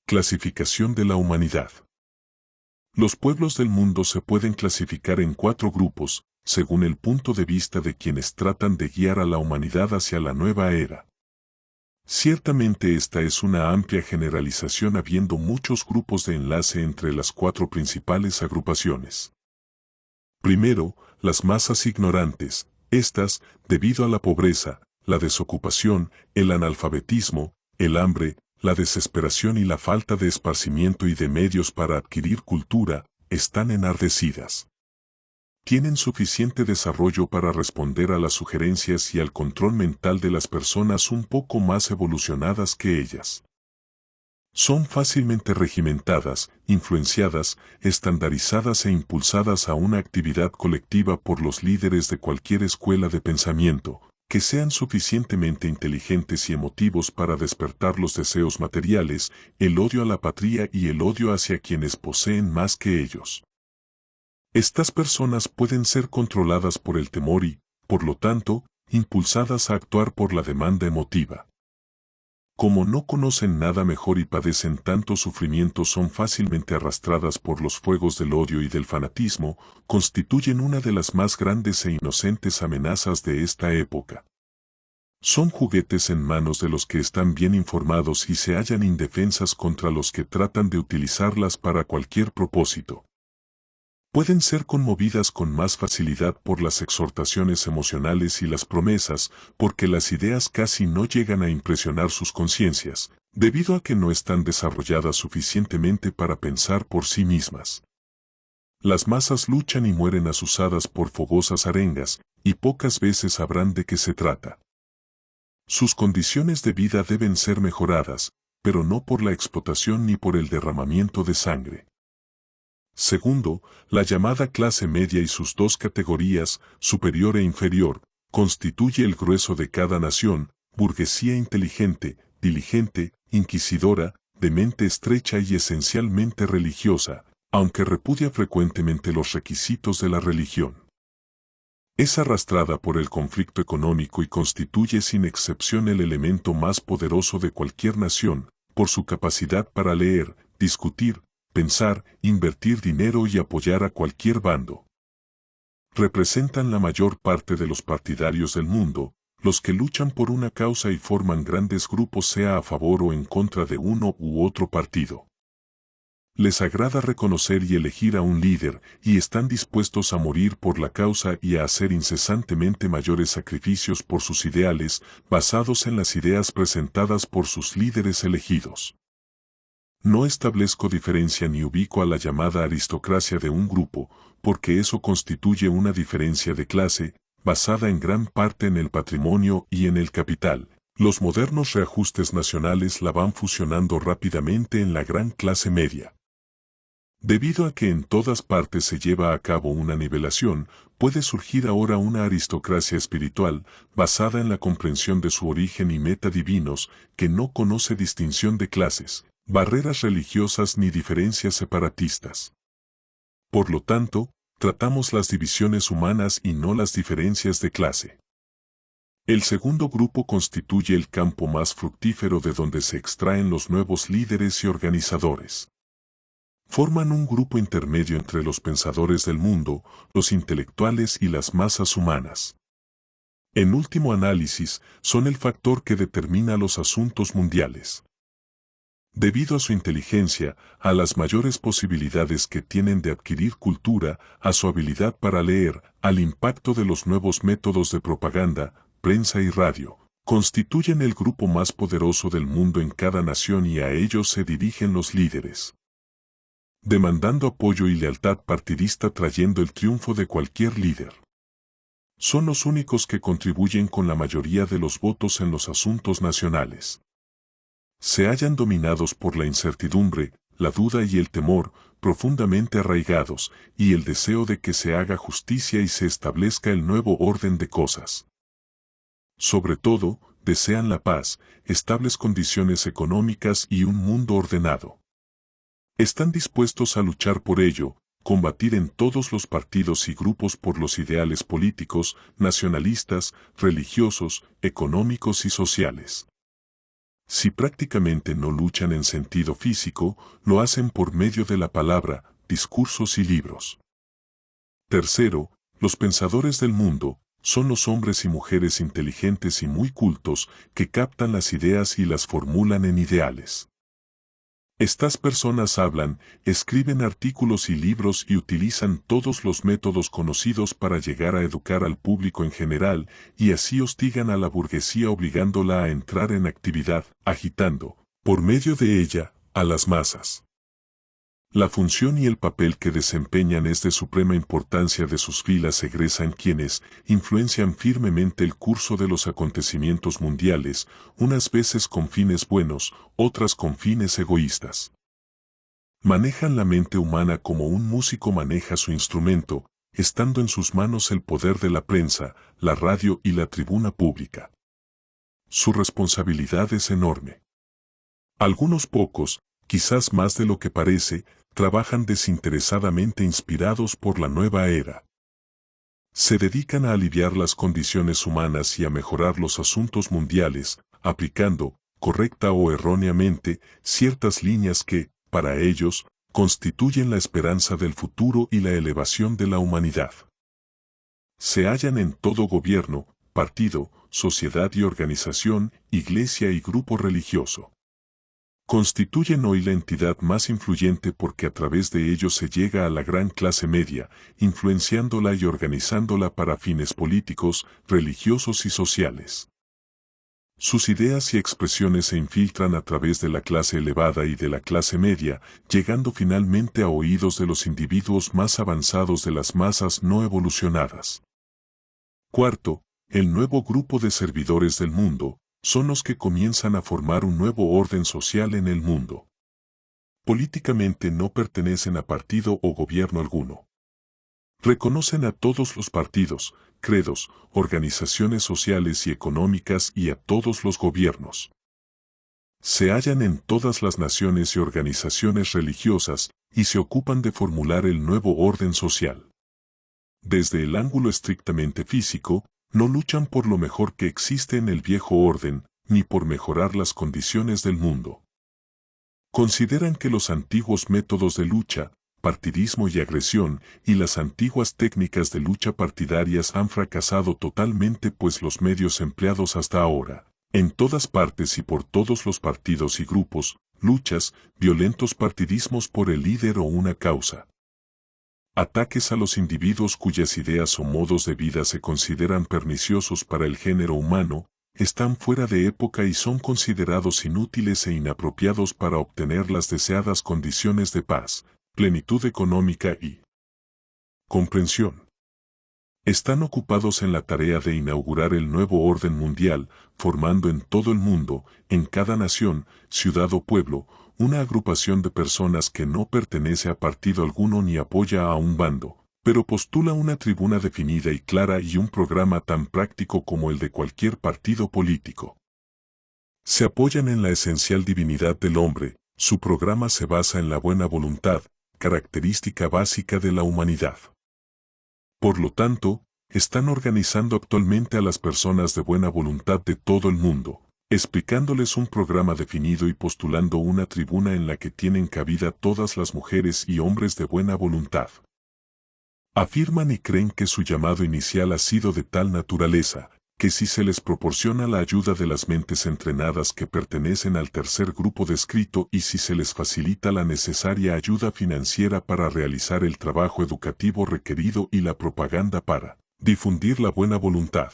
Clasificación de la humanidad. Los pueblos del mundo se pueden clasificar en 4 grupos, según el punto de vista de quienes tratan de guiar a la humanidad hacia la nueva era. Ciertamente esta es una amplia generalización habiendo muchos grupos de enlace entre las 4 principales agrupaciones. Primero, las masas ignorantes. Estas, debido a la pobreza, la desocupación, el analfabetismo, el hambre, la desesperación y la falta de esparcimiento y de medios para adquirir cultura, están enardecidas. Tienen suficiente desarrollo para responder a las sugerencias y al control mental de las personas un poco más evolucionadas que ellas. Son fácilmente regimentadas, influenciadas, estandarizadas e impulsadas a una actividad colectiva por los líderes de cualquier escuela de pensamiento, que sean suficientemente inteligentes y emotivos para despertar los deseos materiales, el odio a la patria y el odio hacia quienes poseen más que ellos. Estas personas pueden ser controladas por el temor y, por lo tanto, impulsadas a actuar por la demanda emotiva. Como no conocen nada mejor y padecen tanto sufrimiento, son fácilmente arrastradas por los fuegos del odio y del fanatismo, constituyen una de las más grandes e inocentes amenazas de esta época. Son juguetes en manos de los que están bien informados y se hallan indefensas contra los que tratan de utilizarlas para cualquier propósito. Pueden ser conmovidas con más facilidad por las exhortaciones emocionales y las promesas, porque las ideas casi no llegan a impresionar sus conciencias, debido a que no están desarrolladas suficientemente para pensar por sí mismas. Las masas luchan y mueren azuzadas por fogosas arengas, y pocas veces sabrán de qué se trata. Sus condiciones de vida deben ser mejoradas, pero no por la explotación ni por el derramamiento de sangre. Segundo, la llamada clase media y sus 2 categorías, superior e inferior, constituye el grueso de cada nación, burguesía inteligente, diligente, inquisidora, de mente estrecha y esencialmente religiosa, aunque repudia frecuentemente los requisitos de la religión. Es arrastrada por el conflicto económico y constituye sin excepción el elemento más poderoso de cualquier nación, por su capacidad para leer, discutir, pensar, invertir dinero y apoyar a cualquier bando. Representan la mayor parte de los partidarios del mundo, los que luchan por una causa y forman grandes grupos sea a favor o en contra de uno u otro partido. Les agrada reconocer y elegir a un líder y están dispuestos a morir por la causa y a hacer incesantemente mayores sacrificios por sus ideales, basados en las ideas presentadas por sus líderes elegidos. No establezco diferencia ni ubico a la llamada aristocracia de un grupo, porque eso constituye una diferencia de clase, basada en gran parte en el patrimonio y en el capital. Los modernos reajustes nacionales la van fusionando rápidamente en la gran clase media. Debido a que en todas partes se lleva a cabo una nivelación, puede surgir ahora una aristocracia espiritual, basada en la comprensión de su origen y meta divinos, que no conoce distinción de clases, barreras religiosas ni diferencias separatistas. Por lo tanto, tratamos las divisiones humanas y no las diferencias de clase. El segundo grupo constituye el campo más fructífero de donde se extraen los nuevos líderes y organizadores. Forman un grupo intermedio entre los pensadores del mundo, los intelectuales y las masas humanas. En último análisis, son el factor que determina los asuntos mundiales. Debido a su inteligencia, a las mayores posibilidades que tienen de adquirir cultura, a su habilidad para leer, al impacto de los nuevos métodos de propaganda, prensa y radio, constituyen el grupo más poderoso del mundo en cada nación y a ellos se dirigen los líderes, demandando apoyo y lealtad partidista trayendo el triunfo de cualquier líder. Son los únicos que contribuyen con la mayoría de los votos en los asuntos nacionales. Se hallan dominados por la incertidumbre, la duda y el temor, profundamente arraigados, y el deseo de que se haga justicia y se establezca el nuevo orden de cosas. Sobre todo, desean la paz, estables condiciones económicas y un mundo ordenado. Están dispuestos a luchar por ello, combatir en todos los partidos y grupos por los ideales políticos, nacionalistas, religiosos, económicos y sociales. Si prácticamente no luchan en sentido físico, lo hacen por medio de la palabra, discursos y libros. Tercero, los pensadores del mundo son los hombres y mujeres inteligentes y muy cultos que captan las ideas y las formulan en ideales. Estas personas hablan, escriben artículos y libros y utilizan todos los métodos conocidos para llegar a educar al público en general, y así hostigan a la burguesía obligándola a entrar en actividad, agitando, por medio de ella, a las masas. La función y el papel que desempeñan es de suprema importancia. De sus filas egresan quienes influencian firmemente el curso de los acontecimientos mundiales, unas veces con fines buenos, otras con fines egoístas. Manejan la mente humana como un músico maneja su instrumento, estando en sus manos el poder de la prensa, la radio y la tribuna pública. Su responsabilidad es enorme. Algunos pocos, quizás más de lo que parece, trabajan desinteresadamente inspirados por la nueva era. Se dedican a aliviar las condiciones humanas y a mejorar los asuntos mundiales, aplicando, correcta o erróneamente, ciertas líneas que, para ellos, constituyen la esperanza del futuro y la elevación de la humanidad. Se hallan en todo gobierno, partido, sociedad y organización, iglesia y grupo religioso. Constituyen hoy la entidad más influyente porque a través de ellos se llega a la gran clase media, influenciándola y organizándola para fines políticos, religiosos y sociales. Sus ideas y expresiones se infiltran a través de la clase elevada y de la clase media, llegando finalmente a oídos de los individuos más avanzados de las masas no evolucionadas. Cuarto, el nuevo grupo de servidores del mundo, son los que comienzan a formar un nuevo orden social en el mundo. Políticamente no pertenecen a partido o gobierno alguno. Reconocen a todos los partidos, credos, organizaciones sociales y económicas y a todos los gobiernos. Se hallan en todas las naciones y organizaciones religiosas y se ocupan de formular el nuevo orden social. Desde el ángulo estrictamente físico, no luchan por lo mejor que existe en el viejo orden, ni por mejorar las condiciones del mundo. Consideran que los antiguos métodos de lucha, partidismo y agresión, y las antiguas técnicas de lucha partidarias han fracasado totalmente, pues los medios empleados hasta ahora, en todas partes y por todos los partidos y grupos, luchas, violentos partidismos por el líder o una causa, ataques a los individuos cuyas ideas o modos de vida se consideran perniciosos para el género humano, están fuera de época y son considerados inútiles e inapropiados para obtener las deseadas condiciones de paz, plenitud económica y comprensión. Están ocupados en la tarea de inaugurar el nuevo orden mundial, formando en todo el mundo, en cada nación, ciudad o pueblo, una agrupación de personas que no pertenece a partido alguno ni apoya a un bando, pero postula una tribuna definida y clara y un programa tan práctico como el de cualquier partido político. Se apoyan en la esencial divinidad del hombre, su programa se basa en la buena voluntad, característica básica de la humanidad. Por lo tanto, están organizando actualmente a las personas de buena voluntad de todo el mundo, explicándoles un programa definido y postulando una tribuna en la que tienen cabida todas las mujeres y hombres de buena voluntad. Afirman y creen que su llamado inicial ha sido de tal naturaleza, que si se les proporciona la ayuda de las mentes entrenadas que pertenecen al tercer grupo descrito y si se les facilita la necesaria ayuda financiera para realizar el trabajo educativo requerido y la propaganda para difundir la buena voluntad,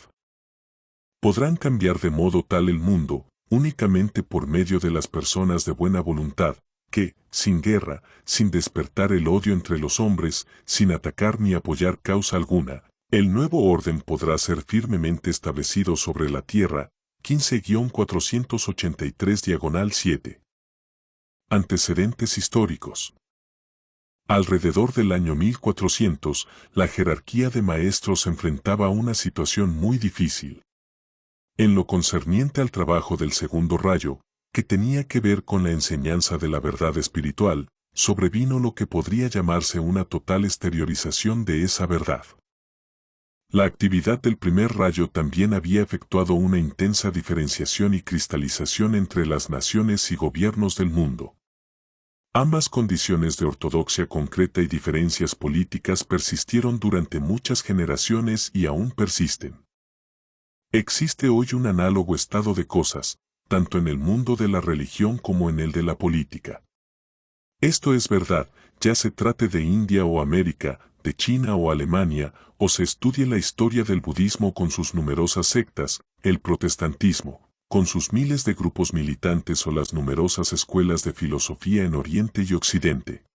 podrán cambiar de modo tal el mundo, únicamente por medio de las personas de buena voluntad, que, sin guerra, sin despertar el odio entre los hombres, sin atacar ni apoyar causa alguna, el nuevo orden podrá ser firmemente establecido sobre la tierra. 15-483-7. Antecedentes históricos. Alrededor del año 1400, la jerarquía de maestros se enfrentaba a una situación muy difícil. En lo concerniente al trabajo del segundo rayo, que tenía que ver con la enseñanza de la verdad espiritual, sobrevino lo que podría llamarse una total exteriorización de esa verdad. La actividad del primer rayo también había efectuado una intensa diferenciación y cristalización entre las naciones y gobiernos del mundo. Ambas condiciones de ortodoxia concreta y diferencias políticas persistieron durante muchas generaciones y aún persisten. Existe hoy un análogo estado de cosas, tanto en el mundo de la religión como en el de la política. Esto es verdad, ya se trate de India o América, de China o Alemania, o se estudie la historia del budismo con sus numerosas sectas, el protestantismo, con sus miles de grupos militantes o las numerosas escuelas de filosofía en Oriente y Occidente.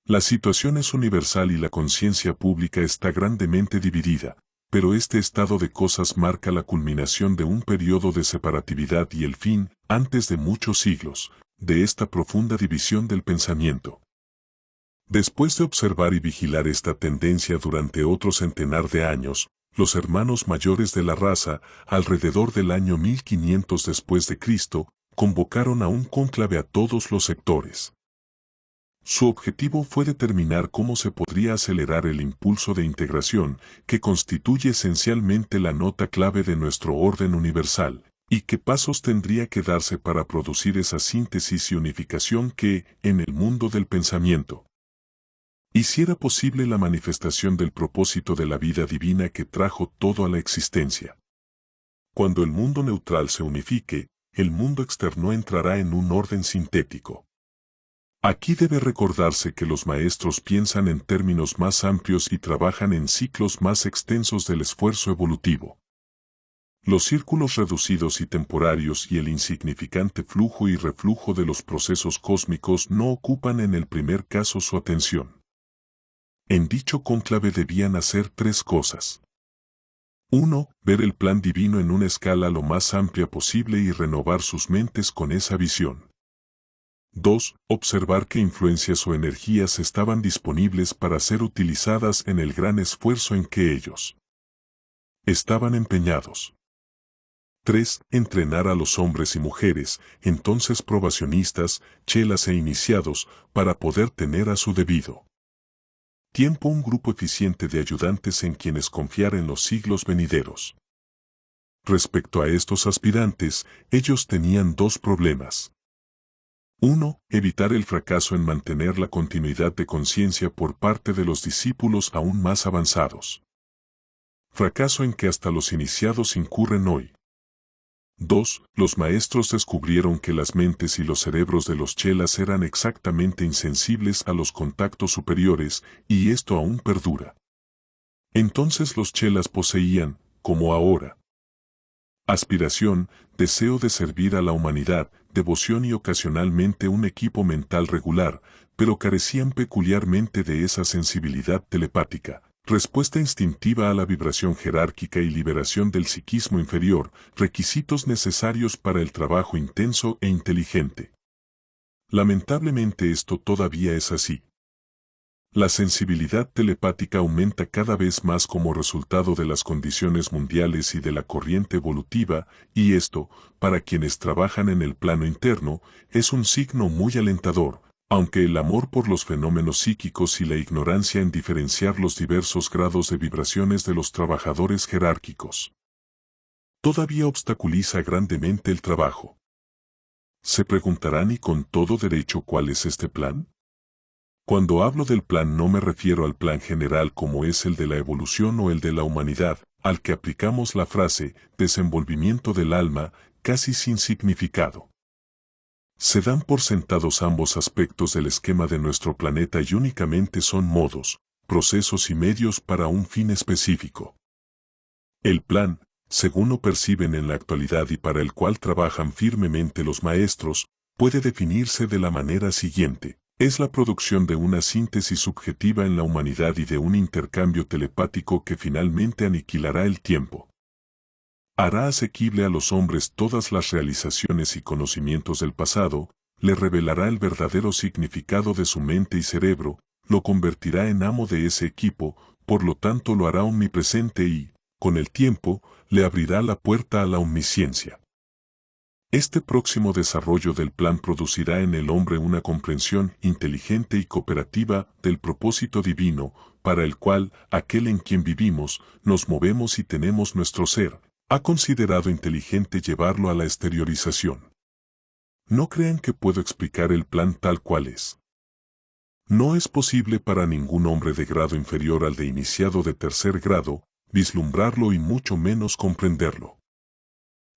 La situación es universal y la conciencia pública está grandemente dividida, pero este estado de cosas marca la culminación de un periodo de separatividad y el fin, antes de muchos siglos, de esta profunda división del pensamiento. Después de observar y vigilar esta tendencia durante otro centenar de años, los hermanos mayores de la raza, alrededor del año 1500 después de Cristo, convocaron a un cónclave a todos los sectores. Su objetivo fue determinar cómo se podría acelerar el impulso de integración que constituye esencialmente la nota clave de nuestro orden universal, y qué pasos tendría que darse para producir esa síntesis y unificación que, en el mundo del pensamiento, hiciera posible la manifestación del propósito de la vida divina que trajo todo a la existencia. Cuando el mundo neutral se unifique, el mundo externo entrará en un orden sintético. Aquí debe recordarse que los maestros piensan en términos más amplios y trabajan en ciclos más extensos del esfuerzo evolutivo. Los círculos reducidos y temporarios y el insignificante flujo y reflujo de los procesos cósmicos no ocupan en el primer caso su atención. En dicho cónclave debían hacer tres cosas. 1. Ver el plan divino en una escala lo más amplia posible y renovar sus mentes con esa visión. 2. Observar qué influencias o energías estaban disponibles para ser utilizadas en el gran esfuerzo en que ellos estaban empeñados. 3. Entrenar a los hombres y mujeres, entonces probacionistas, chelas e iniciados, para poder tener a su debido tiempo un grupo eficiente de ayudantes en quienes confiar en los siglos venideros. Respecto a estos aspirantes, ellos tenían dos problemas. 1. Evitar el fracaso en mantener la continuidad de conciencia por parte de los discípulos aún más avanzados. Fracaso en que hasta los iniciados incurren hoy. 2. Los maestros descubrieron que las mentes y los cerebros de los chelas eran exactamente insensibles a los contactos superiores, y esto aún perdura. Entonces los chelas poseían, como ahora, aspiración, deseo de servir a la humanidad, devoción y ocasionalmente un equipo mental regular, pero carecían peculiarmente de esa sensibilidad telepática, respuesta instintiva a la vibración jerárquica y liberación del psiquismo inferior, requisitos necesarios para el trabajo intenso e inteligente. Lamentablemente esto todavía es así. La sensibilidad telepática aumenta cada vez más como resultado de las condiciones mundiales y de la corriente evolutiva, y esto, para quienes trabajan en el plano interno, es un signo muy alentador, aunque el amor por los fenómenos psíquicos y la ignorancia en diferenciar los diversos grados de vibraciones de los trabajadores jerárquicos todavía obstaculiza grandemente el trabajo. Se preguntarán y con todo derecho ¿cuál es este plan? Cuando hablo del plan no me refiero al plan general como es el de la evolución o el de la humanidad, al que aplicamos la frase desenvolvimiento del alma, casi sin significado. Se dan por sentados ambos aspectos del esquema de nuestro planeta y únicamente son modos, procesos y medios para un fin específico. El plan, según lo perciben en la actualidad y para el cual trabajan firmemente los maestros, puede definirse de la manera siguiente. Es la producción de una síntesis subjetiva en la humanidad y de un intercambio telepático que finalmente aniquilará el tiempo. Hará asequible a los hombres todas las realizaciones y conocimientos del pasado, le revelará el verdadero significado de su mente y cerebro, lo convertirá en amo de ese equipo, por lo tanto lo hará omnipresente y, con el tiempo, le abrirá la puerta a la omnisciencia. Este próximo desarrollo del plan producirá en el hombre una comprensión inteligente y cooperativa del propósito divino, para el cual aquel en quien vivimos, nos movemos y tenemos nuestro ser, ha considerado inteligente llevarlo a la exteriorización. No crean que puedo explicar el plan tal cual es. No es posible para ningún hombre de grado inferior al de iniciado de tercer grado, vislumbrarlo y mucho menos comprenderlo.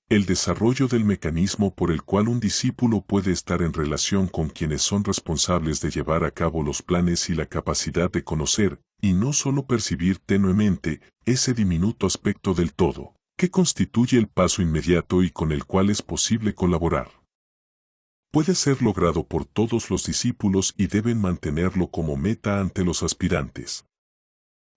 El desarrollo del mecanismo por el cual un discípulo puede estar en relación con quienes son responsables de llevar a cabo los planes y la capacidad de conocer, y no solo percibir tenuemente, ese diminuto aspecto del todo, que constituye el paso inmediato y con el cual es posible colaborar. Puede ser logrado por todos los discípulos y deben mantenerlo como meta ante los aspirantes.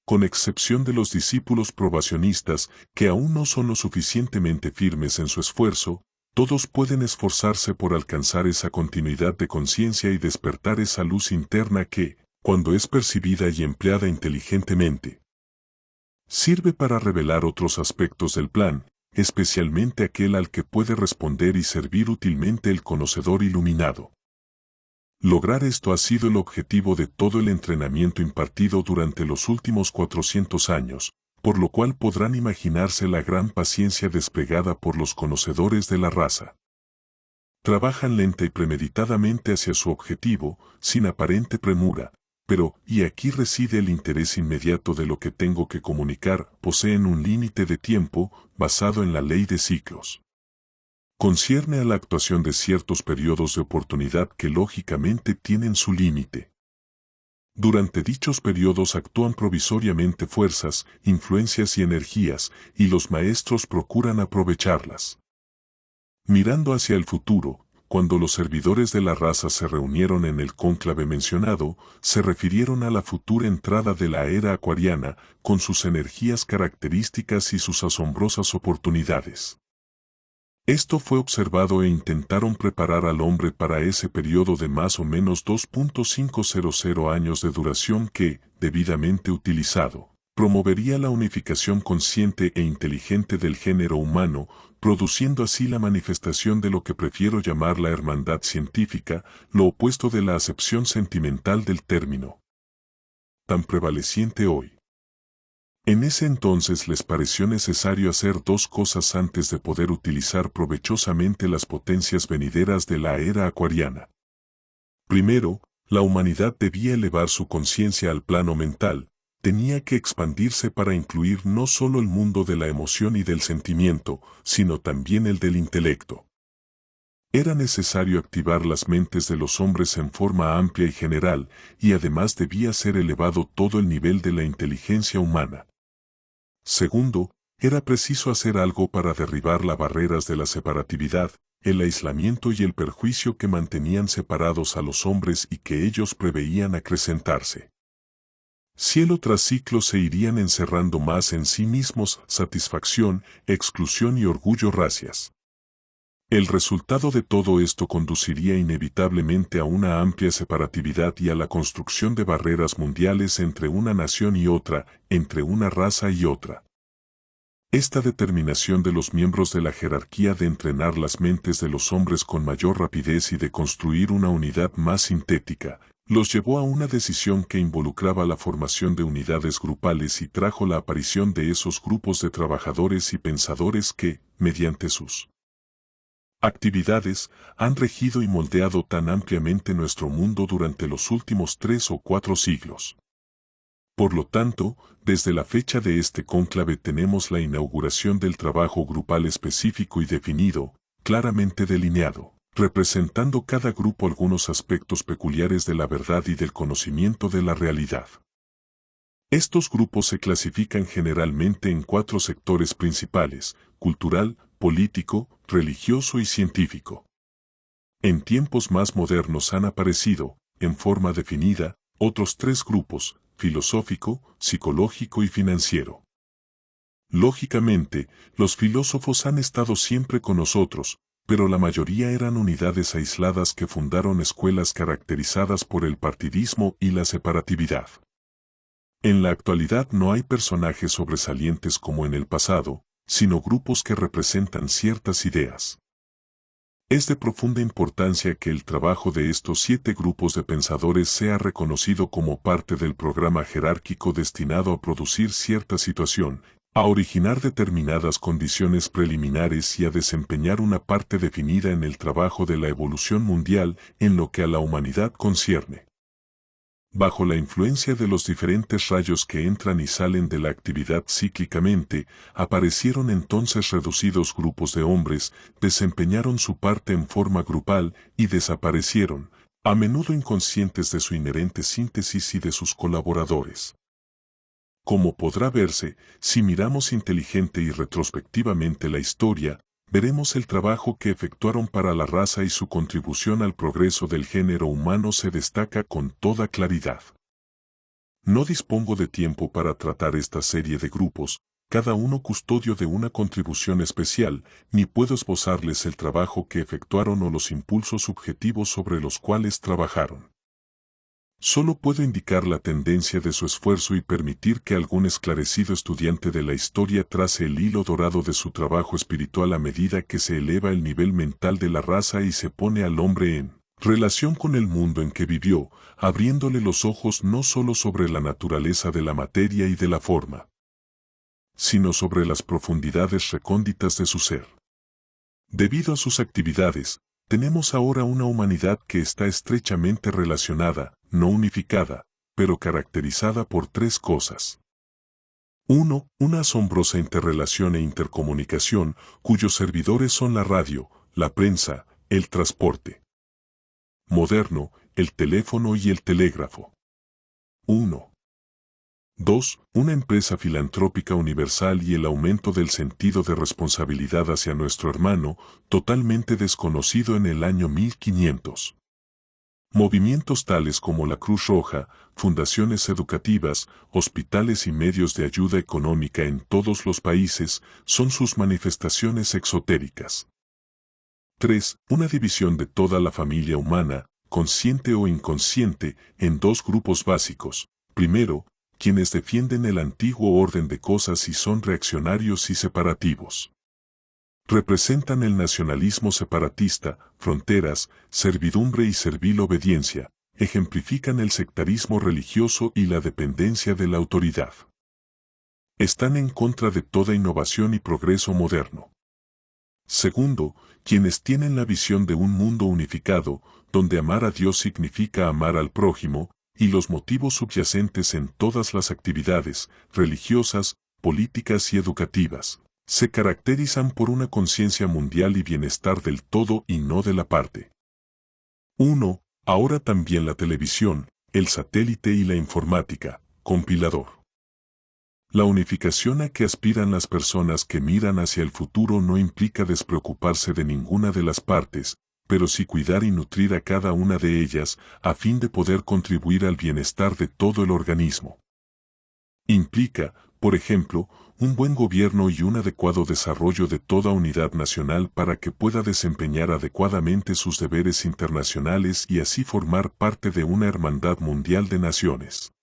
Con excepción de los discípulos probacionistas, que aún no son lo suficientemente firmes en su esfuerzo, todos pueden esforzarse por alcanzar esa continuidad de conciencia y despertar esa luz interna que, cuando es percibida y empleada inteligentemente, sirve para revelar otros aspectos del plan, especialmente aquel al que puede responder y servir útilmente el conocedor iluminado. Lograr esto ha sido el objetivo de todo el entrenamiento impartido durante los últimos 400 años, por lo cual podrán imaginarse la gran paciencia desplegada por los conocedores de la raza. Trabajan lenta y premeditadamente hacia su objetivo, sin aparente premura, pero, y aquí reside el interés inmediato de lo que tengo que comunicar, poseen un límite de tiempo, basado en la ley de ciclos. Concierne a la actuación de ciertos periodos de oportunidad que lógicamente tienen su límite. Durante dichos periodos actúan provisoriamente fuerzas, influencias y energías, y los maestros procuran aprovecharlas. Mirando hacia el futuro, cuando los servidores de la raza se reunieron en el cónclave mencionado, se refirieron a la futura entrada de la era acuariana, con sus energías características y sus asombrosas oportunidades. Esto fue observado e intentaron preparar al hombre para ese periodo de más o menos 2.500 años de duración que, debidamente utilizado, promovería la unificación consciente e inteligente del género humano, produciendo así la manifestación de lo que prefiero llamar la hermandad científica, lo opuesto de la acepción sentimental del término, tan prevaleciente hoy. En ese entonces les pareció necesario hacer dos cosas antes de poder utilizar provechosamente las potencias venideras de la era acuariana. Primero, la humanidad debía elevar su conciencia al plano mental, tenía que expandirse para incluir no solo el mundo de la emoción y del sentimiento, sino también el del intelecto. Era necesario activar las mentes de los hombres en forma amplia y general, y además debía ser elevado todo el nivel de la inteligencia humana. Segundo, era preciso hacer algo para derribar las barreras de la separatividad, el aislamiento y el perjuicio que mantenían separados a los hombres y que ellos preveían acrecentarse. Cielo tras ciclo se irían encerrando más en sí mismos satisfacción, exclusión y orgullo racias. El resultado de todo esto conduciría inevitablemente a una amplia separatividad y a la construcción de barreras mundiales entre una nación y otra, entre una raza y otra. Esta determinación de los miembros de la jerarquía de entrenar las mentes de los hombres con mayor rapidez y de construir una unidad más sintética, los llevó a una decisión que involucraba la formación de unidades grupales y trajo la aparición de esos grupos de trabajadores y pensadores que, mediante sus actividades, han regido y moldeado tan ampliamente nuestro mundo durante los últimos 3 o 4 siglos. Por lo tanto, desde la fecha de este cónclave tenemos la inauguración del trabajo grupal específico y definido, claramente delineado, representando cada grupo algunos aspectos peculiares de la verdad y del conocimiento de la realidad. Estos grupos se clasifican generalmente en 4 sectores principales: cultural, político, religioso y científico. En tiempos más modernos han aparecido, en forma definida, otros 3 grupos: filosófico, psicológico y financiero. Lógicamente, los filósofos han estado siempre con nosotros, pero la mayoría eran unidades aisladas que fundaron escuelas caracterizadas por el partidismo y la separatividad. En la actualidad no hay personajes sobresalientes como en el pasado, sino grupos que representan ciertas ideas. Es de profunda importancia que el trabajo de estos 7 grupos de pensadores sea reconocido como parte del programa jerárquico destinado a producir cierta situación, a originar determinadas condiciones preliminares y a desempeñar una parte definida en el trabajo de la evolución mundial en lo que a la humanidad concierne. Bajo la influencia de los diferentes rayos que entran y salen de la actividad cíclicamente, aparecieron entonces reducidos grupos de hombres, desempeñaron su parte en forma grupal y desaparecieron, a menudo inconscientes de su inherente síntesis y de sus colaboradores. Como podrá verse, si miramos inteligente y retrospectivamente la historia, veremos el trabajo que efectuaron para la raza y su contribución al progreso del género humano se destaca con toda claridad. No dispongo de tiempo para tratar esta serie de grupos, cada uno custodio de una contribución especial, ni puedo esbozarles el trabajo que efectuaron o los impulsos subjetivos sobre los cuales trabajaron. Solo puedo indicar la tendencia de su esfuerzo y permitir que algún esclarecido estudiante de la historia trace el hilo dorado de su trabajo espiritual a medida que se eleva el nivel mental de la raza y se pone al hombre en relación con el mundo en que vivió, abriéndole los ojos no solo sobre la naturaleza de la materia y de la forma, sino sobre las profundidades recónditas de su ser. Debido a sus actividades, tenemos ahora una humanidad que está estrechamente relacionada, no unificada, pero caracterizada por 3 cosas. 1. Una asombrosa interrelación e intercomunicación, cuyos servidores son la radio, la prensa, el transporte moderno, el teléfono y el telégrafo. 1. 2. Una empresa filantrópica universal y el aumento del sentido de responsabilidad hacia nuestro hermano, totalmente desconocido en el año 1500. Movimientos tales como la Cruz Roja, fundaciones educativas, hospitales y medios de ayuda económica en todos los países son sus manifestaciones exotéricas. 3. Una división de toda la familia humana, consciente o inconsciente, en 2 grupos básicos. Primero, quienes defienden el antiguo orden de cosas y son reaccionarios y separativos. Representan el nacionalismo separatista, fronteras, servidumbre y servil obediencia, ejemplifican el sectarismo religioso y la dependencia de la autoridad. Están en contra de toda innovación y progreso moderno. Segundo, quienes tienen la visión de un mundo unificado, donde amar a Dios significa amar al prójimo, y los motivos subyacentes en todas las actividades, religiosas, políticas y educativas, se caracterizan por una conciencia mundial y bienestar del todo y no de la parte. 1. Ahora también la televisión, el satélite y la informática, compilador. La unificación a que aspiran las personas que miran hacia el futuro no implica despreocuparse de ninguna de las partes, pero sí cuidar y nutrir a cada una de ellas, a fin de poder contribuir al bienestar de todo el organismo. Implica, por ejemplo, un buen gobierno y un adecuado desarrollo de toda unidad nacional para que pueda desempeñar adecuadamente sus deberes internacionales y así formar parte de una hermandad mundial de naciones.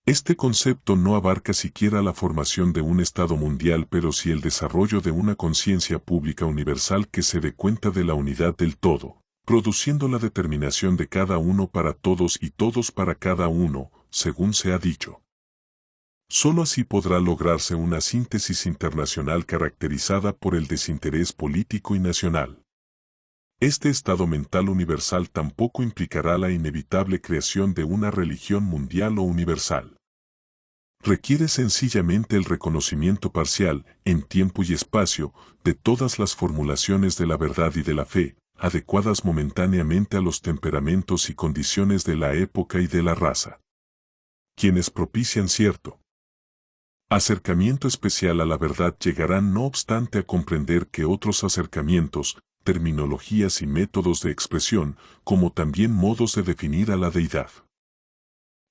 Este concepto no abarca siquiera la formación de un Estado mundial, pero sí el desarrollo de una conciencia pública universal que se dé cuenta de la unidad del todo, produciendo la determinación de cada uno para todos y todos para cada uno, según se ha dicho. Solo así podrá lograrse una síntesis internacional caracterizada por el desinterés político y nacional. Este estado mental universal tampoco implicará la inevitable creación de una religión mundial o universal. Requiere sencillamente el reconocimiento parcial, en tiempo y espacio, de todas las formulaciones de la verdad y de la fe, adecuadas momentáneamente a los temperamentos y condiciones de la época y de la raza. Quienes propician cierto acercamiento especial a la verdad llegarán no obstante a comprender que otros acercamientos, terminologías y métodos de expresión, como también modos de definir a la deidad,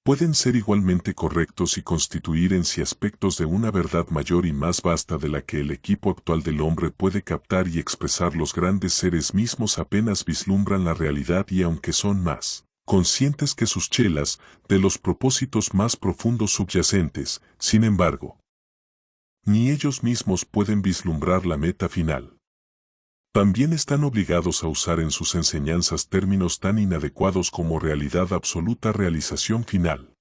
pueden ser igualmente correctos y constituir en sí aspectos de una verdad mayor y más vasta de la que el equipo actual del hombre puede captar y expresar. Los grandes seres mismos apenas vislumbran la realidad y aunque son más conscientes que sus chelas de los propósitos más profundos subyacentes, sin embargo, ni ellos mismos pueden vislumbrar la meta final. También están obligados a usar en sus enseñanzas términos tan inadecuados como realidad absoluta, realización final.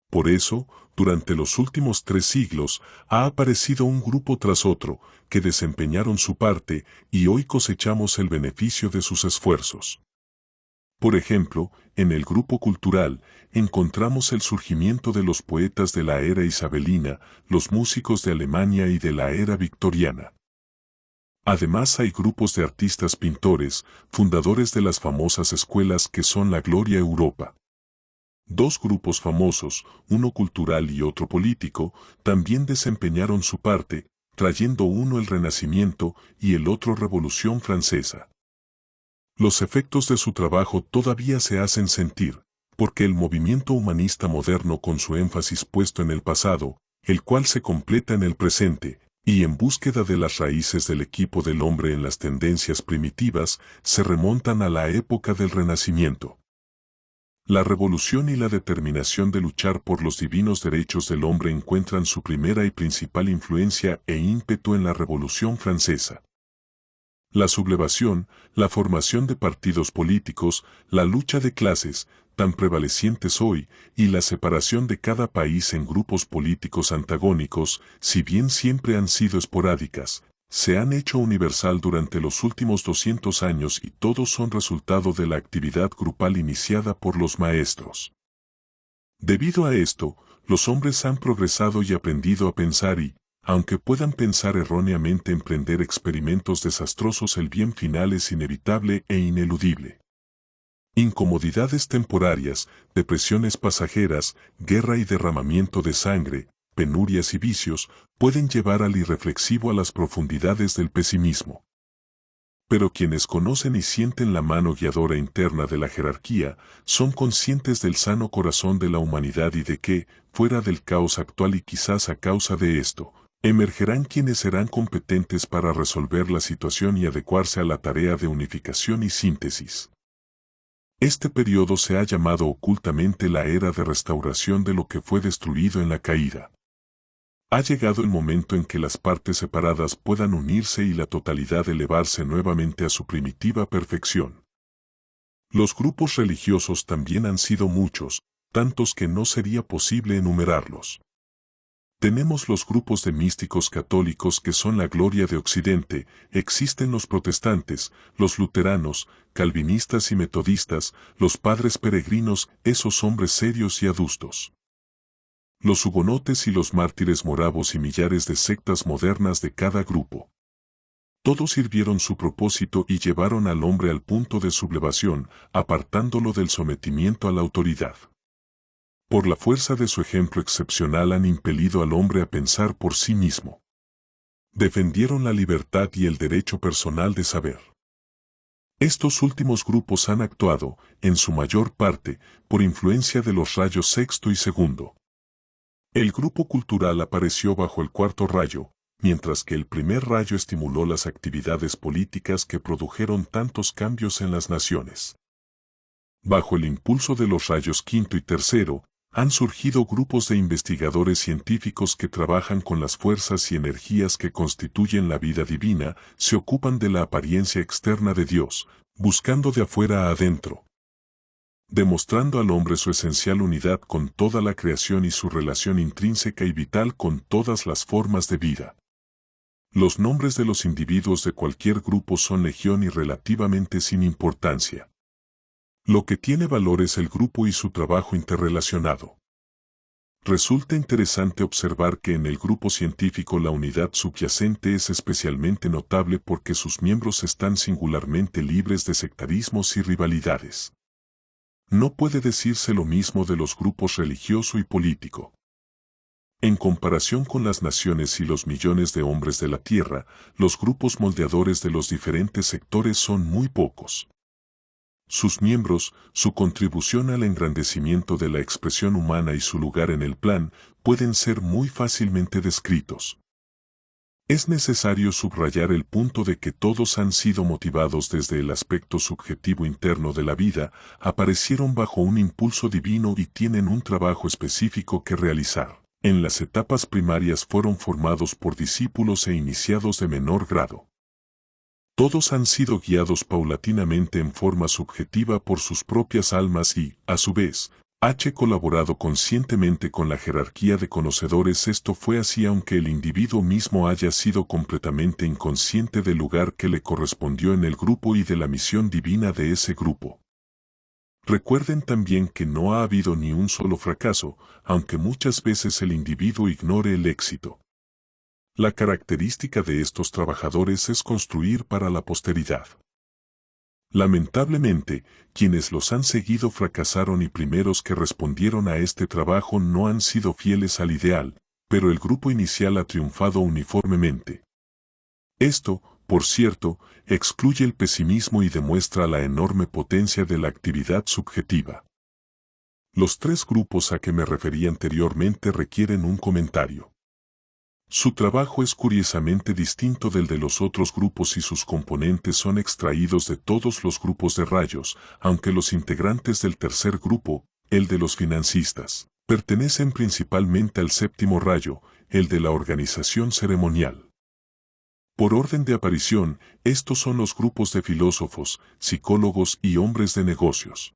Por eso, durante los últimos 3 siglos, ha aparecido un grupo tras otro, que desempeñaron su parte, y hoy cosechamos el beneficio de sus esfuerzos. Por ejemplo, en el grupo cultural, encontramos el surgimiento de los poetas de la era isabelina, los músicos de Alemania y de la era victoriana. Además hay grupos de artistas pintores, fundadores de las famosas escuelas que son la Gloria Europa. 2 grupos famosos, uno cultural y otro político, también desempeñaron su parte, trayendo uno el Renacimiento y el otro Revolución Francesa. Los efectos de su trabajo todavía se hacen sentir, porque el movimiento humanista moderno con su énfasis puesto en el pasado, el cual se completa en el presente, y en búsqueda de las raíces del equipo del hombre en las tendencias primitivas, se remontan a la época del Renacimiento. La revolución y la determinación de luchar por los divinos derechos del hombre encuentran su primera y principal influencia e ímpetu en la Revolución Francesa. La sublevación, la formación de partidos políticos, la lucha de clases, tan prevalecientes hoy, y la separación de cada país en grupos políticos antagónicos, si bien siempre han sido esporádicas, se han hecho universal durante los últimos 200 años y todos son resultado de la actividad grupal iniciada por los maestros. Debido a esto, los hombres han progresado y aprendido a pensar y, aunque puedan pensar erróneamente emprender experimentos desastrosos, el bien final es inevitable e ineludible. Incomodidades temporarias, depresiones pasajeras, guerra y derramamiento de sangre, penurias y vicios, pueden llevar al irreflexivo a las profundidades del pesimismo. Pero quienes conocen y sienten la mano guiadora interna de la jerarquía, son conscientes del sano corazón de la humanidad y de que, fuera del caos actual y quizás a causa de esto, emergerán quienes serán competentes para resolver la situación y adecuarse a la tarea de unificación y síntesis. Este periodo se ha llamado ocultamente la era de restauración de lo que fue destruido en la caída. Ha llegado el momento en que las partes separadas puedan unirse y la totalidad elevarse nuevamente a su primitiva perfección. Los grupos religiosos también han sido muchos, tantos que no sería posible enumerarlos. Tenemos los grupos de místicos católicos que son la gloria de Occidente, existen los protestantes, los luteranos, calvinistas y metodistas, los padres peregrinos, esos hombres serios y adustos. Los hugonotes y los mártires moravos y millares de sectas modernas de cada grupo. Todos sirvieron su propósito y llevaron al hombre al punto de sublevación, apartándolo del sometimiento a la autoridad. Por la fuerza de su ejemplo excepcional han impelido al hombre a pensar por sí mismo. Defendieron la libertad y el derecho personal de saber. Estos últimos grupos han actuado, en su mayor parte, por influencia de los rayos sexto y segundo. El grupo cultural apareció bajo el cuarto rayo, mientras que el primer rayo estimuló las actividades políticas que produjeron tantos cambios en las naciones. Bajo el impulso de los rayos quinto y tercero, han surgido grupos de investigadores científicos que trabajan con las fuerzas y energías que constituyen la vida divina, se ocupan de la apariencia externa de Dios, buscando de afuera a adentro, demostrando al hombre su esencial unidad con toda la creación y su relación intrínseca y vital con todas las formas de vida. Los nombres de los individuos de cualquier grupo son legión y relativamente sin importancia. Lo que tiene valor es el grupo y su trabajo interrelacionado. Resulta interesante observar que en el grupo científico la unidad subyacente es especialmente notable porque sus miembros están singularmente libres de sectarismos y rivalidades. No puede decirse lo mismo de los grupos religioso y político. En comparación con las naciones y los millones de hombres de la tierra, los grupos moldeadores de los diferentes sectores son muy pocos. Sus miembros, su contribución al engrandecimiento de la expresión humana y su lugar en el plan, pueden ser muy fácilmente descritos. Es necesario subrayar el punto de que todos han sido motivados desde el aspecto subjetivo interno de la vida, aparecieron bajo un impulso divino y tienen un trabajo específico que realizar. En las etapas primarias fueron formados por discípulos e iniciados de menor grado. Todos han sido guiados paulatinamente en forma subjetiva por sus propias almas y, a su vez, colaborado conscientemente con la jerarquía de conocedores. Esto fue así aunque el individuo mismo haya sido completamente inconsciente del lugar que le correspondió en el grupo y de la misión divina de ese grupo. Recuerden también que no ha habido ni un solo fracaso, aunque muchas veces el individuo ignore el éxito. La característica de estos trabajadores es construir para la posteridad. Lamentablemente, quienes los han seguido fracasaron y primeros que respondieron a este trabajo no han sido fieles al ideal, pero el grupo inicial ha triunfado uniformemente. Esto, por cierto, excluye el pesimismo y demuestra la enorme potencia de la actividad subjetiva. Los tres grupos a que me referí anteriormente requieren un comentario. Su trabajo es curiosamente distinto del de los otros grupos y sus componentes son extraídos de todos los grupos de rayos, aunque los integrantes del tercer grupo, el de los financistas, pertenecen principalmente al séptimo rayo, el de la organización ceremonial. Por orden de aparición, estos son los grupos de filósofos, psicólogos y hombres de negocios.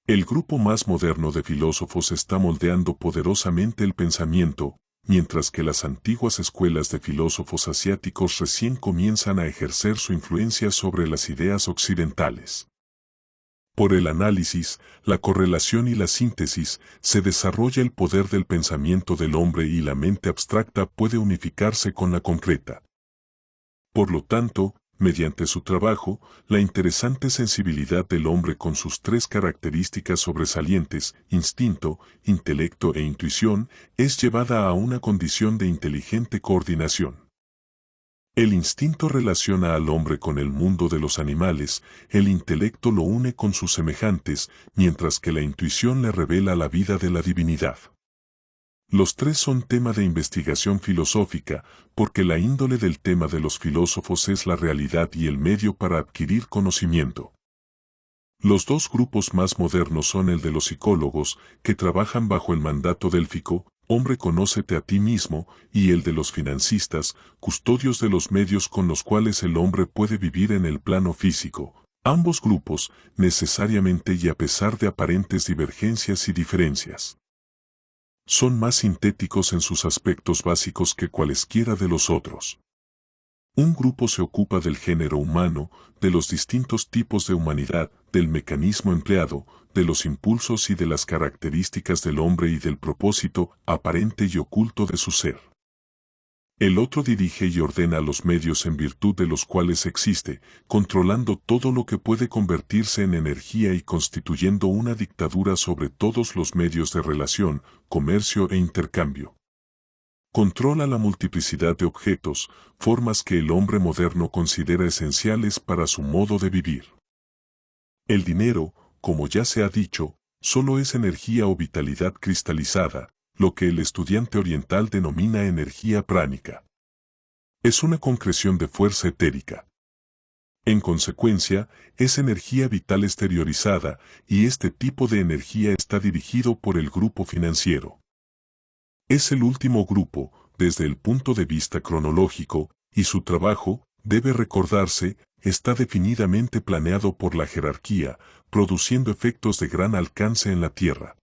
El grupo más moderno de filósofos está moldeando poderosamente el pensamiento, mientras que las antiguas escuelas de filósofos asiáticos recién comienzan a ejercer su influencia sobre las ideas occidentales. Por el análisis, la correlación y la síntesis, se desarrolla el poder del pensamiento del hombre y la mente abstracta puede unificarse con la concreta. Por lo tanto, mediante su trabajo, la interesante sensibilidad del hombre con sus tres características sobresalientes, instinto, intelecto e intuición, es llevada a una condición de inteligente coordinación. El instinto relaciona al hombre con el mundo de los animales, el intelecto lo une con sus semejantes, mientras que la intuición le revela la vida de la divinidad. Los tres son tema de investigación filosófica, porque la índole del tema de los filósofos es la realidad y el medio para adquirir conocimiento. Los dos grupos más modernos son el de los psicólogos, que trabajan bajo el mandato délfico, hombre conócete a ti mismo, y el de los financistas, custodios de los medios con los cuales el hombre puede vivir en el plano físico. Ambos grupos, necesariamente y a pesar de aparentes divergencias y diferencias, son más sintéticos en sus aspectos básicos que cualesquiera de los otros. Un grupo se ocupa del género humano, de los distintos tipos de humanidad, del mecanismo empleado, de los impulsos y de las características del hombre y del propósito aparente y oculto de su ser. El otro dirige y ordena los medios en virtud de los cuales existe, controlando todo lo que puede convertirse en energía y constituyendo una dictadura sobre todos los medios de relación, comercio e intercambio. Controla la multiplicidad de objetos, formas que el hombre moderno considera esenciales para su modo de vivir. El dinero, como ya se ha dicho, solo es energía o vitalidad cristalizada, lo que el estudiante oriental denomina energía pránica. Es una concreción de fuerza etérica. En consecuencia, es energía vital exteriorizada, y este tipo de energía está dirigido por el grupo financiero. Es el último grupo, desde el punto de vista cronológico, y su trabajo, debe recordarse, está definidamente planeado por la jerarquía, produciendo efectos de gran alcance en la Tierra.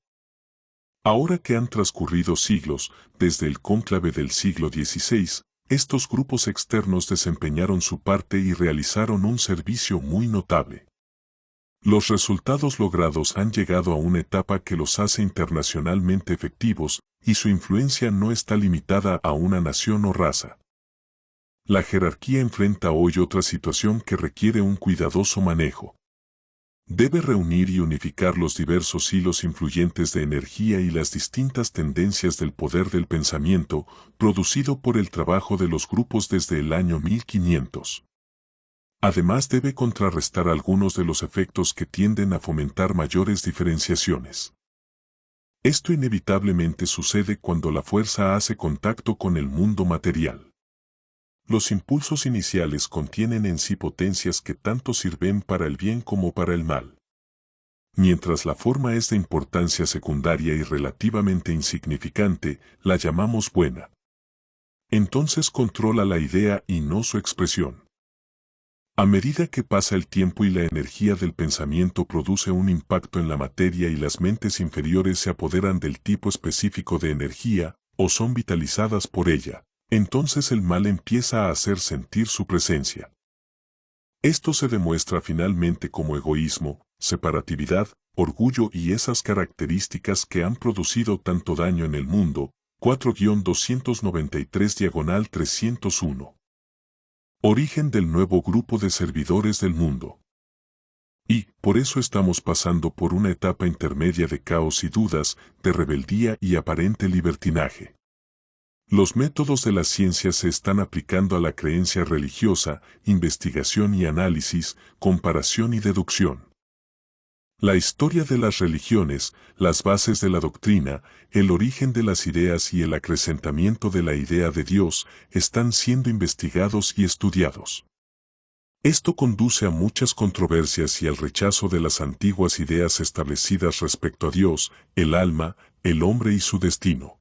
Ahora que han transcurrido siglos, desde el cónclave del siglo XVI, estos grupos externos desempeñaron su parte y realizaron un servicio muy notable. Los resultados logrados han llegado a una etapa que los hace internacionalmente efectivos, y su influencia no está limitada a una nación o raza. La jerarquía enfrenta hoy otra situación que requiere un cuidadoso manejo. Debe reunir y unificar los diversos hilos influyentes de energía y las distintas tendencias del poder del pensamiento, producido por el trabajo de los grupos desde el año 1500. Además debe contrarrestar algunos de los efectos que tienden a fomentar mayores diferenciaciones. Esto inevitablemente sucede cuando la fuerza hace contacto con el mundo material. Los impulsos iniciales contienen en sí potencias que tanto sirven para el bien como para el mal. Mientras la forma es de importancia secundaria y relativamente insignificante, la llamamos buena. Entonces controla la idea y no su expresión. A medida que pasa el tiempo y la energía del pensamiento produce un impacto en la materia y las mentes inferiores se apoderan del tipo específico de energía, o son vitalizadas por ella, entonces el mal empieza a hacer sentir su presencia. Esto se demuestra finalmente como egoísmo, separatividad, orgullo y esas características que han producido tanto daño en el mundo. 4-293-301. Origen del nuevo grupo de servidores del mundo. Y, por eso estamos pasando por una etapa intermedia de caos y dudas, de rebeldía y aparente libertinaje. Los métodos de la ciencia se están aplicando a la creencia religiosa, investigación y análisis, comparación y deducción. La historia de las religiones, las bases de la doctrina, el origen de las ideas y el acrecentamiento de la idea de Dios están siendo investigados y estudiados. Esto conduce a muchas controversias y al rechazo de las antiguas ideas establecidas respecto a Dios, el alma, el hombre y su destino.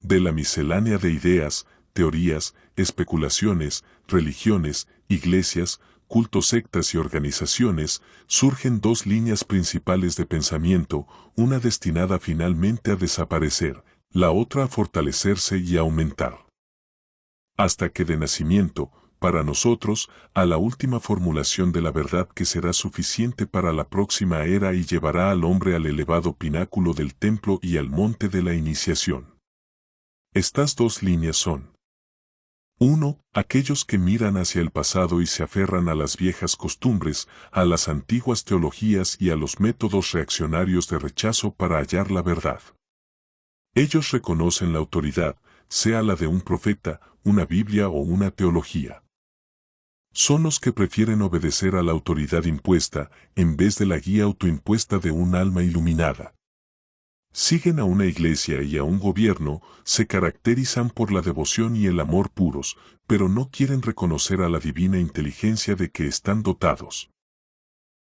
De la miscelánea de ideas, teorías, especulaciones, religiones, iglesias, cultos, sectas y organizaciones, surgen dos líneas principales de pensamiento, una destinada finalmente a desaparecer, la otra a fortalecerse y a aumentar. Hasta que de nacimiento, para nosotros, a la última formulación de la verdad que será suficiente para la próxima era y llevará al hombre al elevado pináculo del templo y al monte de la iniciación. Estas dos líneas son: 1. Aquellos que miran hacia el pasado y se aferran a las viejas costumbres, a las antiguas teologías y a los métodos reaccionarios de rechazo para hallar la verdad. Ellos reconocen la autoridad, sea la de un profeta, una Biblia o una teología. Son los que prefieren obedecer a la autoridad impuesta, en vez de la guía autoimpuesta de un alma iluminada. Siguen a una iglesia y a un gobierno, se caracterizan por la devoción y el amor puros, pero no quieren reconocer a la divina inteligencia de que están dotados.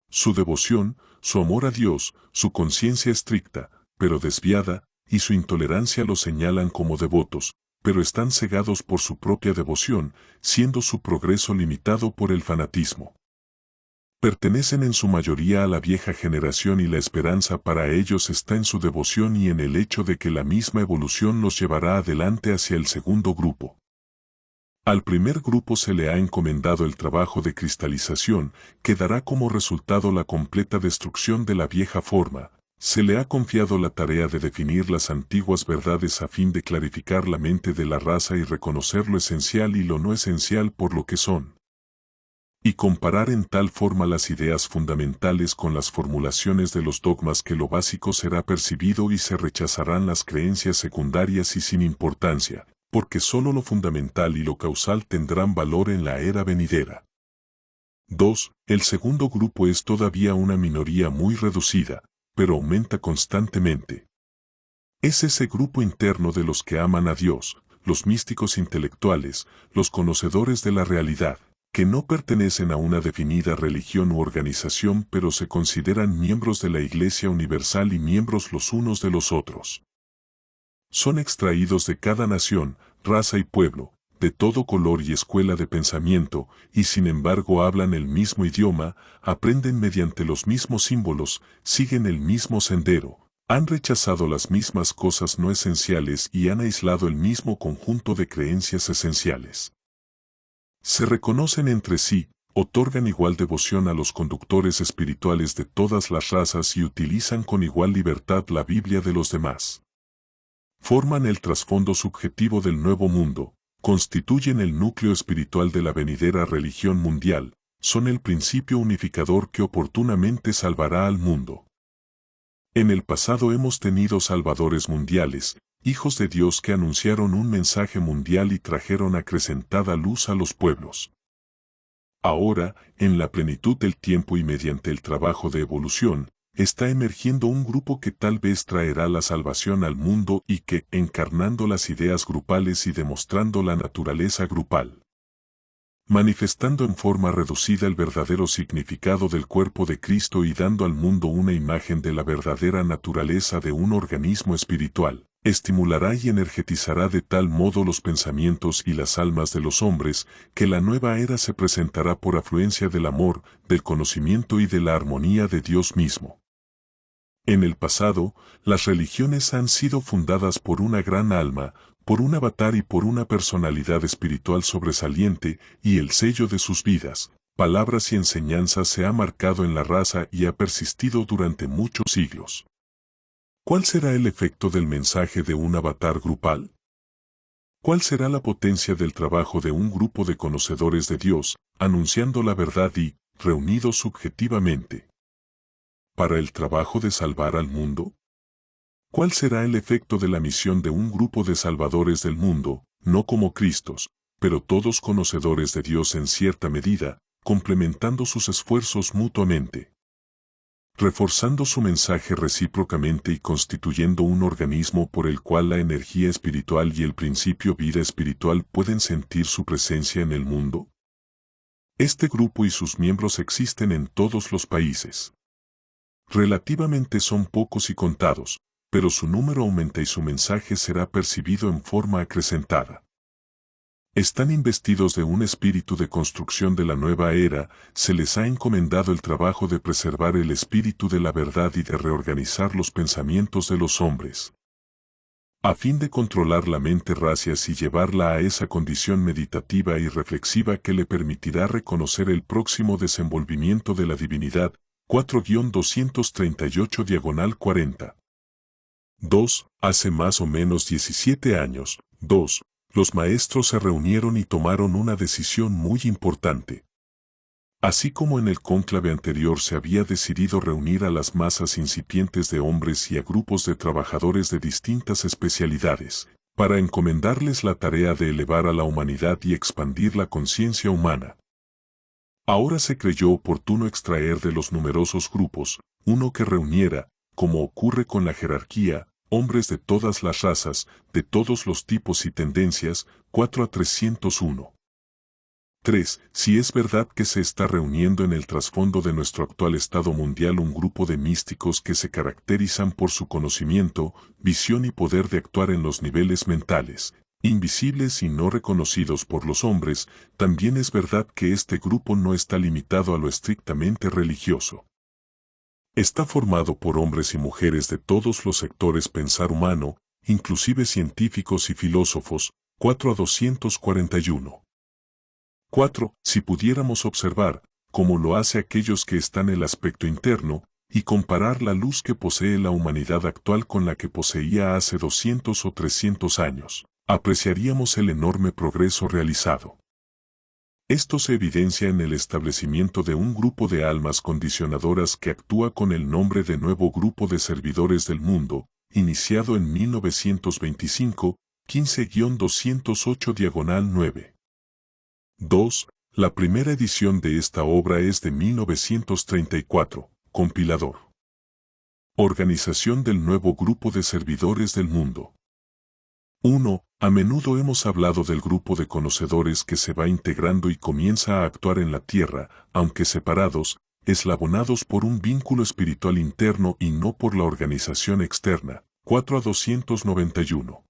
Su devoción, su amor a Dios, su conciencia estricta, pero desviada, y su intolerancia los señalan como devotos, pero están cegados por su propia devoción, siendo su progreso limitado por el fanatismo. Pertenecen en su mayoría a la vieja generación y la esperanza para ellos está en su devoción y en el hecho de que la misma evolución los llevará adelante hacia el segundo grupo. Al primer grupo se le ha encomendado el trabajo de cristalización, que dará como resultado la completa destrucción de la vieja forma. Se le ha confiado la tarea de definir las antiguas verdades a fin de clarificar la mente de la raza y reconocer lo esencial y lo no esencial por lo que son. Y comparar en tal forma las ideas fundamentales con las formulaciones de los dogmas que lo básico será percibido y se rechazarán las creencias secundarias y sin importancia, porque solo lo fundamental y lo causal tendrán valor en la era venidera. 2. El segundo grupo es todavía una minoría muy reducida, pero aumenta constantemente. Es ese grupo interno de los que aman a Dios, los místicos intelectuales, los conocedores de la realidad, que no pertenecen a una definida religión u organización pero se consideran miembros de la Iglesia Universal y miembros los unos de los otros. Son extraídos de cada nación, raza y pueblo, de todo color y escuela de pensamiento, y sin embargo hablan el mismo idioma, aprenden mediante los mismos símbolos, siguen el mismo sendero, han rechazado las mismas cosas no esenciales y han aislado el mismo conjunto de creencias esenciales. Se reconocen entre sí, otorgan igual devoción a los conductores espirituales de todas las razas y utilizan con igual libertad la Biblia de los demás. Forman el trasfondo subjetivo del nuevo mundo, constituyen el núcleo espiritual de la venidera religión mundial, son el principio unificador que oportunamente salvará al mundo. En el pasado hemos tenido salvadores mundiales, hijos de Dios que anunciaron un mensaje mundial y trajeron acrecentada luz a los pueblos. Ahora, en la plenitud del tiempo y mediante el trabajo de evolución, está emergiendo un grupo que tal vez traerá la salvación al mundo y que, encarnando las ideas grupales y demostrando la naturaleza grupal, manifestando en forma reducida el verdadero significado del cuerpo de Cristo y dando al mundo una imagen de la verdadera naturaleza de un organismo espiritual, estimulará y energetizará de tal modo los pensamientos y las almas de los hombres, que la nueva era se presentará por afluencia del amor, del conocimiento y de la armonía de Dios mismo. En el pasado, las religiones han sido fundadas por una gran alma, por un avatar y por una personalidad espiritual sobresaliente, y el sello de sus vidas, palabras y enseñanzas se ha marcado en la raza y ha persistido durante muchos siglos. ¿Cuál será el efecto del mensaje de un avatar grupal? ¿Cuál será la potencia del trabajo de un grupo de conocedores de Dios, anunciando la verdad y, reunidos subjetivamente, para el trabajo de salvar al mundo? ¿Cuál será el efecto de la misión de un grupo de salvadores del mundo, no como Cristos, pero todos conocedores de Dios en cierta medida, complementando sus esfuerzos mutuamente, reforzando su mensaje recíprocamente y constituyendo un organismo por el cual la energía espiritual y el principio vida espiritual pueden sentir su presencia en el mundo? Este grupo y sus miembros existen en todos los países. Relativamente son pocos y contados, pero su número aumenta y su mensaje será percibido en forma acrecentada. Están investidos de un espíritu de construcción de la nueva era, se les ha encomendado el trabajo de preservar el espíritu de la verdad y de reorganizar los pensamientos de los hombres, a fin de controlar la mente racias y llevarla a esa condición meditativa y reflexiva que le permitirá reconocer el próximo desenvolvimiento de la divinidad. 4-238-40. 2. Hace más o menos 17 años, los maestros se reunieron y tomaron una decisión muy importante. Así como en el cónclave anterior se había decidido reunir a las masas incipientes de hombres y a grupos de trabajadores de distintas especialidades, para encomendarles la tarea de elevar a la humanidad y expandir la conciencia humana. Ahora se creyó oportuno extraer de los numerosos grupos, uno que reuniera, como ocurre con la jerarquía, hombres de todas las razas, de todos los tipos y tendencias. 4-301. 3. Si es verdad que se está reuniendo en el trasfondo de nuestro actual estado mundial un grupo de místicos que se caracterizan por su conocimiento, visión y poder de actuar en los niveles mentales, invisibles y no reconocidos por los hombres, también es verdad que este grupo no está limitado a lo estrictamente religioso. Está formado por hombres y mujeres de todos los sectores pensar humano, inclusive científicos y filósofos. 4-241. 4. Si pudiéramos observar, como lo hace aquellos que están en el aspecto interno, y comparar la luz que posee la humanidad actual con la que poseía hace 200 o 300 años, apreciaríamos el enorme progreso realizado. Esto se evidencia en el establecimiento de un grupo de almas condicionadoras que actúa con el nombre de Nuevo Grupo de Servidores del Mundo, iniciado en 1925, 15-208-9. 2. La primera edición de esta obra es de 1934, compilador. Organización del Nuevo Grupo de Servidores del Mundo. 1. A menudo hemos hablado del grupo de conocedores que se va integrando y comienza a actuar en la tierra, aunque separados, eslabonados por un vínculo espiritual interno y no por la organización externa. 4-291.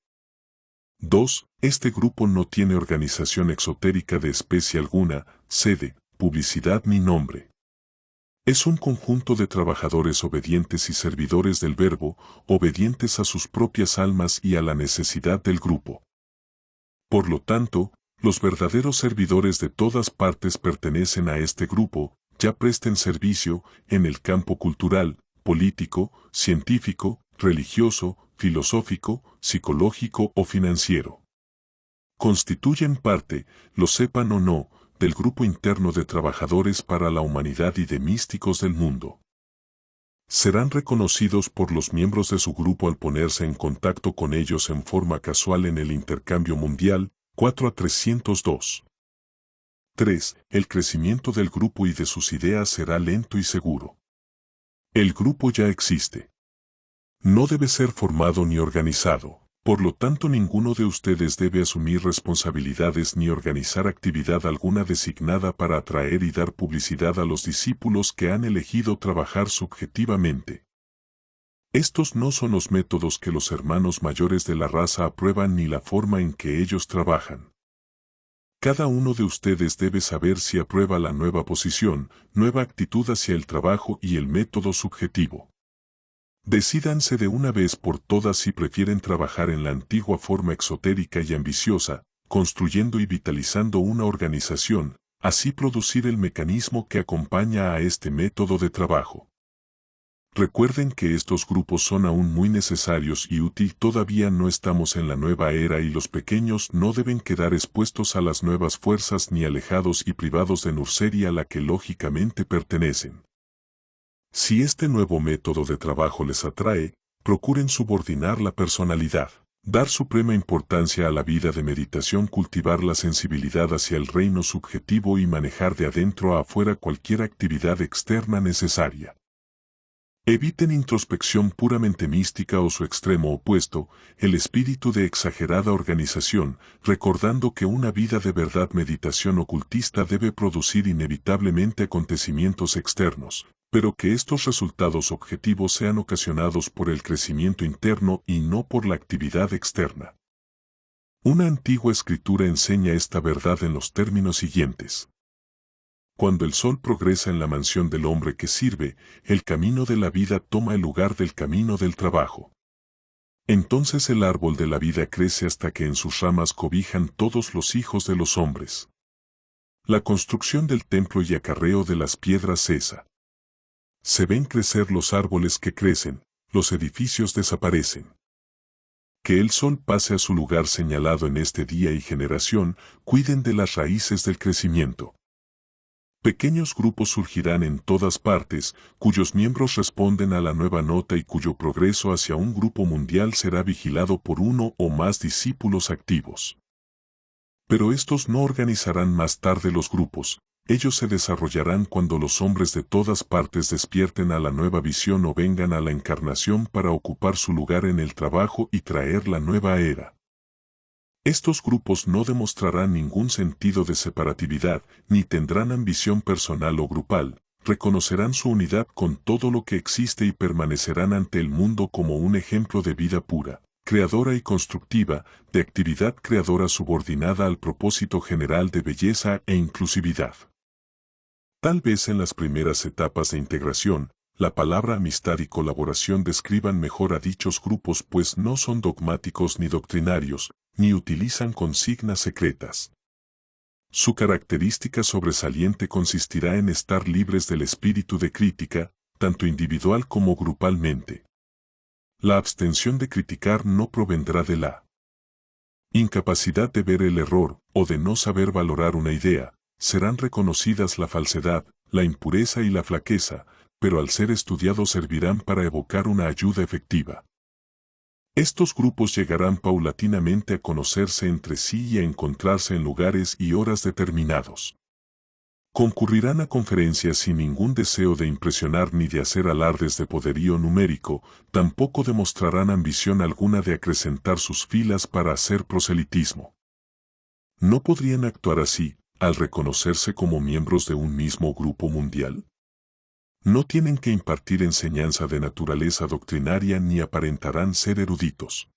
2. Este grupo no tiene organización exotérica de especie alguna, sede, publicidad ni nombre. Es un conjunto de trabajadores obedientes y servidores del Verbo, obedientes a sus propias almas y a la necesidad del grupo. Por lo tanto, los verdaderos servidores de todas partes pertenecen a este grupo, ya presten servicio en el campo cultural, político, científico, religioso, filosófico, psicológico o financiero. Constituyen parte, lo sepan o no, del grupo interno de trabajadores para la humanidad y de místicos del mundo. Serán reconocidos por los miembros de su grupo al ponerse en contacto con ellos en forma casual en el intercambio mundial. 4-302. 3. El crecimiento del grupo y de sus ideas será lento y seguro. El grupo ya existe. No debe ser formado ni organizado. Por lo tanto, ninguno de ustedes debe asumir responsabilidades ni organizar actividad alguna designada para atraer y dar publicidad a los discípulos que han elegido trabajar subjetivamente. Estos no son los métodos que los hermanos mayores de la raza aprueban ni la forma en que ellos trabajan. Cada uno de ustedes debe saber si aprueba la nueva posición, nueva actitud hacia el trabajo y el método subjetivo. Decídanse de una vez por todas si prefieren trabajar en la antigua forma exotérica y ambiciosa, construyendo y vitalizando una organización, así producir el mecanismo que acompaña a este método de trabajo. Recuerden que estos grupos son aún muy necesarios y útiles. Todavía no estamos en la nueva era y los pequeños no deben quedar expuestos a las nuevas fuerzas ni alejados y privados de Nurseri a la que lógicamente pertenecen. Si este nuevo método de trabajo les atrae, procuren subordinar la personalidad, dar suprema importancia a la vida de meditación, cultivar la sensibilidad hacia el reino subjetivo y manejar de adentro a afuera cualquier actividad externa necesaria. Eviten introspección puramente mística o su extremo opuesto, el espíritu de exagerada organización, recordando que una vida de verdad meditación ocultista debe producir inevitablemente acontecimientos externos, pero que estos resultados objetivos sean ocasionados por el crecimiento interno y no por la actividad externa. Una antigua escritura enseña esta verdad en los términos siguientes. Cuando el sol progresa en la mansión del hombre que sirve, el camino de la vida toma el lugar del camino del trabajo. Entonces el árbol de la vida crece hasta que en sus ramas cobijan todos los hijos de los hombres. La construcción del templo y acarreo de las piedras cesa. Se ven crecer los árboles que crecen, los edificios desaparecen. Que el sol pase a su lugar señalado en este día y generación, cuiden de las raíces del crecimiento. Pequeños grupos surgirán en todas partes, cuyos miembros responden a la nueva nota y cuyo progreso hacia un grupo mundial será vigilado por uno o más discípulos activos. Pero estos no organizarán más tarde los grupos, ellos se desarrollarán cuando los hombres de todas partes despierten a la nueva visión o vengan a la encarnación para ocupar su lugar en el trabajo y traer la nueva era. Estos grupos no demostrarán ningún sentido de separatividad, ni tendrán ambición personal o grupal, reconocerán su unidad con todo lo que existe y permanecerán ante el mundo como un ejemplo de vida pura, creadora y constructiva, de actividad creadora subordinada al propósito general de belleza e inclusividad. Tal vez en las primeras etapas de integración, la palabra amistad y colaboración describan mejor a dichos grupos, pues no son dogmáticos ni doctrinarios, ni utilizan consignas secretas. Su característica sobresaliente consistirá en estar libres del espíritu de crítica, tanto individual como grupalmente. La abstención de criticar no provendrá de la incapacidad de ver el error o de no saber valorar una idea. Serán reconocidas la falsedad, la impureza y la flaqueza, pero al ser estudiados servirán para evocar una ayuda efectiva. Estos grupos llegarán paulatinamente a conocerse entre sí y a encontrarse en lugares y horas determinados. Concurrirán a conferencias sin ningún deseo de impresionar ni de hacer alardes de poderío numérico, tampoco demostrarán ambición alguna de acrecentar sus filas para hacer proselitismo. ¿No podrían actuar así, al reconocerse como miembros de un mismo grupo mundial? No tienen que impartir enseñanza de naturaleza doctrinaria ni aparentarán ser eruditos.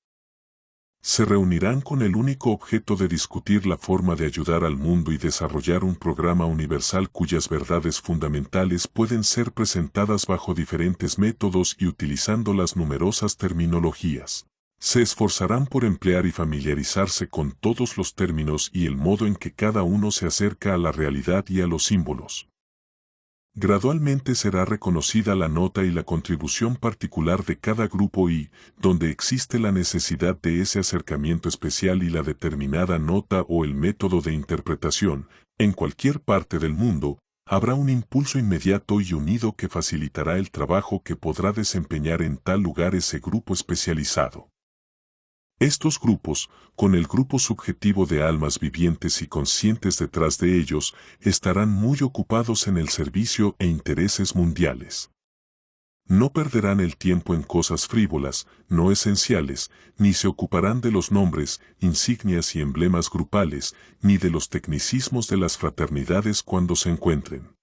Se reunirán con el único objeto de discutir la forma de ayudar al mundo y desarrollar un programa universal cuyas verdades fundamentales pueden ser presentadas bajo diferentes métodos y utilizando las numerosas terminologías. Se esforzarán por emplear y familiarizarse con todos los términos y el modo en que cada uno se acerca a la realidad y a los símbolos. Gradualmente será reconocida la nota y la contribución particular de cada grupo y, donde existe la necesidad de ese acercamiento especial y la determinada nota o el método de interpretación, en cualquier parte del mundo, habrá un impulso inmediato y unido que facilitará el trabajo que podrá desempeñar en tal lugar ese grupo especializado. Estos grupos, con el grupo subjetivo de almas vivientes y conscientes detrás de ellos, estarán muy ocupados en el servicio e intereses mundiales. No perderán el tiempo en cosas frívolas, no esenciales, ni se ocuparán de los nombres, insignias y emblemas grupales, ni de los tecnicismos de las fraternidades cuando se encuentren.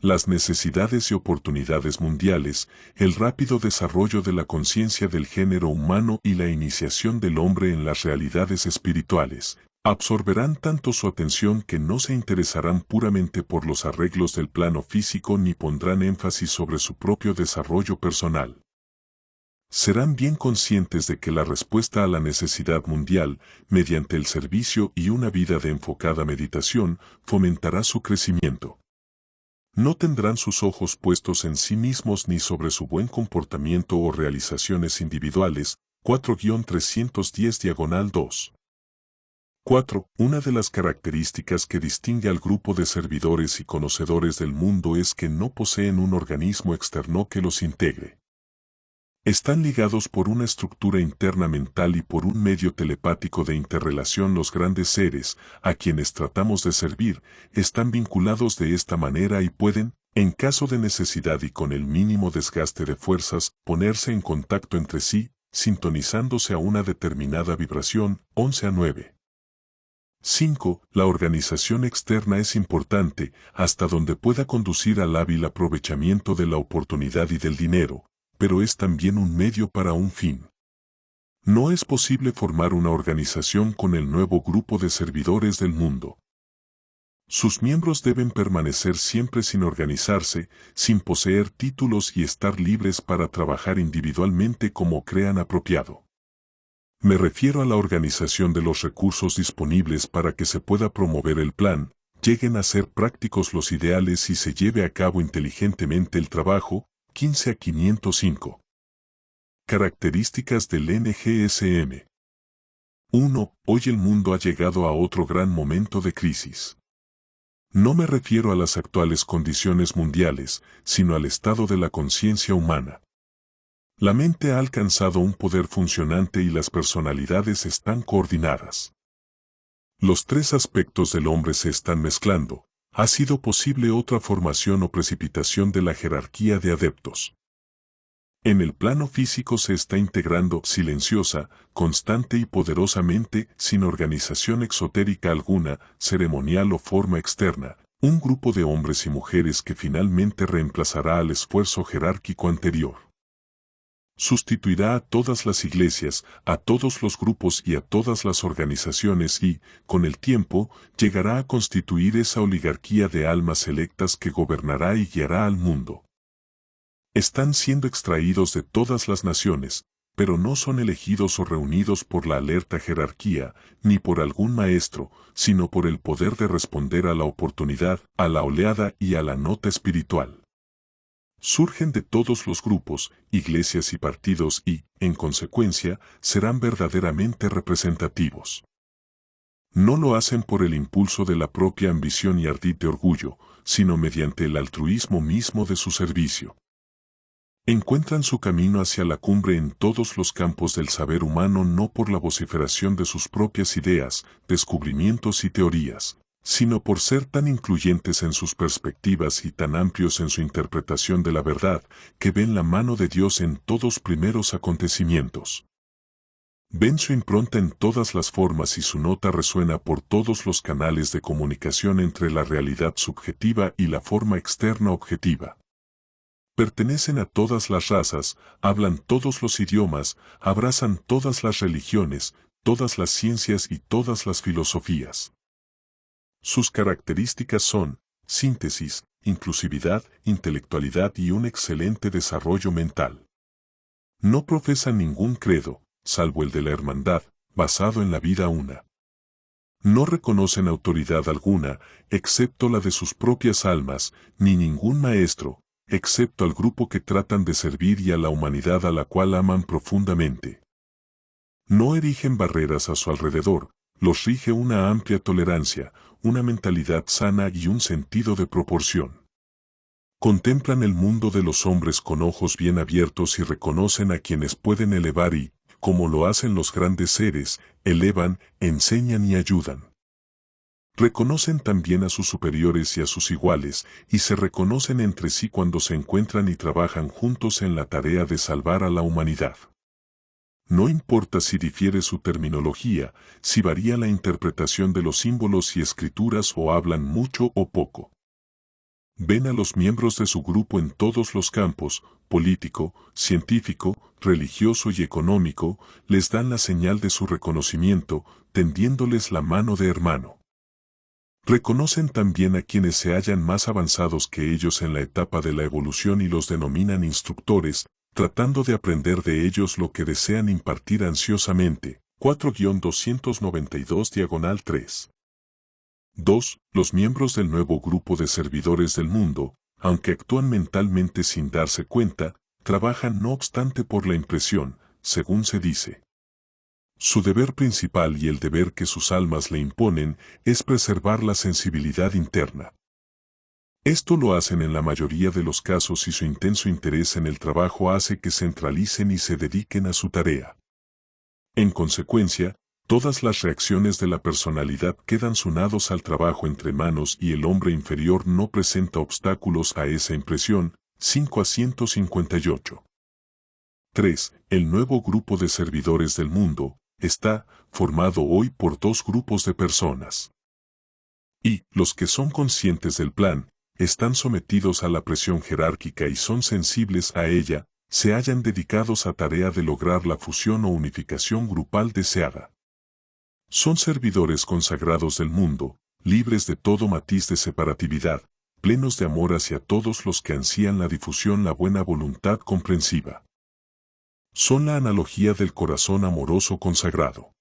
Las necesidades y oportunidades mundiales, el rápido desarrollo de la conciencia del género humano y la iniciación del hombre en las realidades espirituales, absorberán tanto su atención que no se interesarán puramente por los arreglos del plano físico ni pondrán énfasis sobre su propio desarrollo personal. Serán bien conscientes de que la respuesta a la necesidad mundial, mediante el servicio y una vida de enfocada meditación, fomentará su crecimiento. No tendrán sus ojos puestos en sí mismos ni sobre su buen comportamiento o realizaciones individuales. 4-310-2. 4. Una de las características que distingue al grupo de servidores y conocedores del mundo es que no poseen un organismo externo que los integre. Están ligados por una estructura interna mental y por un medio telepático de interrelación. Los grandes seres, a quienes tratamos de servir, están vinculados de esta manera y pueden, en caso de necesidad y con el mínimo desgaste de fuerzas, ponerse en contacto entre sí, sintonizándose a una determinada vibración. 11-9. 5. La organización externa es importante, hasta donde pueda conducir al hábil aprovechamiento de la oportunidad y del dinero, pero es también un medio para un fin. No es posible formar una organización con el nuevo grupo de servidores del mundo. Sus miembros deben permanecer siempre sin organizarse, sin poseer títulos y estar libres para trabajar individualmente como crean apropiado. Me refiero a la organización de los recursos disponibles para que se pueda promover el plan, lleguen a ser prácticos los ideales y se lleve a cabo inteligentemente el trabajo. 15-505. Características del NGSM. 1. Hoy el mundo ha llegado a otro gran momento de crisis. No me refiero a las actuales condiciones mundiales, sino al estado de la conciencia humana. La mente ha alcanzado un poder funcionante y las personalidades están coordinadas. Los tres aspectos del hombre se están mezclando. Ha sido posible otra formación o precipitación de la jerarquía de adeptos. En el plano físico se está integrando silenciosa, constante y poderosamente, sin organización exotérica alguna, ceremonial o forma externa, un grupo de hombres y mujeres que finalmente reemplazará al esfuerzo jerárquico anterior. Sustituirá a todas las iglesias, a todos los grupos y a todas las organizaciones y, con el tiempo, llegará a constituir esa oligarquía de almas selectas que gobernará y guiará al mundo. Están siendo extraídos de todas las naciones, pero no son elegidos o reunidos por la alerta jerarquía, ni por algún maestro, sino por el poder de responder a la oportunidad, a la oleada y a la nota espiritual. Surgen de todos los grupos, iglesias y partidos y, en consecuencia, serán verdaderamente representativos. No lo hacen por el impulso de la propia ambición y ardid de orgullo, sino mediante el altruismo mismo de su servicio. Encuentran su camino hacia la cumbre en todos los campos del saber humano no por la vociferación de sus propias ideas, descubrimientos y teorías, sino por ser tan incluyentes en sus perspectivas y tan amplios en su interpretación de la verdad, que ven la mano de Dios en todos primeros acontecimientos. Ven su impronta en todas las formas y su nota resuena por todos los canales de comunicación entre la realidad subjetiva y la forma externa objetiva. Pertenecen a todas las razas, hablan todos los idiomas, abrazan todas las religiones, todas las ciencias y todas las filosofías. Sus características son síntesis, inclusividad, intelectualidad y un excelente desarrollo mental. No profesan ningún credo, salvo el de la hermandad, basado en la vida una. No reconocen autoridad alguna, excepto la de sus propias almas, ni ningún maestro, excepto al grupo que tratan de servir y a la humanidad a la cual aman profundamente. No erigen barreras a su alrededor, los rige una amplia tolerancia, una mentalidad sana y un sentido de proporción. Contemplan el mundo de los hombres con ojos bien abiertos y reconocen a quienes pueden elevar y, como lo hacen los grandes seres, elevan, enseñan y ayudan. Reconocen también a sus superiores y a sus iguales, y se reconocen entre sí cuando se encuentran y trabajan juntos en la tarea de salvar a la humanidad. No importa si difiere su terminología, si varía la interpretación de los símbolos y escrituras o hablan mucho o poco. Ven a los miembros de su grupo en todos los campos, político, científico, religioso y económico, les dan la señal de su reconocimiento, tendiéndoles la mano de hermano. Reconocen también a quienes se hallan más avanzados que ellos en la etapa de la evolución y los denominan instructores, tratando de aprender de ellos lo que desean impartir ansiosamente. 4-292-3. 2. Los miembros del nuevo grupo de servidores del mundo, aunque actúan mentalmente sin darse cuenta, trabajan no obstante por la impresión, según se dice. Su deber principal y el deber que sus almas le imponen es preservar la sensibilidad interna. Esto lo hacen en la mayoría de los casos y su intenso interés en el trabajo hace que centralicen y se dediquen a su tarea. En consecuencia, todas las reacciones de la personalidad quedan sunados al trabajo entre manos y el hombre inferior no presenta obstáculos a esa impresión. 5-158. 3. El nuevo grupo de servidores del mundo está formado hoy por dos grupos de personas. Y los que son conscientes del plan, están sometidos a la presión jerárquica y son sensibles a ella, se hallan dedicados a tarea de lograr la fusión o unificación grupal deseada. Son servidores consagrados del mundo, libres de todo matiz de separatividad, plenos de amor hacia todos los que ansían la difusión, la buena voluntad comprensiva. Son la analogía del corazón amoroso consagrado.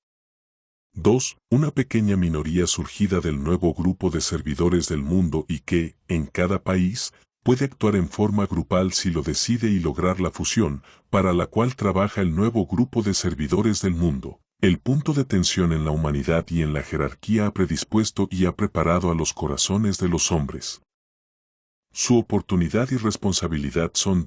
2. Una pequeña minoría surgida del nuevo grupo de servidores del mundo y que, en cada país, puede actuar en forma grupal si lo decide y lograr la fusión, para la cual trabaja el nuevo grupo de servidores del mundo. El punto de tensión en la humanidad y en la jerarquía ha predispuesto y ha preparado a los corazones de los hombres. Su oportunidad y responsabilidad son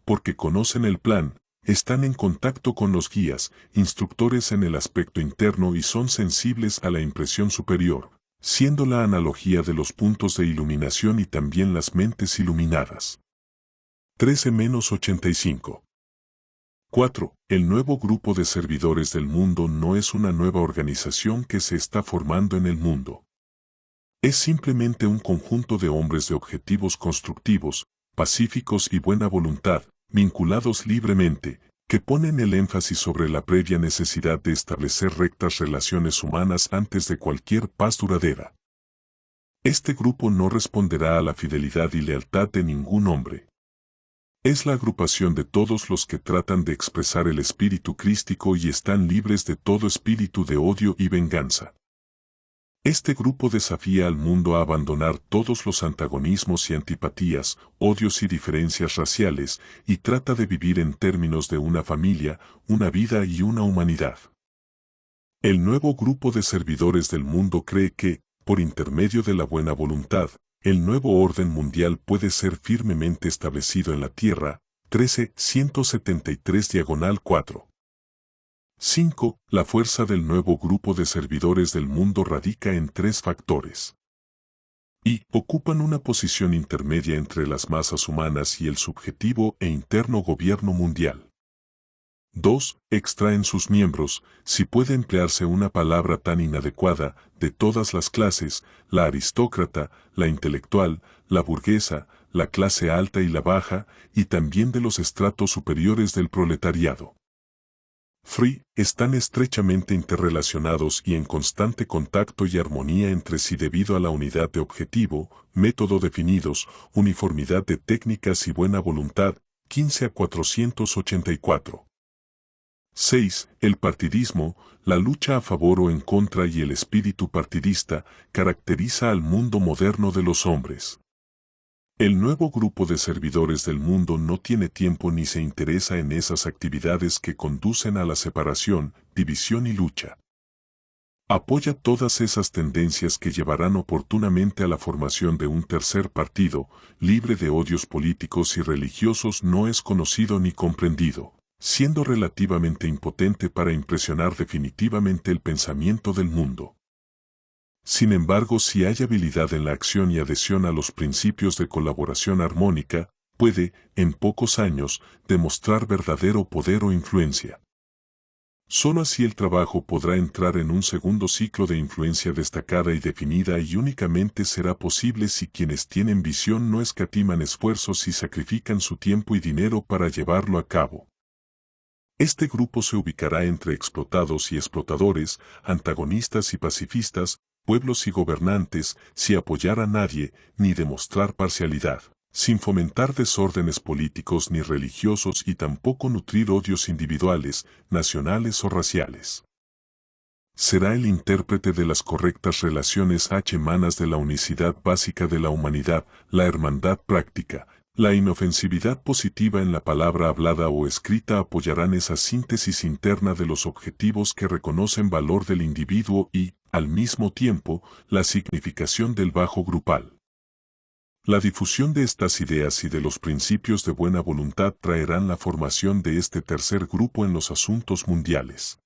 porque conocen el plan, están en contacto con los guías, instructores en el aspecto interno y son sensibles a la impresión superior, siendo la analogía de los puntos de iluminación y también las mentes iluminadas. 13-85. 4. El nuevo grupo de servidores del mundo no es una nueva organización que se está formando en el mundo. Es simplemente un conjunto de hombres de objetivos constructivos, pacíficos y buena voluntad, vinculados libremente, que ponen el énfasis sobre la previa necesidad de establecer rectas relaciones humanas antes de cualquier paz duradera. Este grupo no responderá a la fidelidad y lealtad de ningún hombre. Es la agrupación de todos los que tratan de expresar el espíritu crístico y están libres de todo espíritu de odio y venganza. Este grupo desafía al mundo a abandonar todos los antagonismos y antipatías, odios y diferencias raciales, y trata de vivir en términos de una familia, una vida y una humanidad. El nuevo grupo de servidores del mundo cree que, por intermedio de la buena voluntad, el nuevo orden mundial puede ser firmemente establecido en la Tierra. 13-173-4. 5. La fuerza del nuevo grupo de servidores del mundo radica en tres factores. Y ocupan una posición intermedia entre las masas humanas y el subjetivo e interno gobierno mundial. 2. Extraen sus miembros, si puede emplearse una palabra tan inadecuada, de todas las clases, la aristócrata, la intelectual, la burguesa, la clase alta y la baja, y también de los estratos superiores del proletariado. Están estrechamente interrelacionados y en constante contacto y armonía entre sí debido a la unidad de objetivo, método definidos, uniformidad de técnicas y buena voluntad. 15-484. 6. El partidismo, la lucha a favor o en contra y el espíritu partidista, caracteriza al mundo moderno de los hombres. El nuevo grupo de servidores del mundo no tiene tiempo ni se interesa en esas actividades que conducen a la separación, división y lucha. Apoya todas esas tendencias que llevarán oportunamente a la formación de un tercer partido, libre de odios políticos y religiosos, no es conocido ni comprendido, siendo relativamente impotente para impresionar definitivamente el pensamiento del mundo. Sin embargo, si hay habilidad en la acción y adhesión a los principios de colaboración armónica, puede, en pocos años, demostrar verdadero poder o influencia. Solo así el trabajo podrá entrar en un segundo ciclo de influencia destacada y definida, y únicamente será posible si quienes tienen visión no escatiman esfuerzos y sacrifican su tiempo y dinero para llevarlo a cabo. Este grupo se ubicará entre explotados y explotadores, antagonistas y pacifistas, pueblos y gobernantes, sin apoyar a nadie, ni demostrar parcialidad, sin fomentar desórdenes políticos ni religiosos y tampoco nutrir odios individuales, nacionales o raciales. Será el intérprete de las correctas relaciones humanas, de la unicidad básica de la humanidad, la hermandad práctica. La inofensividad positiva en la palabra hablada o escrita apoyarán esa síntesis interna de los objetivos que reconocen valor del individuo y, al mismo tiempo, la significación del bajo grupal. La difusión de estas ideas y de los principios de buena voluntad traerán la formación de este tercer grupo en los asuntos mundiales.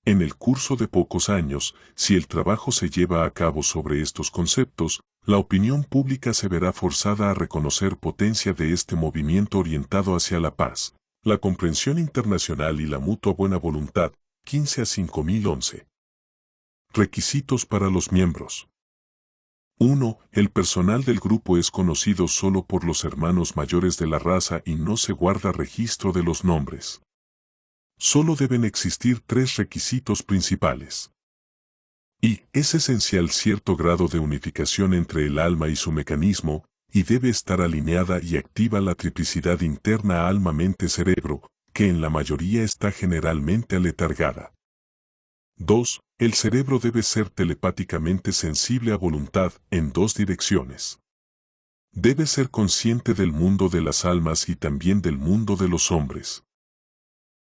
En el curso de pocos años, si el trabajo se lleva a cabo sobre estos conceptos, la opinión pública se verá forzada a reconocer potencia de este movimiento orientado hacia la paz, la comprensión internacional y la mutua buena voluntad. 15 a 5011. Requisitos para los miembros. 1. El personal del grupo es conocido solo por los hermanos mayores de la raza y no se guarda registro de los nombres. Solo deben existir 3 requisitos principales. Y es esencial cierto grado de unificación entre el alma y su mecanismo, y debe estar alineada y activa la triplicidad interna alma-mente-cerebro, que en la mayoría está generalmente aletargada. 2. El cerebro debe ser telepáticamente sensible a voluntad en 2 direcciones. Debe ser consciente del mundo de las almas y también del mundo de los hombres.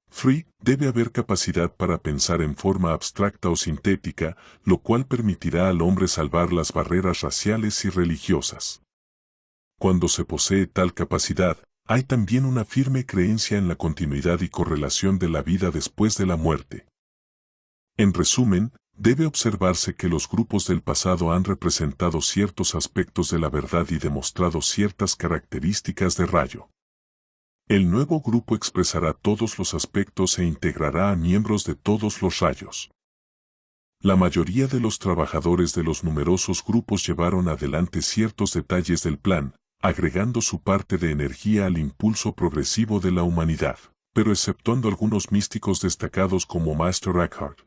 3. Debe haber capacidad para pensar en forma abstracta o sintética, lo cual permitirá al hombre salvar las barreras raciales y religiosas. Cuando se posee tal capacidad, hay también una firme creencia en la continuidad y correlación de la vida después de la muerte. En resumen, debe observarse que los grupos del pasado han representado ciertos aspectos de la verdad y demostrado ciertas características de rayo. El nuevo grupo expresará todos los aspectos e integrará a miembros de todos los rayos. La mayoría de los trabajadores de los numerosos grupos llevaron adelante ciertos detalles del plan, agregando su parte de energía al impulso progresivo de la humanidad, pero exceptuando algunos místicos destacados como Master Eckhart.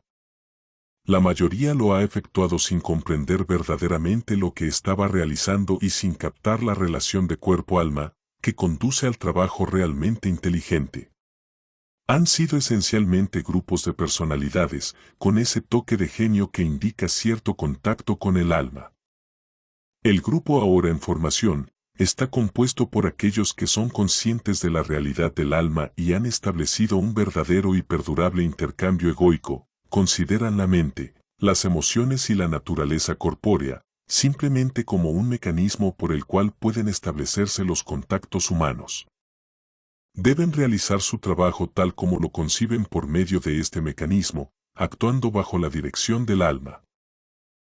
La mayoría lo ha efectuado sin comprender verdaderamente lo que estaba realizando y sin captar la relación de cuerpo-alma, que conduce al trabajo realmente inteligente. Han sido esencialmente grupos de personalidades, con ese toque de genio que indica cierto contacto con el alma. El grupo ahora en formación está compuesto por aquellos que son conscientes de la realidad del alma y han establecido un verdadero y perdurable intercambio egoico, consideran la mente, las emociones y la naturaleza corpórea, simplemente como un mecanismo por el cual pueden establecerse los contactos humanos. Deben realizar su trabajo tal como lo conciben por medio de este mecanismo, actuando bajo la dirección del alma.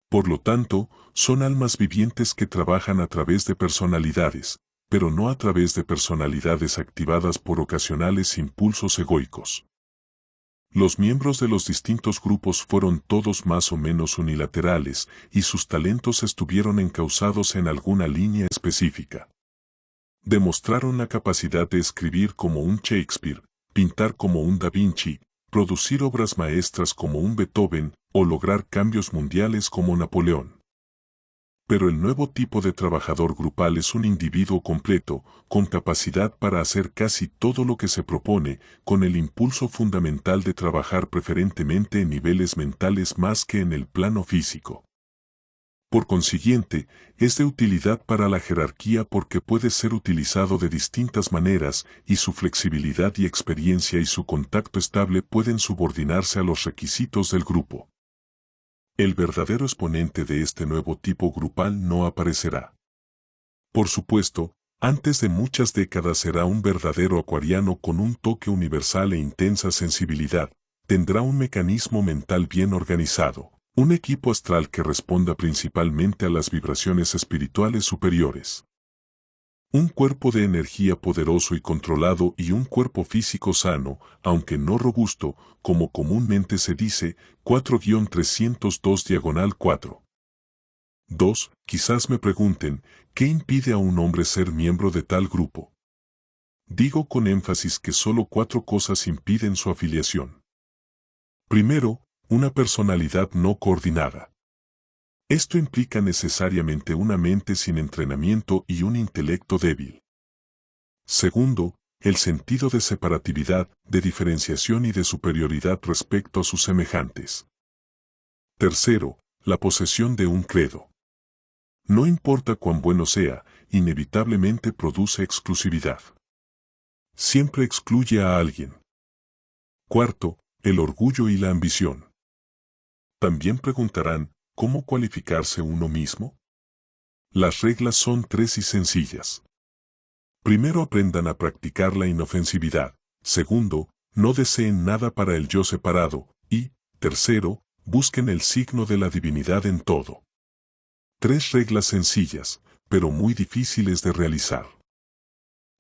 Por lo tanto, son almas vivientes que trabajan a través de personalidades, pero no a través de personalidades activadas por ocasionales impulsos egoicos. Los miembros de los distintos grupos fueron todos más o menos unilaterales, y sus talentos estuvieron encausados en alguna línea específica. Demostraron la capacidad de escribir como un Shakespeare, pintar como un Da Vinci, producir obras maestras como un Beethoven, o lograr cambios mundiales como Napoleón. Pero el nuevo tipo de trabajador grupal es un individuo completo, con capacidad para hacer casi todo lo que se propone, con el impulso fundamental de trabajar preferentemente en niveles mentales más que en el plano físico. Por consiguiente, es de utilidad para la jerarquía porque puede ser utilizado de distintas maneras y su flexibilidad y experiencia y su contacto estable pueden subordinarse a los requisitos del grupo. El verdadero exponente de este nuevo tipo grupal no aparecerá. Por supuesto, antes de muchas décadas será un verdadero acuariano con un toque universal e intensa sensibilidad, tendrá un mecanismo mental bien organizado, un equipo astral que responda principalmente a las vibraciones espirituales superiores. Un cuerpo de energía poderoso y controlado y un cuerpo físico sano, aunque no robusto, como comúnmente se dice, 4-302-4. 2. Quizás me pregunten, ¿qué impide a un hombre ser miembro de tal grupo? Digo con énfasis que solo 4 cosas impiden su afiliación. Primero, una personalidad no coordinada. Esto implica necesariamente una mente sin entrenamiento y un intelecto débil. Segundo, el sentido de separatividad, de diferenciación y de superioridad respecto a sus semejantes. Tercero, la posesión de un credo. No importa cuán bueno sea, inevitablemente produce exclusividad. Siempre excluye a alguien. Cuarto, el orgullo y la ambición. También preguntarán, ¿cómo cualificarse uno mismo? Las reglas son 3 y sencillas. Primero, aprendan a practicar la inofensividad. Segundo, no deseen nada para el yo separado. Y, tercero, busquen el signo de la divinidad en todo. 3 reglas sencillas, pero muy difíciles de realizar.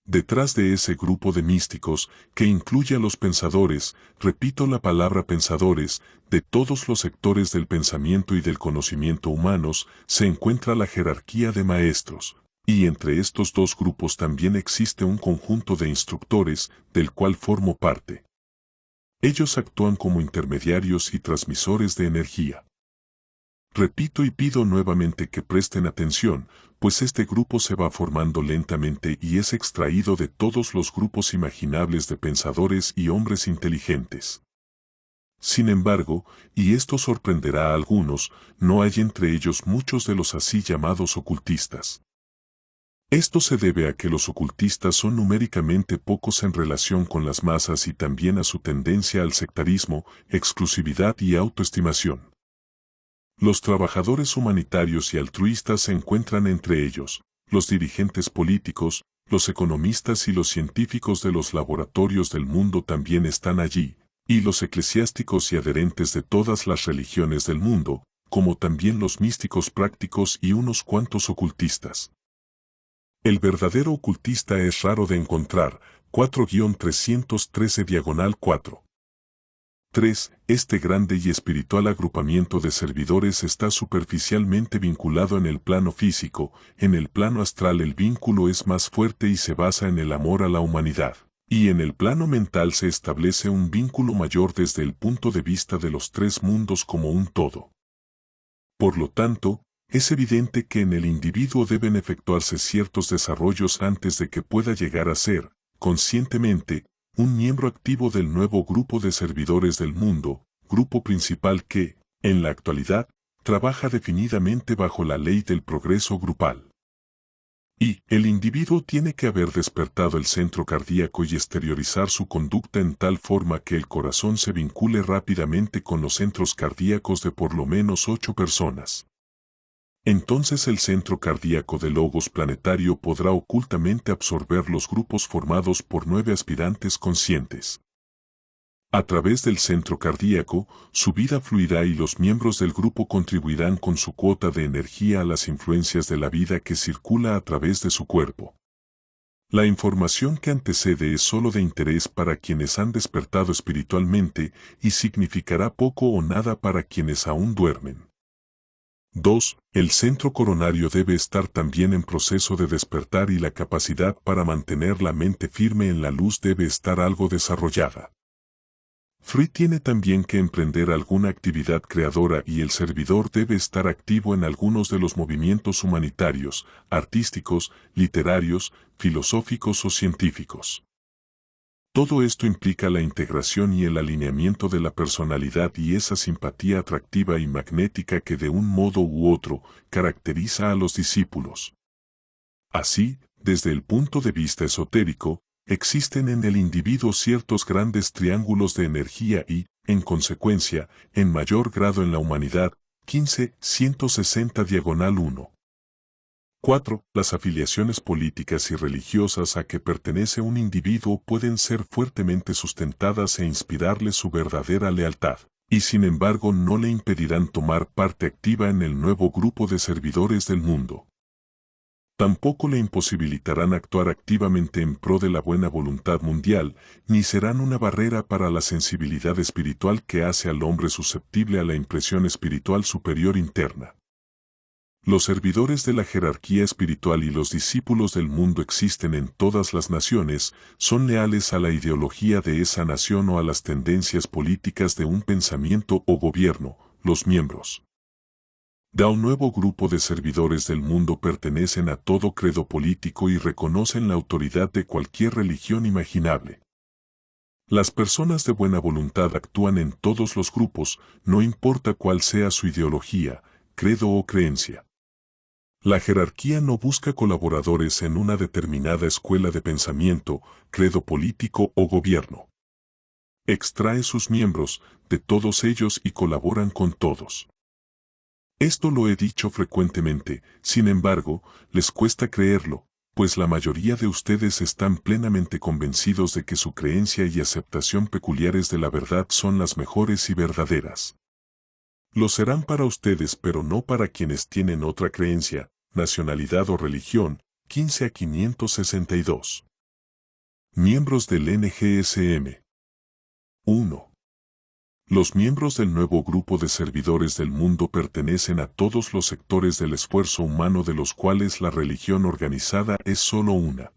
Detrás de ese grupo de místicos, que incluye a los pensadores, repito la palabra pensadores, de todos los sectores del pensamiento y del conocimiento humanos, se encuentra la jerarquía de maestros, y entre estos 2 grupos también existe un conjunto de instructores, del cual formo parte. Ellos actúan como intermediarios y transmisores de energía. Repito y pido nuevamente que presten atención, pues este grupo se va formando lentamente y es extraído de todos los grupos imaginables de pensadores y hombres inteligentes. Sin embargo, y esto sorprenderá a algunos, no hay entre ellos muchos de los así llamados ocultistas. Esto se debe a que los ocultistas son numéricamente pocos en relación con las masas y también a su tendencia al sectarismo, exclusividad y autoestimación. Los trabajadores humanitarios y altruistas se encuentran entre ellos, los dirigentes políticos, los economistas y los científicos de los laboratorios del mundo también están allí, y los eclesiásticos y adherentes de todas las religiones del mundo, como también los místicos prácticos y unos cuantos ocultistas. El verdadero ocultista es raro de encontrar, 4-313-4. 3. Este grande y espiritual agrupamiento de servidores está superficialmente vinculado en el plano físico, en el plano astral el vínculo es más fuerte y se basa en el amor a la humanidad, y en el plano mental se establece un vínculo mayor desde el punto de vista de los 3 mundos como un todo. Por lo tanto, es evidente que en el individuo deben efectuarse ciertos desarrollos antes de que pueda llegar a ser, conscientemente, un miembro activo del nuevo grupo de servidores del mundo, grupo principal que, en la actualidad, trabaja definidamente bajo la ley del progreso grupal. Y el individuo tiene que haber despertado el centro cardíaco y exteriorizar su conducta en tal forma que el corazón se vincule rápidamente con los centros cardíacos de por lo menos 8 personas. Entonces el centro cardíaco del logos planetario podrá ocultamente absorber los grupos formados por 9 aspirantes conscientes. A través del centro cardíaco, su vida fluirá y los miembros del grupo contribuirán con su cuota de energía a las influencias de la vida que circula a través de su cuerpo. La información que antecede es sólo de interés para quienes han despertado espiritualmente y significará poco o nada para quienes aún duermen. 2. El centro coronario debe estar también en proceso de despertar y la capacidad para mantener la mente firme en la luz debe estar algo desarrollada. Free tiene también que emprender alguna actividad creadora y el servidor debe estar activo en algunos de los movimientos humanitarios, artísticos, literarios, filosóficos o científicos. Todo esto implica la integración y el alineamiento de la personalidad y esa simpatía atractiva y magnética que de un modo u otro caracteriza a los discípulos. Así, desde el punto de vista esotérico, existen en el individuo ciertos grandes triángulos de energía y, en consecuencia, en mayor grado en la humanidad, 15-160-1. 4. Las afiliaciones políticas y religiosas a que pertenece un individuo pueden ser fuertemente sustentadas e inspirarle su verdadera lealtad, y sin embargo no le impedirán tomar parte activa en el nuevo grupo de servidores del mundo. Tampoco le imposibilitarán actuar activamente en pro de la buena voluntad mundial, ni serán una barrera para la sensibilidad espiritual que hace al hombre susceptible a la impresión espiritual superior interna. Los servidores de la jerarquía espiritual y los discípulos del mundo existen en todas las naciones, son leales a la ideología de esa nación o a las tendencias políticas de un pensamiento o gobierno, los miembros de un nuevo grupo de servidores del mundo pertenecen a todo credo político y reconocen la autoridad de cualquier religión imaginable. Las personas de buena voluntad actúan en todos los grupos, no importa cuál sea su ideología, credo o creencia. La jerarquía no busca colaboradores en una determinada escuela de pensamiento, credo político o gobierno. Extrae sus miembros de todos ellos y colaboran con todos. Esto lo he dicho frecuentemente, sin embargo, les cuesta creerlo, pues la mayoría de ustedes están plenamente convencidos de que su creencia y aceptación peculiares de la verdad son las mejores y verdaderas. Lo serán para ustedes pero no para quienes tienen otra creencia, nacionalidad o religión. 15 a 562. Miembros del NGSM. 1. Los miembros del nuevo grupo de servidores del mundo pertenecen a todos los sectores del esfuerzo humano de los cuales la religión organizada es solo una.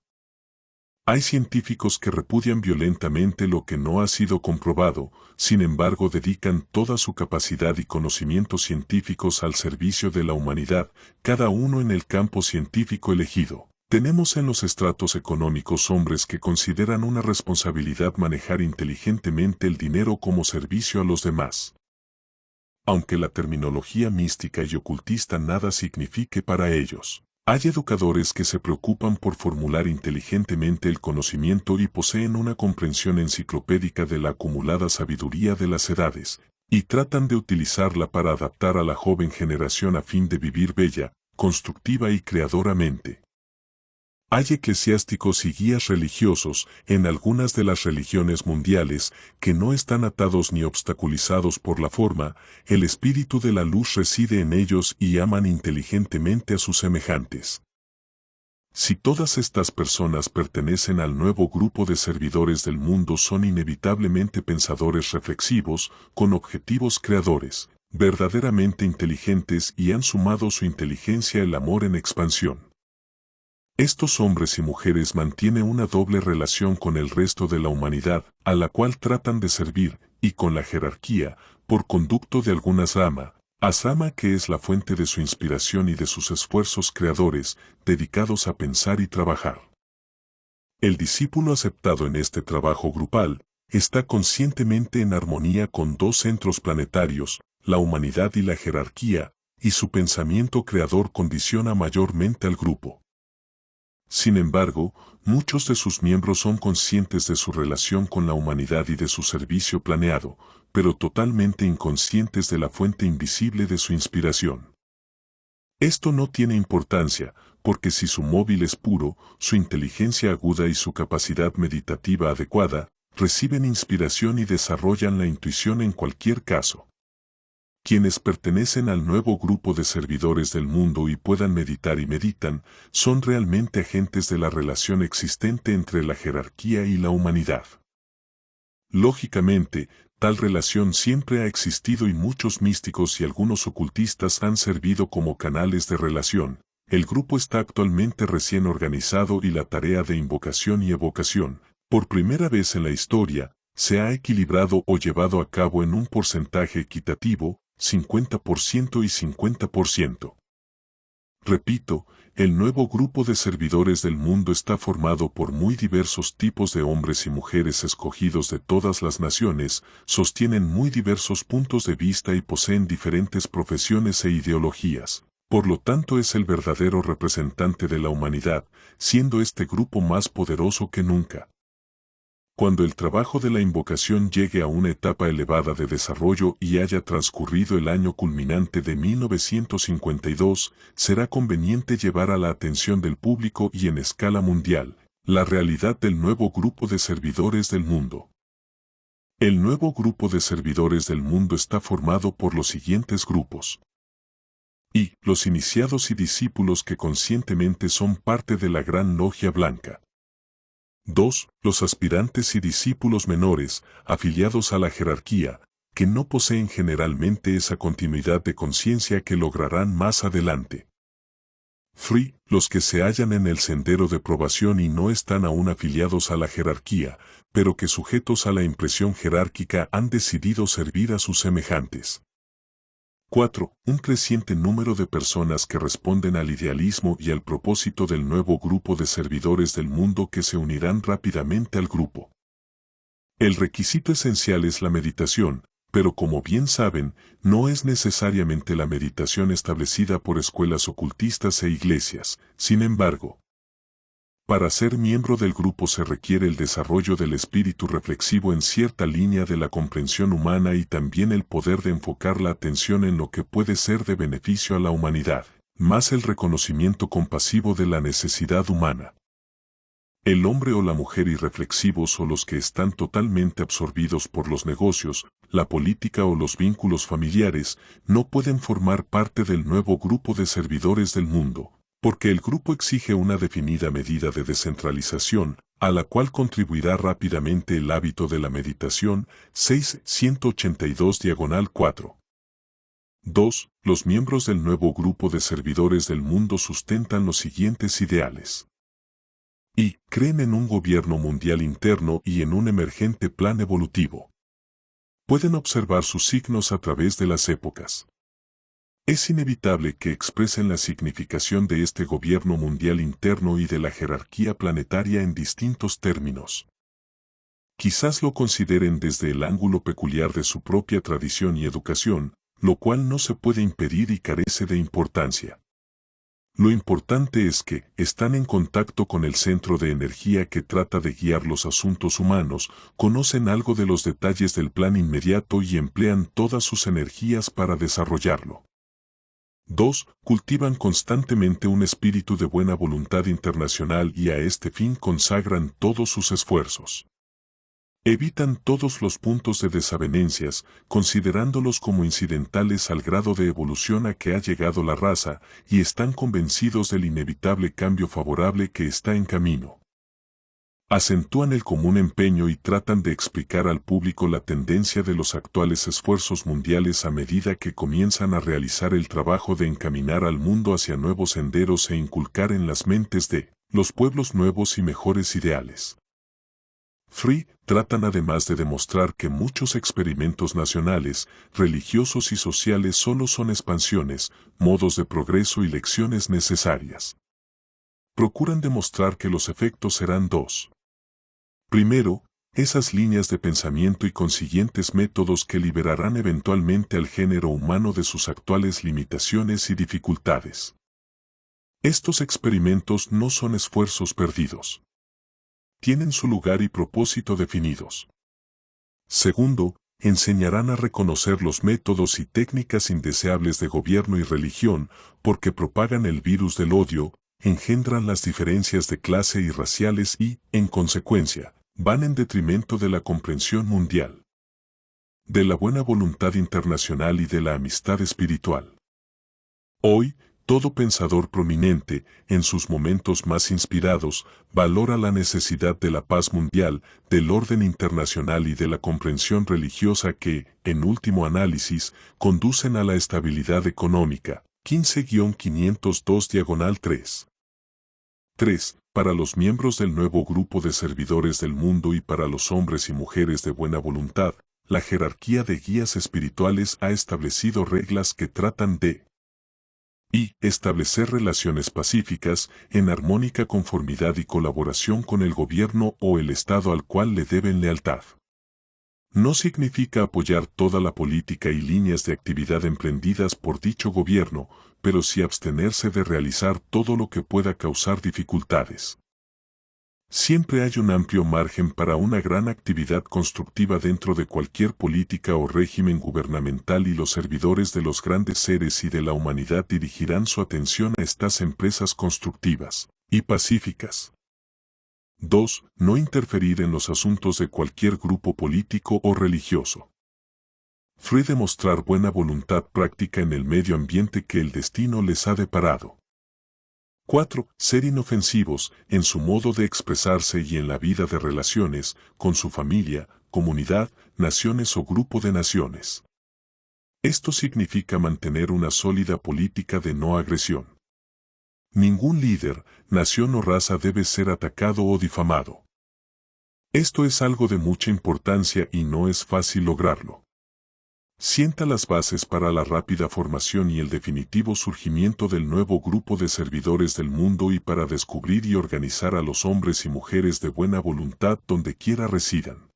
Hay científicos que repudian violentamente lo que no ha sido comprobado, sin embargo dedican toda su capacidad y conocimientos científicos al servicio de la humanidad, cada uno en el campo científico elegido. Tenemos en los estratos económicos hombres que consideran una responsabilidad manejar inteligentemente el dinero como servicio a los demás. Aunque la terminología mística y ocultista nada signifique para ellos, hay educadores que se preocupan por formular inteligentemente el conocimiento y poseen una comprensión enciclopédica de la acumulada sabiduría de las edades, y tratan de utilizarla para adaptar a la joven generación a fin de vivir bella, constructiva y creadoramente. Hay eclesiásticos y guías religiosos en algunas de las religiones mundiales que no están atados ni obstaculizados por la forma, el espíritu de la luz reside en ellos y aman inteligentemente a sus semejantes. Si todas estas personas pertenecen al nuevo grupo de servidores del mundo son inevitablemente pensadores reflexivos, con objetivos creadores, verdaderamente inteligentes y han sumado su inteligencia el amor en expansión. Estos hombres y mujeres mantienen una doble relación con el resto de la humanidad, a la cual tratan de servir, y con la jerarquía, por conducto de alguna rama, Asama que es la fuente de su inspiración y de sus esfuerzos creadores, dedicados a pensar y trabajar. El discípulo aceptado en este trabajo grupal, está conscientemente en armonía con dos centros planetarios, la humanidad y la jerarquía, y su pensamiento creador condiciona mayormente al grupo. Sin embargo, muchos de sus miembros son conscientes de su relación con la humanidad y de su servicio planeado, pero totalmente inconscientes de la fuente invisible de su inspiración. Esto no tiene importancia, porque si su móvil es puro, su inteligencia aguda y su capacidad meditativa adecuada, reciben inspiración y desarrollan la intuición en cualquier caso. Quienes pertenecen al nuevo grupo de servidores del mundo y puedan meditar y meditan, son realmente agentes de la relación existente entre la jerarquía y la humanidad. Lógicamente, tal relación siempre ha existido y muchos místicos y algunos ocultistas han servido como canales de relación. El grupo está actualmente recién organizado y la tarea de invocación y evocación, por primera vez en la historia, se ha equilibrado o llevado a cabo en un porcentaje equitativo, 50% y 50%. Repito, el nuevo grupo de servidores del mundo está formado por muy diversos tipos de hombres y mujeres escogidos de todas las naciones, sostienen muy diversos puntos de vista y poseen diferentes profesiones e ideologías. Por lo tanto es el verdadero representante de la humanidad, siendo este grupo más poderoso que nunca. Cuando el trabajo de la invocación llegue a una etapa elevada de desarrollo y haya transcurrido el año culminante de 1952, será conveniente llevar a la atención del público y en escala mundial, la realidad del nuevo grupo de servidores del mundo. El nuevo grupo de servidores del mundo está formado por los siguientes grupos. Y los iniciados y discípulos que conscientemente son parte de la gran logia blanca. 2. Los aspirantes y discípulos menores, afiliados a la jerarquía, que no poseen generalmente esa continuidad de conciencia que lograrán más adelante. 3. Los que se hallan en el sendero de probación y no están aún afiliados a la jerarquía, pero que sujetos a la impresión jerárquica han decidido servir a sus semejantes. 4. Un creciente número de personas que responden al idealismo y al propósito del nuevo grupo de servidores del mundo que se unirán rápidamente al grupo. El requisito esencial es la meditación, pero como bien saben, no es necesariamente la meditación establecida por escuelas ocultistas e iglesias. Sin embargo, para ser miembro del grupo se requiere el desarrollo del espíritu reflexivo en cierta línea de la comprensión humana y también el poder de enfocar la atención en lo que puede ser de beneficio a la humanidad, más el reconocimiento compasivo de la necesidad humana. El hombre o la mujer irreflexivos o los que están totalmente absorbidos por los negocios, la política o los vínculos familiares, no pueden formar parte del nuevo grupo de servidores del mundo, porque el grupo exige una definida medida de descentralización, a la cual contribuirá rápidamente el hábito de la meditación. 682-4. 2. Los miembros del nuevo grupo de servidores del mundo sustentan los siguientes ideales. Y creen en un gobierno mundial interno y en un emergente plan evolutivo. Pueden observar sus signos a través de las épocas. Es inevitable que expresen la significación de este gobierno mundial interno y de la jerarquía planetaria en distintos términos. Quizás lo consideren desde el ángulo peculiar de su propia tradición y educación, lo cual no se puede impedir y carece de importancia. Lo importante es que están en contacto con el centro de energía que trata de guiar los asuntos humanos, conocen algo de los detalles del plan inmediato y emplean todas sus energías para desarrollarlo. 2. Cultivan constantemente un espíritu de buena voluntad internacional y a este fin consagran todos sus esfuerzos. Evitan todos los puntos de desavenencias, considerándolos como incidentales al grado de evolución a que ha llegado la raza, y están convencidos del inevitable cambio favorable que está en camino. Acentúan el común empeño y tratan de explicar al público la tendencia de los actuales esfuerzos mundiales a medida que comienzan a realizar el trabajo de encaminar al mundo hacia nuevos senderos e inculcar en las mentes de los pueblos nuevos y mejores ideales. 3. Tratan además de demostrar que muchos experimentos nacionales, religiosos y sociales solo son expansiones, modos de progreso y lecciones necesarias. Procuran demostrar que los efectos serán dos. Primero, esas líneas de pensamiento y consiguientes métodos que liberarán eventualmente al género humano de sus actuales limitaciones y dificultades. Estos experimentos no son esfuerzos perdidos. Tienen su lugar y propósito definidos. Segundo, enseñarán a reconocer los métodos y técnicas indeseables de gobierno y religión, porque propagan el virus del odio, engendran las diferencias de clase y raciales y, en consecuencia, van en detrimento de la comprensión mundial, de la buena voluntad internacional y de la amistad espiritual. Hoy, todo pensador prominente, en sus momentos más inspirados, valora la necesidad de la paz mundial, del orden internacional y de la comprensión religiosa que, en último análisis, conducen a la estabilidad económica. 15-502-3. 3. Para los miembros del nuevo grupo de servidores del mundo y para los hombres y mujeres de buena voluntad, la jerarquía de guías espirituales ha establecido reglas que tratan de y establecer relaciones pacíficas, en armónica conformidad y colaboración con el gobierno o el Estado al cual le deben lealtad. No significa apoyar toda la política y líneas de actividad emprendidas por dicho gobierno, pero sí abstenerse de realizar todo lo que pueda causar dificultades. Siempre hay un amplio margen para una gran actividad constructiva dentro de cualquier política o régimen gubernamental y los servidores de los grandes seres y de la humanidad dirigirán su atención a estas empresas constructivas y pacíficas. 2. No interferir en los asuntos de cualquier grupo político o religioso. Free de mostrar buena voluntad práctica en el medio ambiente que el destino les ha deparado. 4. Ser inofensivos en su modo de expresarse y en la vida de relaciones, con su familia, comunidad, naciones o grupo de naciones. Esto significa mantener una sólida política de no agresión. Ningún líder, nación o raza debe ser atacado o difamado. Esto es algo de mucha importancia y no es fácil lograrlo. Sienta las bases para la rápida formación y el definitivo surgimiento del nuevo grupo de servidores del mundo y para descubrir y organizar a los hombres y mujeres de buena voluntad donde quiera residan.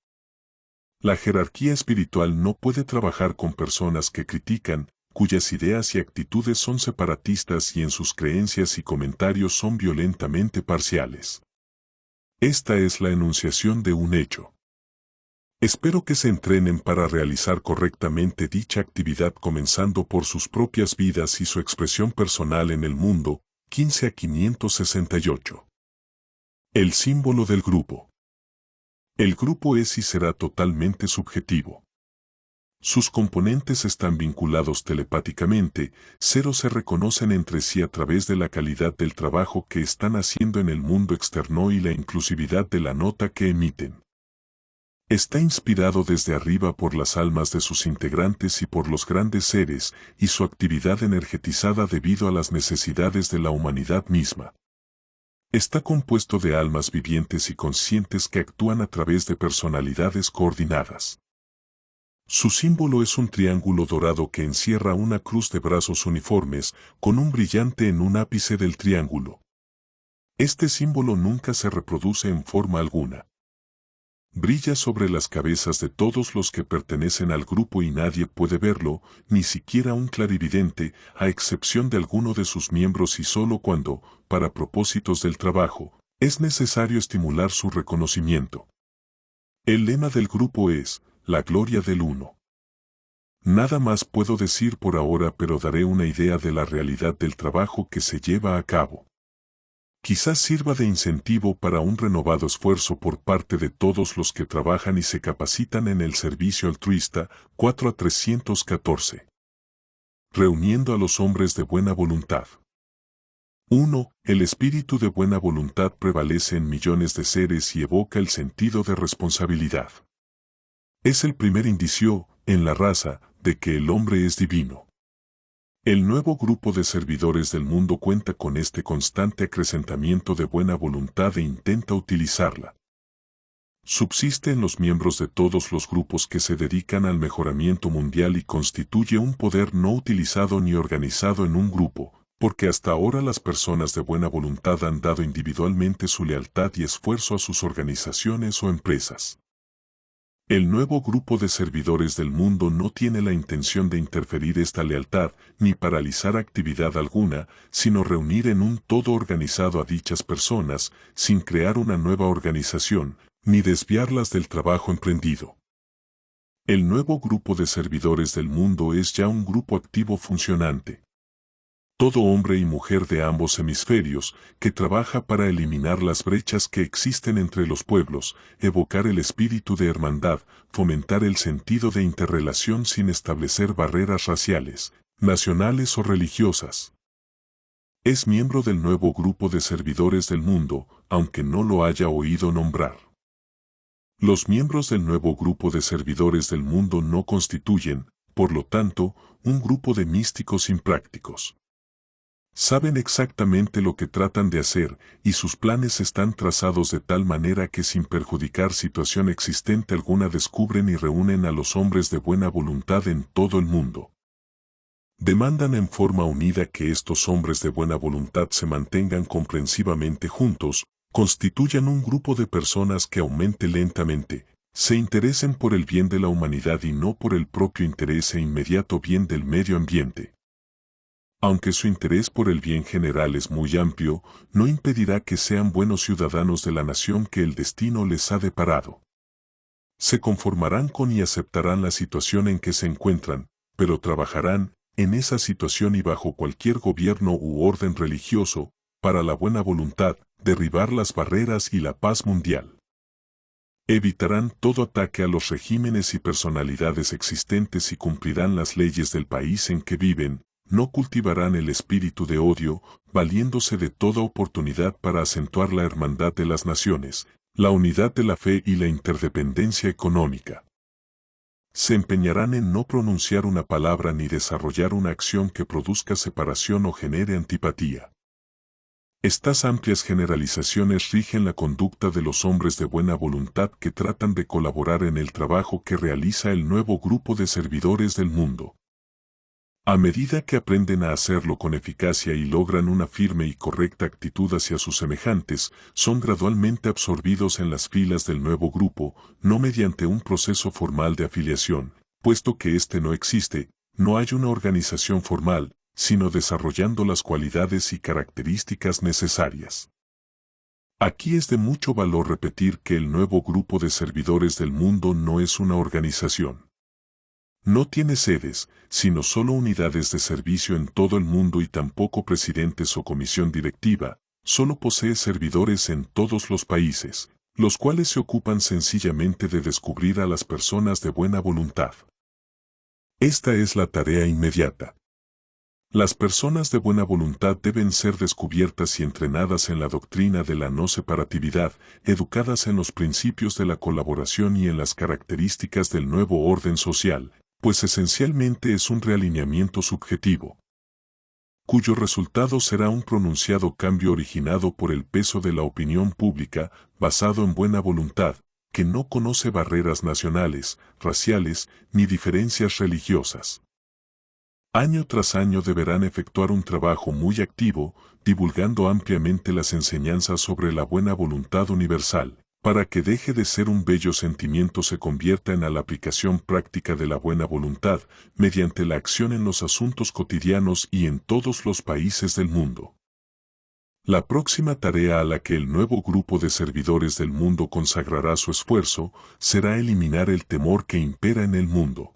La jerarquía espiritual no puede trabajar con personas que critican, cuyas ideas y actitudes son separatistas y en sus creencias y comentarios son violentamente parciales. Esta es la enunciación de un hecho. Espero que se entrenen para realizar correctamente dicha actividad comenzando por sus propias vidas y su expresión personal en el mundo. 15 a 568. El símbolo del grupo. El grupo es y será totalmente subjetivo. Sus componentes están vinculados telepáticamente, se reconocen entre sí a través de la calidad del trabajo que están haciendo en el mundo externo y la inclusividad de la nota que emiten. Está inspirado desde arriba por las almas de sus integrantes y por los grandes seres, y su actividad energetizada debido a las necesidades de la humanidad misma. Está compuesto de almas vivientes y conscientes que actúan a través de personalidades coordinadas. Su símbolo es un triángulo dorado que encierra una cruz de brazos uniformes, con un brillante en un ápice del triángulo. Este símbolo nunca se reproduce en forma alguna. Brilla sobre las cabezas de todos los que pertenecen al grupo y nadie puede verlo, ni siquiera un clarividente, a excepción de alguno de sus miembros y solo cuando, para propósitos del trabajo, es necesario estimular su reconocimiento. El lema del grupo es, la gloria del uno. Nada más puedo decir por ahora, pero daré una idea de la realidad del trabajo que se lleva a cabo. Quizás sirva de incentivo para un renovado esfuerzo por parte de todos los que trabajan y se capacitan en el servicio altruista. 4 a 314. Reuniendo a los hombres de buena voluntad. 1. El espíritu de buena voluntad prevalece en millones de seres y evoca el sentido de responsabilidad. Es el primer indicio, en la raza, de que el hombre es divino. El nuevo grupo de servidores del mundo cuenta con este constante acrecentamiento de buena voluntad e intenta utilizarla. Subsiste en los miembros de todos los grupos que se dedican al mejoramiento mundial y constituye un poder no utilizado ni organizado en un grupo, porque hasta ahora las personas de buena voluntad han dado individualmente su lealtad y esfuerzo a sus organizaciones o empresas. El nuevo grupo de servidores del mundo no tiene la intención de interferir esta lealtad, ni paralizar actividad alguna, sino reunir en un todo organizado a dichas personas, sin crear una nueva organización, ni desviarlas del trabajo emprendido. El nuevo grupo de servidores del mundo es ya un grupo activo funcionante. Todo hombre y mujer de ambos hemisferios, que trabaja para eliminar las brechas que existen entre los pueblos, evocar el espíritu de hermandad, fomentar el sentido de interrelación sin establecer barreras raciales, nacionales o religiosas. Es miembro del nuevo grupo de servidores del mundo, aunque no lo haya oído nombrar. Los miembros del nuevo grupo de servidores del mundo no constituyen, por lo tanto, un grupo de místicos imprácticos. Saben exactamente lo que tratan de hacer, y sus planes están trazados de tal manera que sin perjudicar situación existente alguna descubren y reúnen a los hombres de buena voluntad en todo el mundo. Demandan en forma unida que estos hombres de buena voluntad se mantengan comprensivamente juntos, constituyan un grupo de personas que aumente lentamente, se interesen por el bien de la humanidad y no por el propio interés e inmediato bien del medio ambiente. Aunque su interés por el bien general es muy amplio, no impedirá que sean buenos ciudadanos de la nación que el destino les ha deparado. Se conformarán con y aceptarán la situación en que se encuentran, pero trabajarán, en esa situación y bajo cualquier gobierno u orden religioso, para la buena voluntad, derribar las barreras y la paz mundial. Evitarán todo ataque a los regímenes y personalidades existentes y cumplirán las leyes del país en que viven, no cultivarán el espíritu de odio, valiéndose de toda oportunidad para acentuar la hermandad de las naciones, la unidad de la fe y la interdependencia económica. Se empeñarán en no pronunciar una palabra ni desarrollar una acción que produzca separación o genere antipatía. Estas amplias generalizaciones rigen la conducta de los hombres de buena voluntad que tratan de colaborar en el trabajo que realiza el nuevo grupo de servidores del mundo. A medida que aprenden a hacerlo con eficacia y logran una firme y correcta actitud hacia sus semejantes, son gradualmente absorbidos en las filas del nuevo grupo, no mediante un proceso formal de afiliación, puesto que éste no existe, no hay una organización formal, sino desarrollando las cualidades y características necesarias. Aquí es de mucho valor repetir que el nuevo grupo de servidores del mundo no es una organización. No tiene sedes, sino solo unidades de servicio en todo el mundo y tampoco presidentes o comisión directiva, solo posee servidores en todos los países, los cuales se ocupan sencillamente de descubrir a las personas de buena voluntad. Esta es la tarea inmediata. Las personas de buena voluntad deben ser descubiertas y entrenadas en la doctrina de la no separatividad, educadas en los principios de la colaboración y en las características del nuevo orden social, pues esencialmente es un realineamiento subjetivo, cuyo resultado será un pronunciado cambio originado por el peso de la opinión pública, basado en buena voluntad, que no conoce barreras nacionales, raciales, ni diferencias religiosas. Año tras año deberán efectuar un trabajo muy activo, divulgando ampliamente las enseñanzas sobre la buena voluntad universal, para que deje de ser un bello sentimiento se convierta en la aplicación práctica de la buena voluntad, mediante la acción en los asuntos cotidianos y en todos los países del mundo. La próxima tarea a la que el nuevo grupo de servidores del mundo consagrará su esfuerzo, será eliminar el temor que impera en el mundo.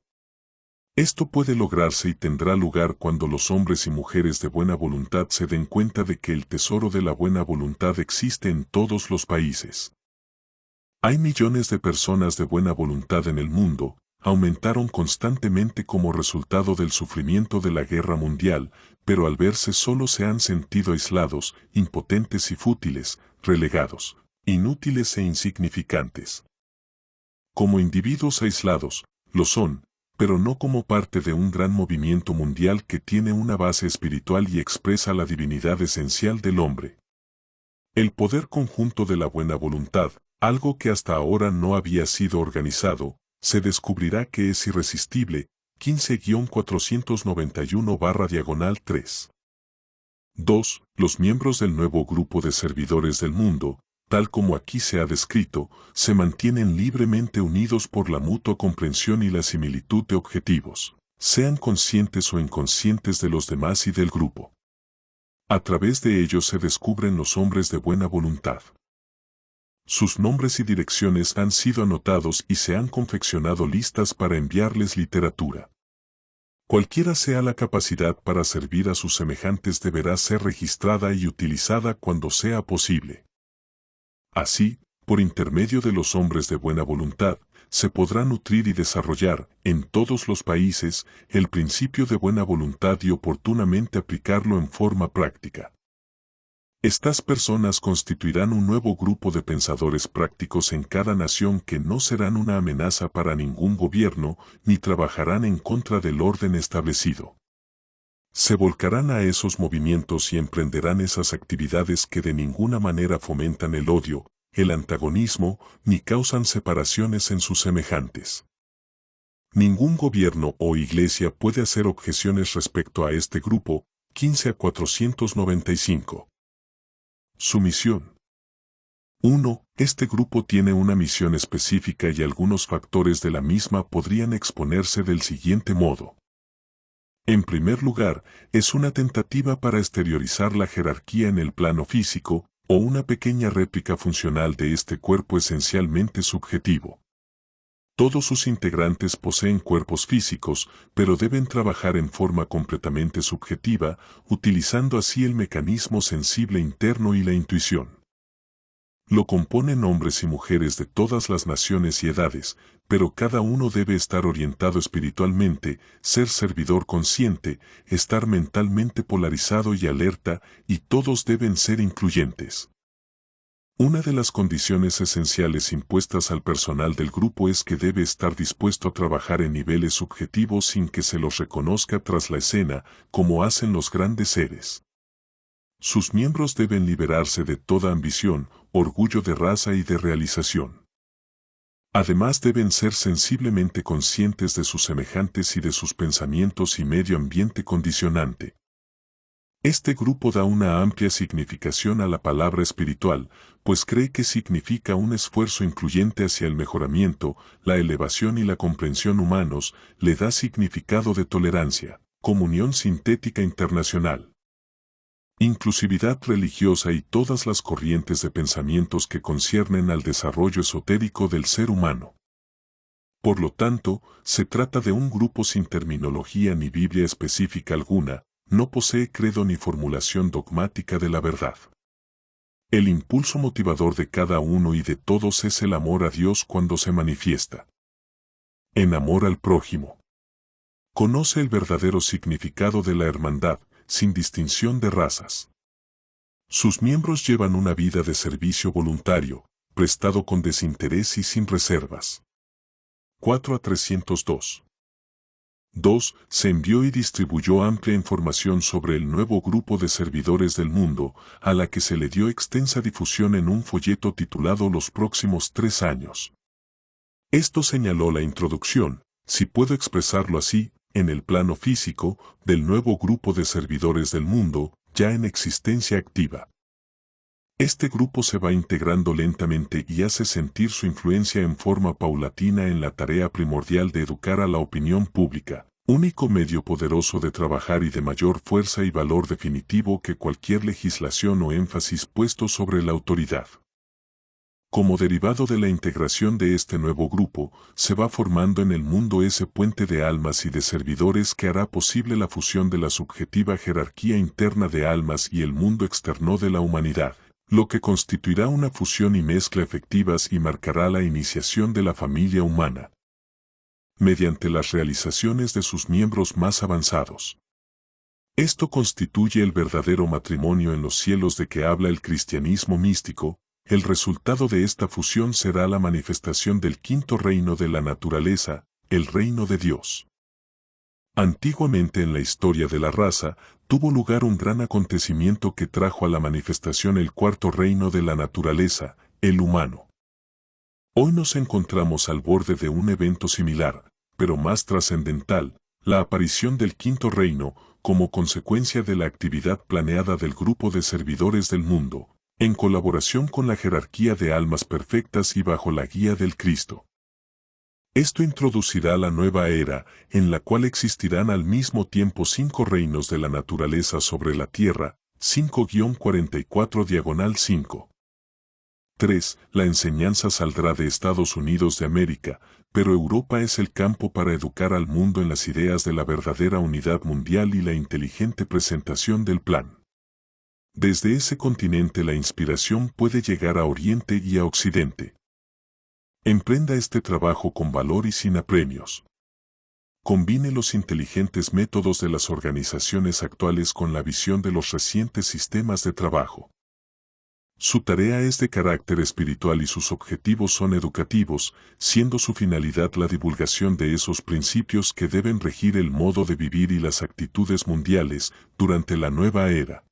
Esto puede lograrse y tendrá lugar cuando los hombres y mujeres de buena voluntad se den cuenta de que el tesoro de la buena voluntad existe en todos los países. Hay millones de personas de buena voluntad en el mundo, aumentaron constantemente como resultado del sufrimiento de la guerra mundial, pero al verse solo se han sentido aislados, impotentes y fútiles, relegados, inútiles e insignificantes. Como individuos aislados, lo son, pero no como parte de un gran movimiento mundial que tiene una base espiritual y expresa la divinidad esencial del hombre. El poder conjunto de la buena voluntad, algo que hasta ahora no había sido organizado, se descubrirá que es irresistible. 15-491/3. 2. Los miembros del nuevo grupo de servidores del mundo, tal como aquí se ha descrito, se mantienen libremente unidos por la mutua comprensión y la similitud de objetivos, sean conscientes o inconscientes de los demás y del grupo. A través de ellos se descubren los hombres de buena voluntad. Sus nombres y direcciones han sido anotados y se han confeccionado listas para enviarles literatura. Cualquiera sea la capacidad para servir a sus semejantes deberá ser registrada y utilizada cuando sea posible. Así, por intermedio de los hombres de buena voluntad, se podrá nutrir y desarrollar, en todos los países, el principio de buena voluntad y oportunamente aplicarlo en forma práctica. Estas personas constituirán un nuevo grupo de pensadores prácticos en cada nación que no serán una amenaza para ningún gobierno, ni trabajarán en contra del orden establecido. Se volcarán a esos movimientos y emprenderán esas actividades que de ninguna manera fomentan el odio, el antagonismo, ni causan separaciones en sus semejantes. Ningún gobierno o iglesia puede hacer objeciones respecto a este grupo. 15-495. Su misión. 1. Este grupo tiene una misión específica y algunos factores de la misma podrían exponerse del siguiente modo. En primer lugar, es una tentativa para exteriorizar la jerarquía en el plano físico, o una pequeña réplica funcional de este cuerpo esencialmente subjetivo. Todos sus integrantes poseen cuerpos físicos, pero deben trabajar en forma completamente subjetiva, utilizando así el mecanismo sensible interno y la intuición. Lo componen hombres y mujeres de todas las naciones y edades, pero cada uno debe estar orientado espiritualmente, ser servidor consciente, estar mentalmente polarizado y alerta, y todos deben ser incluyentes. Una de las condiciones esenciales impuestas al personal del grupo es que debe estar dispuesto a trabajar en niveles subjetivos sin que se los reconozca tras la escena, como hacen los grandes seres. Sus miembros deben liberarse de toda ambición, orgullo de raza y de realización. Además deben ser sensiblemente conscientes de sus semejantes y de sus pensamientos y medio ambiente condicionante. Este grupo da una amplia significación a la palabra espiritual, pues cree que significa un esfuerzo incluyente hacia el mejoramiento, la elevación y la comprensión humanos, le da significado de tolerancia, comunión sintética internacional, inclusividad religiosa y todas las corrientes de pensamientos que conciernen al desarrollo esotérico del ser humano. Por lo tanto, se trata de un grupo sin terminología ni Biblia específica alguna, no posee credo ni formulación dogmática de la verdad. El impulso motivador de cada uno y de todos es el amor a Dios cuando se manifiesta en amor al prójimo. Conoce el verdadero significado de la hermandad, sin distinción de razas. Sus miembros llevan una vida de servicio voluntario, prestado con desinterés y sin reservas. 4-302. 2. Se envió y distribuyó amplia información sobre el nuevo grupo de servidores del mundo, a la que se le dio extensa difusión en un folleto titulado Los próximos 3 años. Esto señaló la introducción, si puedo expresarlo así, en el plano físico, del nuevo grupo de servidores del mundo, ya en existencia activa. Este grupo se va integrando lentamente y hace sentir su influencia en forma paulatina en la tarea primordial de educar a la opinión pública, único medio poderoso de trabajar y de mayor fuerza y valor definitivo que cualquier legislación o énfasis puesto sobre la autoridad. Como derivado de la integración de este nuevo grupo, se va formando en el mundo ese puente de almas y de servidores que hará posible la fusión de la subjetiva jerarquía interna de almas y el mundo externo de la humanidad, lo que constituirá una fusión y mezcla efectivas y marcará la iniciación de la familia humana, mediante las realizaciones de sus miembros más avanzados. Esto constituye el verdadero matrimonio en los cielos de que habla el cristianismo místico. El resultado de esta fusión será la manifestación del quinto reino de la naturaleza, el reino de Dios. Antiguamente en la historia de la raza, tuvo lugar un gran acontecimiento que trajo a la manifestación el cuarto reino de la naturaleza, el humano. Hoy nos encontramos al borde de un evento similar, pero más trascendental, la aparición del quinto reino, como consecuencia de la actividad planeada del grupo de servidores del mundo, en colaboración con la jerarquía de almas perfectas y bajo la guía del Cristo. Esto introducirá la nueva era, en la cual existirán al mismo tiempo 5 reinos de la naturaleza sobre la Tierra, 5-44-5. 3. La enseñanza saldrá de Estados Unidos de América, pero Europa es el campo para educar al mundo en las ideas de la verdadera unidad mundial y la inteligente presentación del plan. Desde ese continente la inspiración puede llegar a Oriente y a Occidente. Emprenda este trabajo con valor y sin apremios. Combine los inteligentes métodos de las organizaciones actuales con la visión de los recientes sistemas de trabajo. Su tarea es de carácter espiritual y sus objetivos son educativos, siendo su finalidad la divulgación de esos principios que deben regir el modo de vivir y las actitudes mundiales durante la nueva era.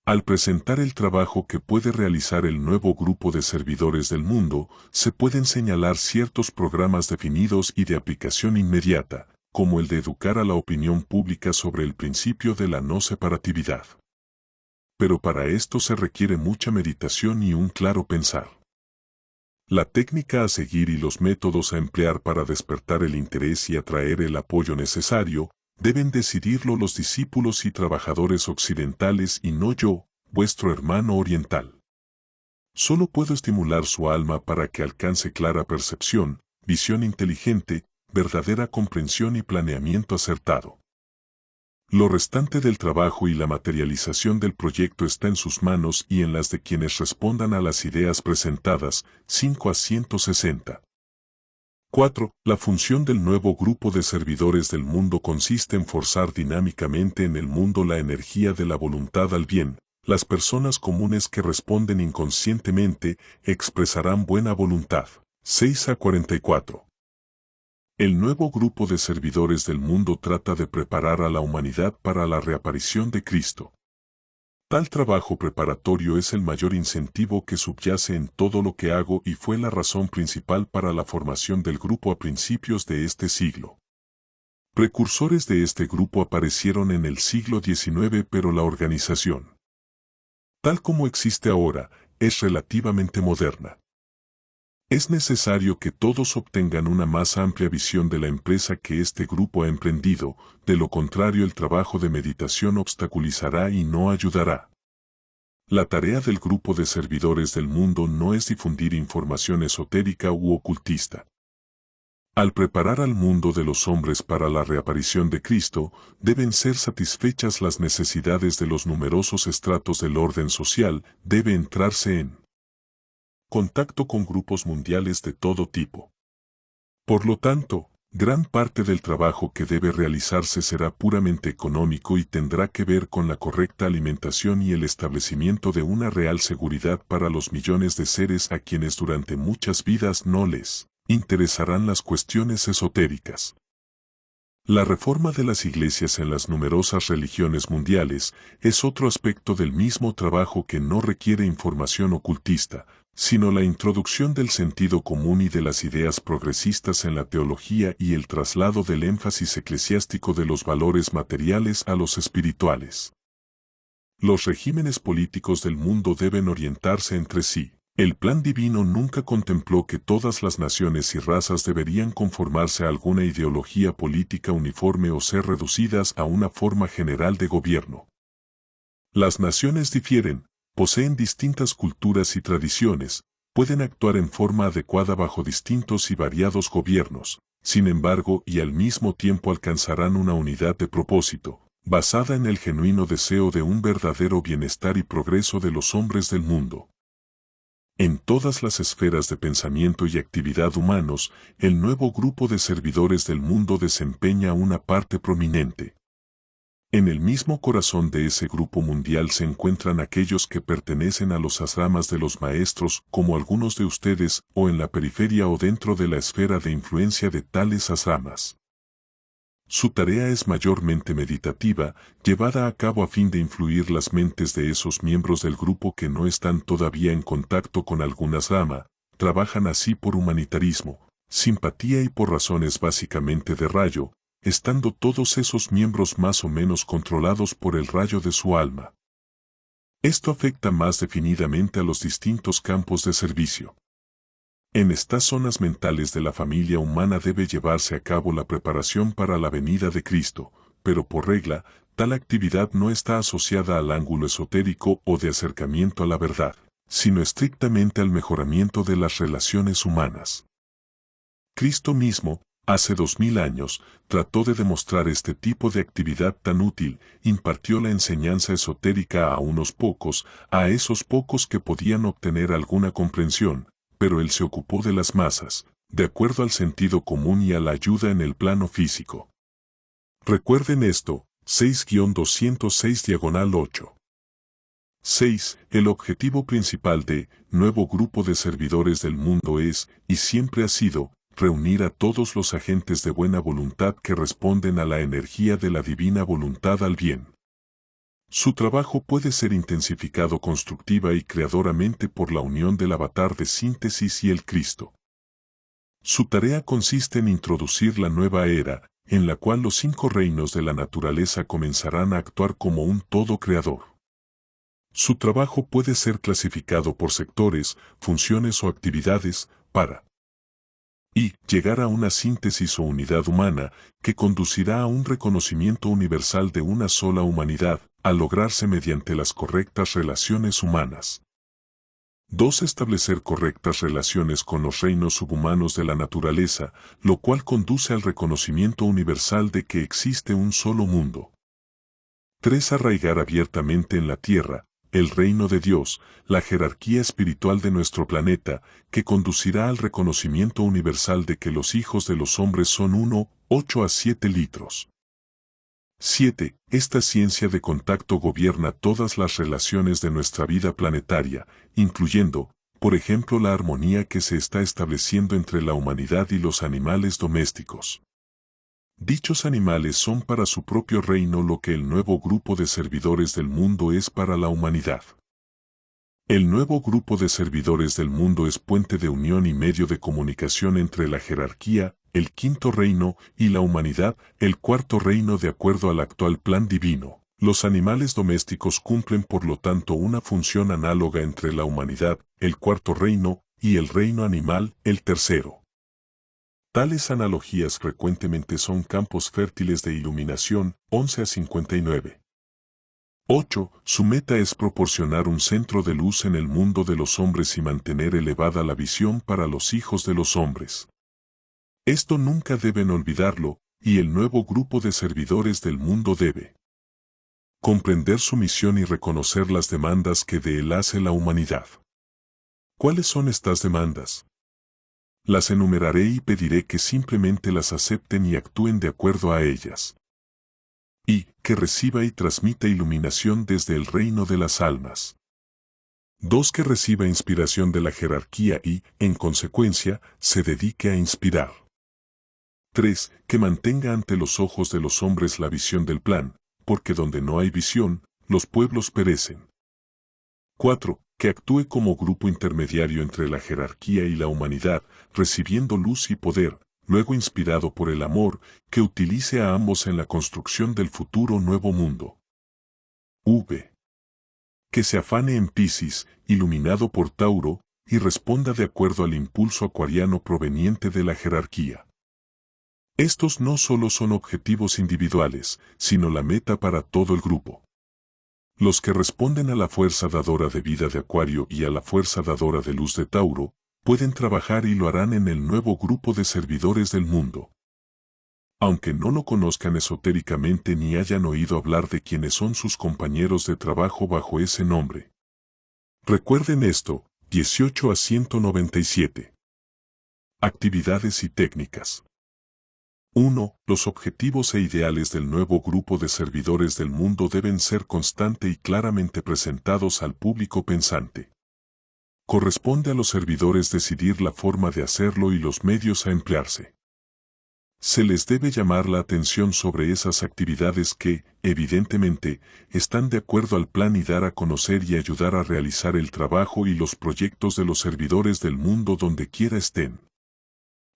Al presentar el trabajo que puede realizar el nuevo grupo de servidores del mundo, se pueden señalar ciertos programas definidos y de aplicación inmediata, como el de educar a la opinión pública sobre el principio de la no separatividad. Pero para esto se requiere mucha meditación y un claro pensar. La técnica a seguir y los métodos a emplear para despertar el interés y atraer el apoyo necesario, deben decidirlo los discípulos y trabajadores occidentales y no yo, vuestro hermano oriental. Solo puedo estimular su alma para que alcance clara percepción, visión inteligente, verdadera comprensión y planeamiento acertado. Lo restante del trabajo y la materialización del proyecto está en sus manos y en las de quienes respondan a las ideas presentadas. 5 a 160. 4. La función del nuevo grupo de servidores del mundo consiste en forzar dinámicamente en el mundo la energía de la voluntad al bien. Las personas comunes que responden inconscientemente expresarán buena voluntad. 6 a 44. El nuevo grupo de servidores del mundo trata de preparar a la humanidad para la reaparición de Cristo. Tal trabajo preparatorio es el mayor incentivo que subyace en todo lo que hago y fue la razón principal para la formación del grupo a principios de este siglo. Precursores de este grupo aparecieron en el siglo XIX, pero la organización, tal como existe ahora, es relativamente moderna. Es necesario que todos obtengan una más amplia visión de la empresa que este grupo ha emprendido, de lo contrario el trabajo de meditación obstaculizará y no ayudará. La tarea del grupo de servidores del mundo no es difundir información esotérica u ocultista. Al preparar al mundo de los hombres para la reaparición de Cristo, deben ser satisfechas las necesidades de los numerosos estratos del orden social, debe entrarse en contacto con grupos mundiales de todo tipo. Por lo tanto, gran parte del trabajo que debe realizarse será puramente económico y tendrá que ver con la correcta alimentación y el establecimiento de una real seguridad para los millones de seres a quienes durante muchas vidas no les interesarán las cuestiones esotéricas. La reforma de las iglesias en las numerosas religiones mundiales es otro aspecto del mismo trabajo que no requiere información ocultista, sino la introducción del sentido común y de las ideas progresistas en la teología y el traslado del énfasis eclesiástico de los valores materiales a los espirituales. Los regímenes políticos del mundo deben orientarse entre sí. El plan divino nunca contempló que todas las naciones y razas deberían conformarse a alguna ideología política uniforme o ser reducidas a una forma general de gobierno. Las naciones difieren, poseen distintas culturas y tradiciones, pueden actuar en forma adecuada bajo distintos y variados gobiernos, sin embargo y al mismo tiempo alcanzarán una unidad de propósito, basada en el genuino deseo de un verdadero bienestar y progreso de los hombres del mundo. En todas las esferas de pensamiento y actividad humanos, el nuevo grupo de servidores del mundo desempeña una parte prominente. En el mismo corazón de ese grupo mundial se encuentran aquellos que pertenecen a los asramas de los maestros, como algunos de ustedes, o en la periferia o dentro de la esfera de influencia de tales asramas. Su tarea es mayormente meditativa, llevada a cabo a fin de influir las mentes de esos miembros del grupo que no están todavía en contacto con alguna asrama, trabajan así por humanitarismo, simpatía y por razones básicamente de rayo, estando todos esos miembros más o menos controlados por el rayo de su alma. Esto afecta más definidamente a los distintos campos de servicio. En estas zonas mentales de la familia humana debe llevarse a cabo la preparación para la venida de Cristo, pero por regla, tal actividad no está asociada al ángulo esotérico o de acercamiento a la verdad, sino estrictamente al mejoramiento de las relaciones humanas. Cristo mismo, hace 2000 años, trató de demostrar este tipo de actividad tan útil, impartió la enseñanza esotérica a unos pocos, a esos pocos que podían obtener alguna comprensión, pero él se ocupó de las masas, de acuerdo al sentido común y a la ayuda en el plano físico. Recuerden esto, 6-206-8. 6. El objetivo principal de nuevo grupo de servidores del mundo es, y siempre ha sido, reunir a todos los agentes de buena voluntad que responden a la energía de la divina voluntad al bien. Su trabajo puede ser intensificado constructiva y creadoramente por la unión del avatar de síntesis y el Cristo. Su tarea consiste en introducir la nueva era, en la cual los 5 reinos de la naturaleza comenzarán a actuar como un todo creador. Su trabajo puede ser clasificado por sectores, funciones o actividades, para llegar a una síntesis o unidad humana que conducirá a un reconocimiento universal de una sola humanidad, a lograrse mediante las correctas relaciones humanas. 2. Establecer correctas relaciones con los reinos subhumanos de la naturaleza, lo cual conduce al reconocimiento universal de que existe un solo mundo. 3. Arraigar abiertamente en la tierra el reino de Dios, la jerarquía espiritual de nuestro planeta, que conducirá al reconocimiento universal de que los hijos de los hombres son 8 a 7 litros. 7. Esta ciencia de contacto gobierna todas las relaciones de nuestra vida planetaria, incluyendo, por ejemplo, la armonía que se está estableciendo entre la humanidad y los animales domésticos. Dichos animales son para su propio reino lo que el nuevo grupo de servidores del mundo es para la humanidad. El nuevo grupo de servidores del mundo es puente de unión y medio de comunicación entre la jerarquía, el quinto reino, y la humanidad, el cuarto reino de acuerdo al actual plan divino. Los animales domésticos cumplen por lo tanto una función análoga entre la humanidad, el cuarto reino, y el reino animal, el tercero. Tales analogías frecuentemente son campos fértiles de iluminación, 11 a 59. 8. Su meta es proporcionar un centro de luz en el mundo de los hombres y mantener elevada la visión para los hijos de los hombres. Esto nunca deben olvidarlo, y el nuevo grupo de servidores del mundo debe comprender su misión y reconocer las demandas que de él hace la humanidad. ¿Cuáles son estas demandas? Las enumeraré y pediré que simplemente las acepten y actúen de acuerdo a ellas. Y, que reciba y transmita iluminación desde el reino de las almas. 2. Que reciba inspiración de la jerarquía y, en consecuencia, se dedique a inspirar. 3. Que mantenga ante los ojos de los hombres la visión del plan, porque donde no hay visión, los pueblos perecen. 4. Que actúe como grupo intermediario entre la jerarquía y la humanidad, recibiendo luz y poder, luego inspirado por el amor, que utilice a ambos en la construcción del futuro nuevo mundo. V. Que se afane en Piscis, iluminado por Tauro, y responda de acuerdo al impulso acuariano proveniente de la jerarquía. Estos no solo son objetivos individuales, sino la meta para todo el grupo. Los que responden a la fuerza dadora de vida de Acuario y a la fuerza dadora de luz de Tauro, pueden trabajar y lo harán en el nuevo grupo de servidores del mundo. Aunque no lo conozcan esotéricamente ni hayan oído hablar de quiénes son sus compañeros de trabajo bajo ese nombre. Recuerden esto, 18 a 197. Actividades y técnicas. 1. Los objetivos e ideales del nuevo grupo de servidores del mundo deben ser constante y claramente presentados al público pensante. Corresponde a los servidores decidir la forma de hacerlo y los medios a emplearse. Se les debe llamar la atención sobre esas actividades que, evidentemente, están de acuerdo al plan y dar a conocer y ayudar a realizar el trabajo y los proyectos de los servidores del mundo donde quiera estén.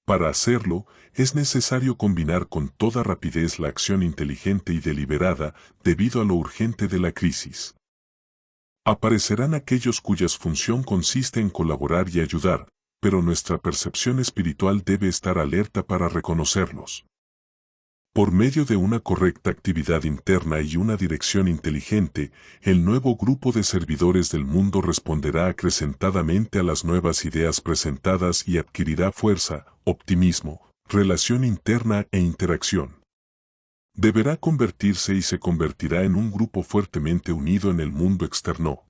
Para hacerlo, es necesario combinar con toda rapidez la acción inteligente y deliberada debido a lo urgente de la crisis. Aparecerán aquellos cuyas función consiste en colaborar y ayudar, pero nuestra percepción espiritual debe estar alerta para reconocerlos. Por medio de una correcta actividad interna y una dirección inteligente, el nuevo grupo de servidores del mundo responderá acrecentadamente a las nuevas ideas presentadas y adquirirá fuerza, optimismo, relación interna e interacción. Deberá convertirse y se convertirá en un grupo fuertemente unido en el mundo externo.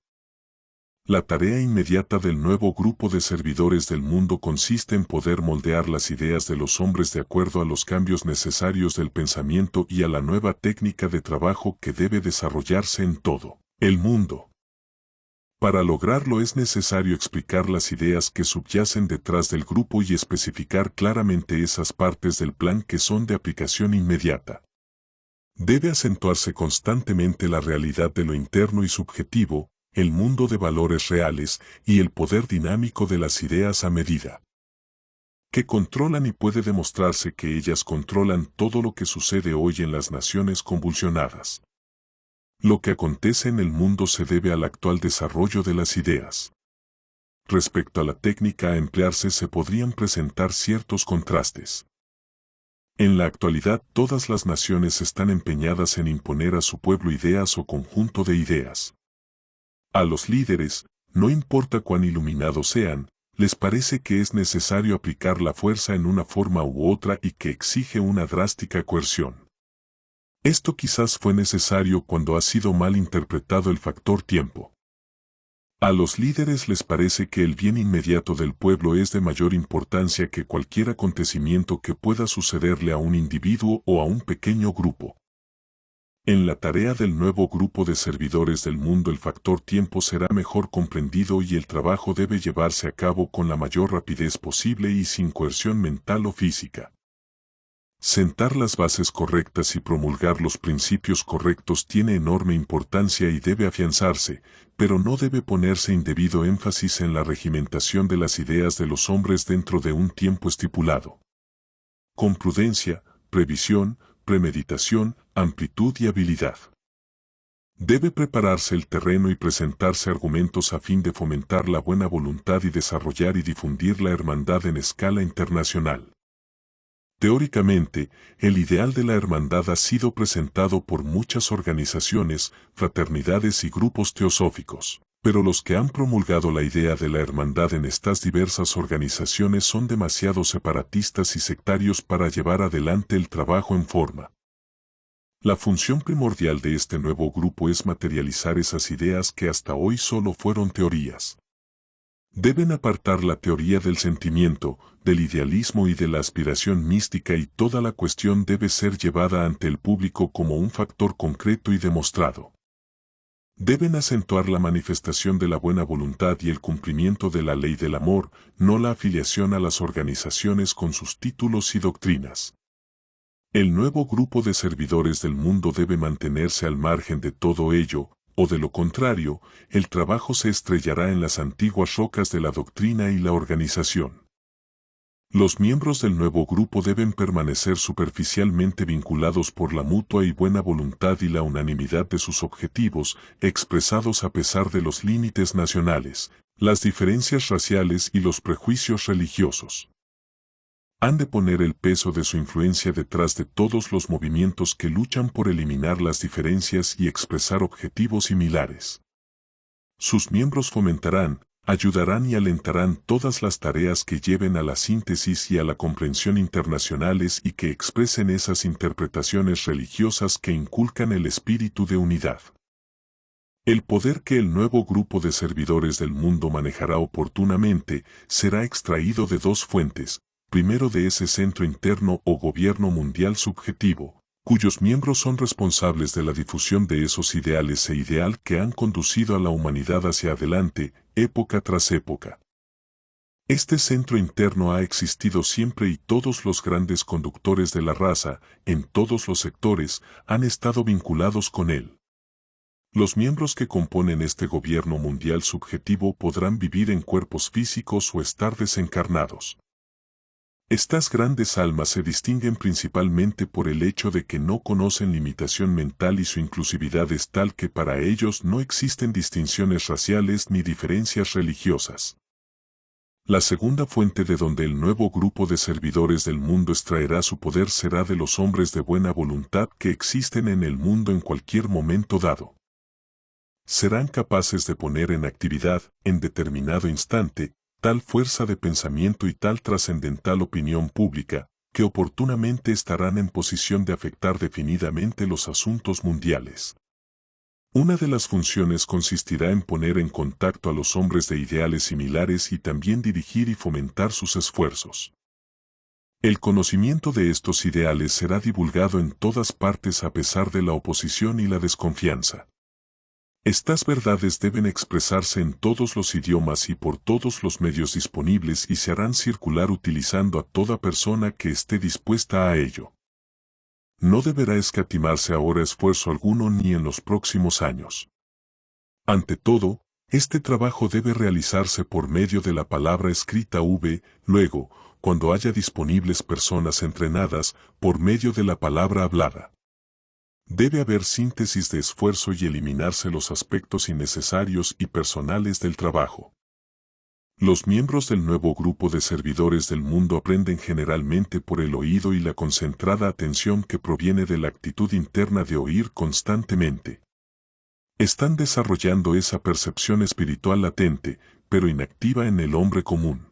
La tarea inmediata del nuevo grupo de servidores del mundo consiste en poder moldear las ideas de los hombres de acuerdo a los cambios necesarios del pensamiento y a la nueva técnica de trabajo que debe desarrollarse en todo el mundo. Para lograrlo es necesario explicar las ideas que subyacen detrás del grupo y especificar claramente esas partes del plan que son de aplicación inmediata. Debe acentuarse constantemente la realidad de lo interno y subjetivo, el mundo de valores reales y el poder dinámico de las ideas a medida que controlan y puede demostrarse que ellas controlan todo lo que sucede hoy en las naciones convulsionadas. Lo que acontece en el mundo se debe al actual desarrollo de las ideas. Respecto a la técnica a emplearse se podrían presentar ciertos contrastes. En la actualidad todas las naciones están empeñadas en imponer a su pueblo ideas o conjunto de ideas. A los líderes, no importa cuán iluminados sean, les parece que es necesario aplicar la fuerza en una forma u otra y que exige una drástica coerción. Esto quizás fue necesario cuando ha sido mal interpretado el factor tiempo. A los líderes les parece que el bien inmediato del pueblo es de mayor importancia que cualquier acontecimiento que pueda sucederle a un individuo o a un pequeño grupo. En la tarea del nuevo grupo de servidores del mundo el factor tiempo será mejor comprendido y el trabajo debe llevarse a cabo con la mayor rapidez posible y sin coerción mental o física. Sentar las bases correctas y promulgar los principios correctos tiene enorme importancia y debe afianzarse, pero no debe ponerse indebido énfasis en la regimentación de las ideas de los hombres dentro de un tiempo estipulado. Con prudencia, previsión, premeditación, amplitud y habilidad. Debe prepararse el terreno y presentarse argumentos a fin de fomentar la buena voluntad y desarrollar y difundir la hermandad en escala internacional. Teóricamente, el ideal de la hermandad ha sido presentado por muchas organizaciones, fraternidades y grupos teosóficos, pero los que han promulgado la idea de la hermandad en estas diversas organizaciones son demasiado separatistas y sectarios para llevar adelante el trabajo en forma. La función primordial de este nuevo grupo es materializar esas ideas que hasta hoy solo fueron teorías. Deben apartar la teoría del sentimiento, del idealismo y de la aspiración mística y toda la cuestión debe ser llevada ante el público como un factor concreto y demostrado. Deben acentuar la manifestación de la buena voluntad y el cumplimiento de la ley del amor, no la afiliación a las organizaciones con sus títulos y doctrinas. El nuevo grupo de servidores del mundo debe mantenerse al margen de todo ello, o de lo contrario, el trabajo se estrellará en las antiguas rocas de la doctrina y la organización. Los miembros del nuevo grupo deben permanecer superficialmente vinculados por la mutua y buena voluntad y la unanimidad de sus objetivos, expresados a pesar de los límites nacionales, las diferencias raciales y los prejuicios religiosos. Han de poner el peso de su influencia detrás de todos los movimientos que luchan por eliminar las diferencias y expresar objetivos similares. Sus miembros fomentarán, ayudarán y alentarán todas las tareas que lleven a la síntesis y a la comprensión internacionales y que expresen esas interpretaciones religiosas que inculcan el espíritu de unidad. El poder que el nuevo grupo de servidores del mundo manejará oportunamente será extraído de dos fuentes. Primero de ese centro interno o gobierno mundial subjetivo, cuyos miembros son responsables de la difusión de esos ideales e ideal que han conducido a la humanidad hacia adelante, época tras época. Este centro interno ha existido siempre y todos los grandes conductores de la raza, en todos los sectores, han estado vinculados con él. Los miembros que componen este gobierno mundial subjetivo podrán vivir en cuerpos físicos o estar desencarnados. Estas grandes almas se distinguen principalmente por el hecho de que no conocen limitación mental y su inclusividad es tal que para ellos no existen distinciones raciales ni diferencias religiosas. La segunda fuente de donde el nuevo grupo de servidores del mundo extraerá su poder será de los hombres de buena voluntad que existen en el mundo en cualquier momento dado. Serán capaces de poner en actividad, en determinado instante, tal fuerza de pensamiento y tal trascendental opinión pública, que oportunamente estarán en posición de afectar definidamente los asuntos mundiales. Una de las funciones consistirá en poner en contacto a los hombres de ideales similares y también dirigir y fomentar sus esfuerzos. El conocimiento de estos ideales será divulgado en todas partes a pesar de la oposición y la desconfianza. Estas verdades deben expresarse en todos los idiomas y por todos los medios disponibles y se harán circular utilizando a toda persona que esté dispuesta a ello. No deberá escatimarse ahora esfuerzo alguno ni en los próximos años. Ante todo, este trabajo debe realizarse por medio de la palabra escrita luego, cuando haya disponibles personas entrenadas, por medio de la palabra hablada. Debe haber síntesis de esfuerzo y eliminarse los aspectos innecesarios y personales del trabajo. Los miembros del nuevo grupo de servidores del mundo aprenden generalmente por el oído y la concentrada atención que proviene de la actitud interna de oír constantemente. Están desarrollando esa percepción espiritual latente, pero inactiva en el hombre común.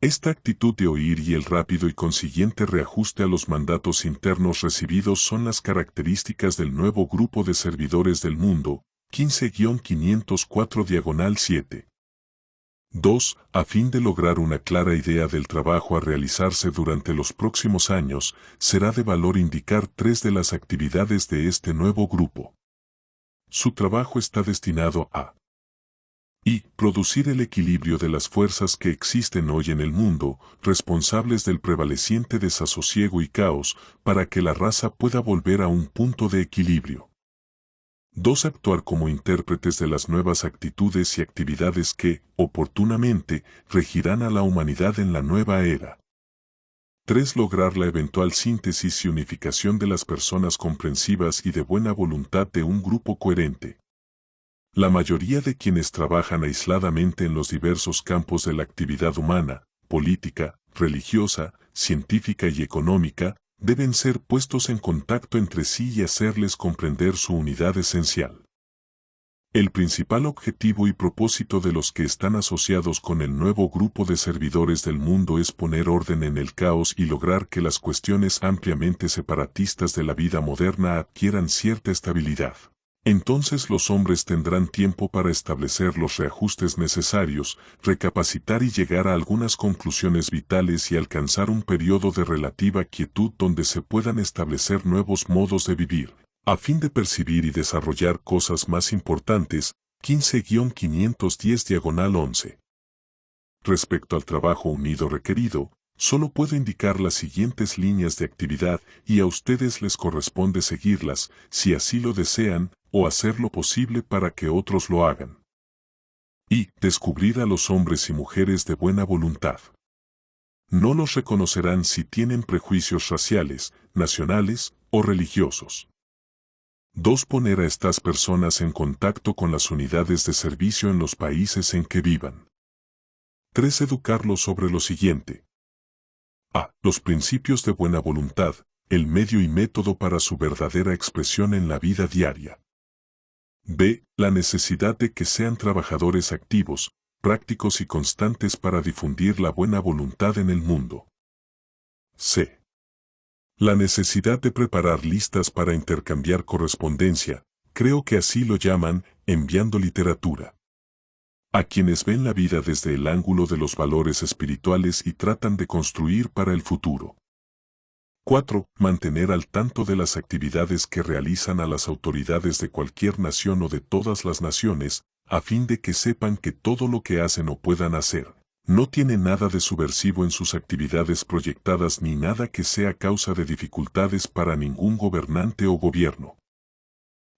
Esta actitud de oír y el rápido y consiguiente reajuste a los mandatos internos recibidos son las características del nuevo grupo de servidores del mundo, 15-504-7. 2. A fin de lograr una clara idea del trabajo a realizarse durante los próximos años, será de valor indicar 3 de las actividades de este nuevo grupo. Su trabajo está destinado a producir el equilibrio de las fuerzas que existen hoy en el mundo, responsables del prevaleciente desasosiego y caos, para que la raza pueda volver a un punto de equilibrio. 2. Actuar como intérpretes de las nuevas actitudes y actividades que, oportunamente, regirán a la humanidad en la nueva era. 3. Lograr la eventual síntesis y unificación de las personas comprensivas y de buena voluntad de un grupo coherente. La mayoría de quienes trabajan aisladamente en los diversos campos de la actividad humana, política, religiosa, científica y económica, deben ser puestos en contacto entre sí y hacerles comprender su unidad esencial. El principal objetivo y propósito de los que están asociados con el nuevo grupo de servidores del mundo es poner orden en el caos y lograr que las cuestiones ampliamente separatistas de la vida moderna adquieran cierta estabilidad. Entonces los hombres tendrán tiempo para establecer los reajustes necesarios, recapacitar y llegar a algunas conclusiones vitales y alcanzar un periodo de relativa quietud donde se puedan establecer nuevos modos de vivir, a fin de percibir y desarrollar cosas más importantes. 15-510-11. Respecto al trabajo unido requerido, solo puedo indicar las siguientes líneas de actividad y a ustedes les corresponde seguirlas, si así lo desean, o hacer lo posible para que otros lo hagan. Descubrir a los hombres y mujeres de buena voluntad. No los reconocerán si tienen prejuicios raciales, nacionales o religiosos. 2. Poner a estas personas en contacto con las unidades de servicio en los países en que vivan. 3. Educarlos sobre lo siguiente. A. Los principios de buena voluntad, el medio y método para su verdadera expresión en la vida diaria. B. La necesidad de que sean trabajadores activos, prácticos y constantes para difundir la buena voluntad en el mundo. C. La necesidad de preparar listas para intercambiar correspondencia, creo que así lo llaman, enviando literatura. A quienes ven la vida desde el ángulo de los valores espirituales y tratan de construir para el futuro. 4. Mantener al tanto de las actividades que realizan a las autoridades de cualquier nación o de todas las naciones, a fin de que sepan que todo lo que hacen o puedan hacer, no tiene nada de subversivo en sus actividades proyectadas ni nada que sea causa de dificultades para ningún gobernante o gobierno.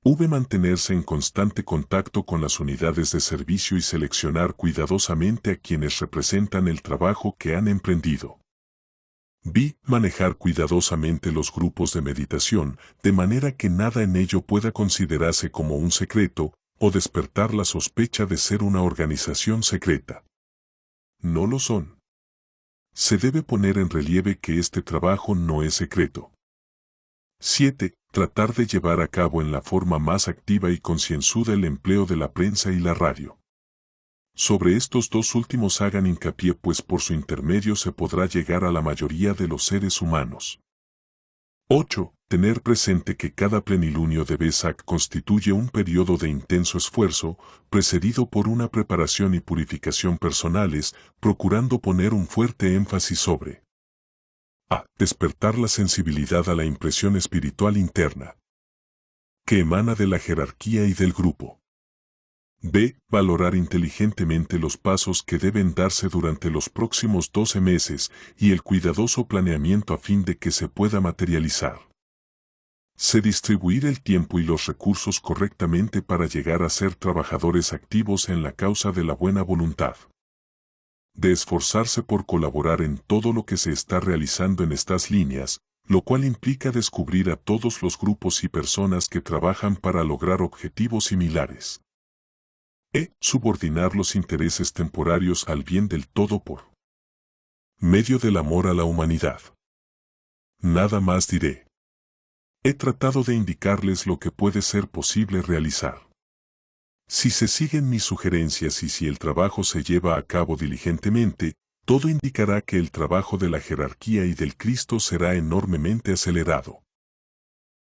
Mantenerse en constante contacto con las unidades de servicio y seleccionar cuidadosamente a quienes representan el trabajo que han emprendido. B. Manejar cuidadosamente los grupos de meditación, de manera que nada en ello pueda considerarse como un secreto, o despertar la sospecha de ser una organización secreta. No lo son. Se debe poner en relieve que este trabajo no es secreto. 7. Tratar de llevar a cabo en la forma más activa y concienzuda el empleo de la prensa y la radio. Sobre estos dos últimos hagan hincapié, pues por su intermedio se podrá llegar a la mayoría de los seres humanos. 8. Tener presente que cada plenilunio de Vesak constituye un periodo de intenso esfuerzo, precedido por una preparación y purificación personales, procurando poner un fuerte énfasis sobre a. Despertar la sensibilidad a la impresión espiritual interna, que emana de la jerarquía y del grupo. B. Valorar inteligentemente los pasos que deben darse durante los próximos 12 meses y el cuidadoso planeamiento a fin de que se pueda materializar. C. Distribuir el tiempo y los recursos correctamente para llegar a ser trabajadores activos en la causa de la buena voluntad. D. Esforzarse por colaborar en todo lo que se está realizando en estas líneas, lo cual implica descubrir a todos los grupos y personas que trabajan para lograr objetivos similares. Subordinar los intereses temporarios al bien del todo por medio del amor a la humanidad. Nada más diré. He tratado de indicarles lo que puede ser posible realizar. Si se siguen mis sugerencias y si el trabajo se lleva a cabo diligentemente, todo indicará que el trabajo de la jerarquía y del Cristo será enormemente acelerado.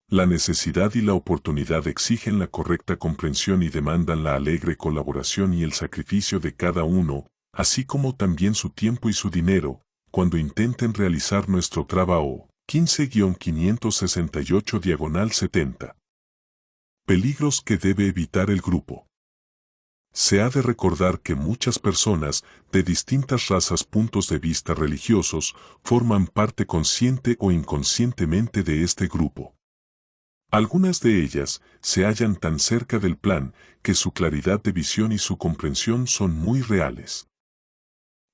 La necesidad y la oportunidad exigen la correcta comprensión y demandan la alegre colaboración y el sacrificio de cada uno, así como también su tiempo y su dinero, cuando intenten realizar nuestro trabajo. 15-568-70. Peligros que debe evitar el grupo. Se ha de recordar que muchas personas, de distintas razas, puntos de vista religiosos, forman parte consciente o inconscientemente de este grupo. Algunas de ellas se hallan tan cerca del plan que su claridad de visión y su comprensión son muy reales.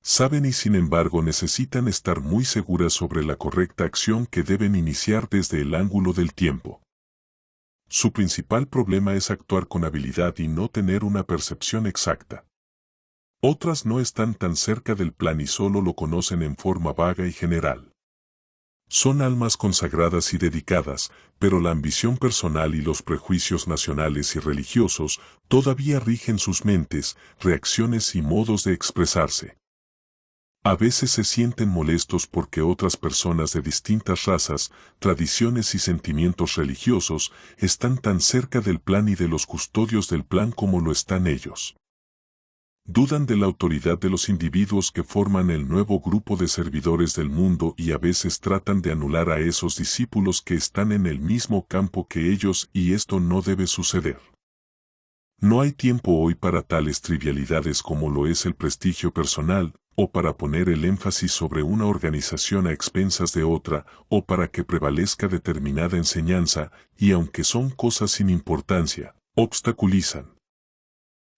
Saben y sin embargo necesitan estar muy seguras sobre la correcta acción que deben iniciar desde el ángulo del tiempo. Su principal problema es actuar con habilidad y no tener una percepción exacta. Otras no están tan cerca del plan y solo lo conocen en forma vaga y general. Son almas consagradas y dedicadas, pero la ambición personal y los prejuicios nacionales y religiosos todavía rigen sus mentes, reacciones y modos de expresarse. A veces se sienten molestos porque otras personas de distintas razas, tradiciones y sentimientos religiosos están tan cerca del plan y de los custodios del plan como lo están ellos. Dudan de la autoridad de los individuos que forman el nuevo grupo de servidores del mundo y a veces tratan de anular a esos discípulos que están en el mismo campo que ellos, y esto no debe suceder. No hay tiempo hoy para tales trivialidades como lo es el prestigio personal, o para poner el énfasis sobre una organización a expensas de otra, o para que prevalezca determinada enseñanza, y aunque son cosas sin importancia, obstaculizan.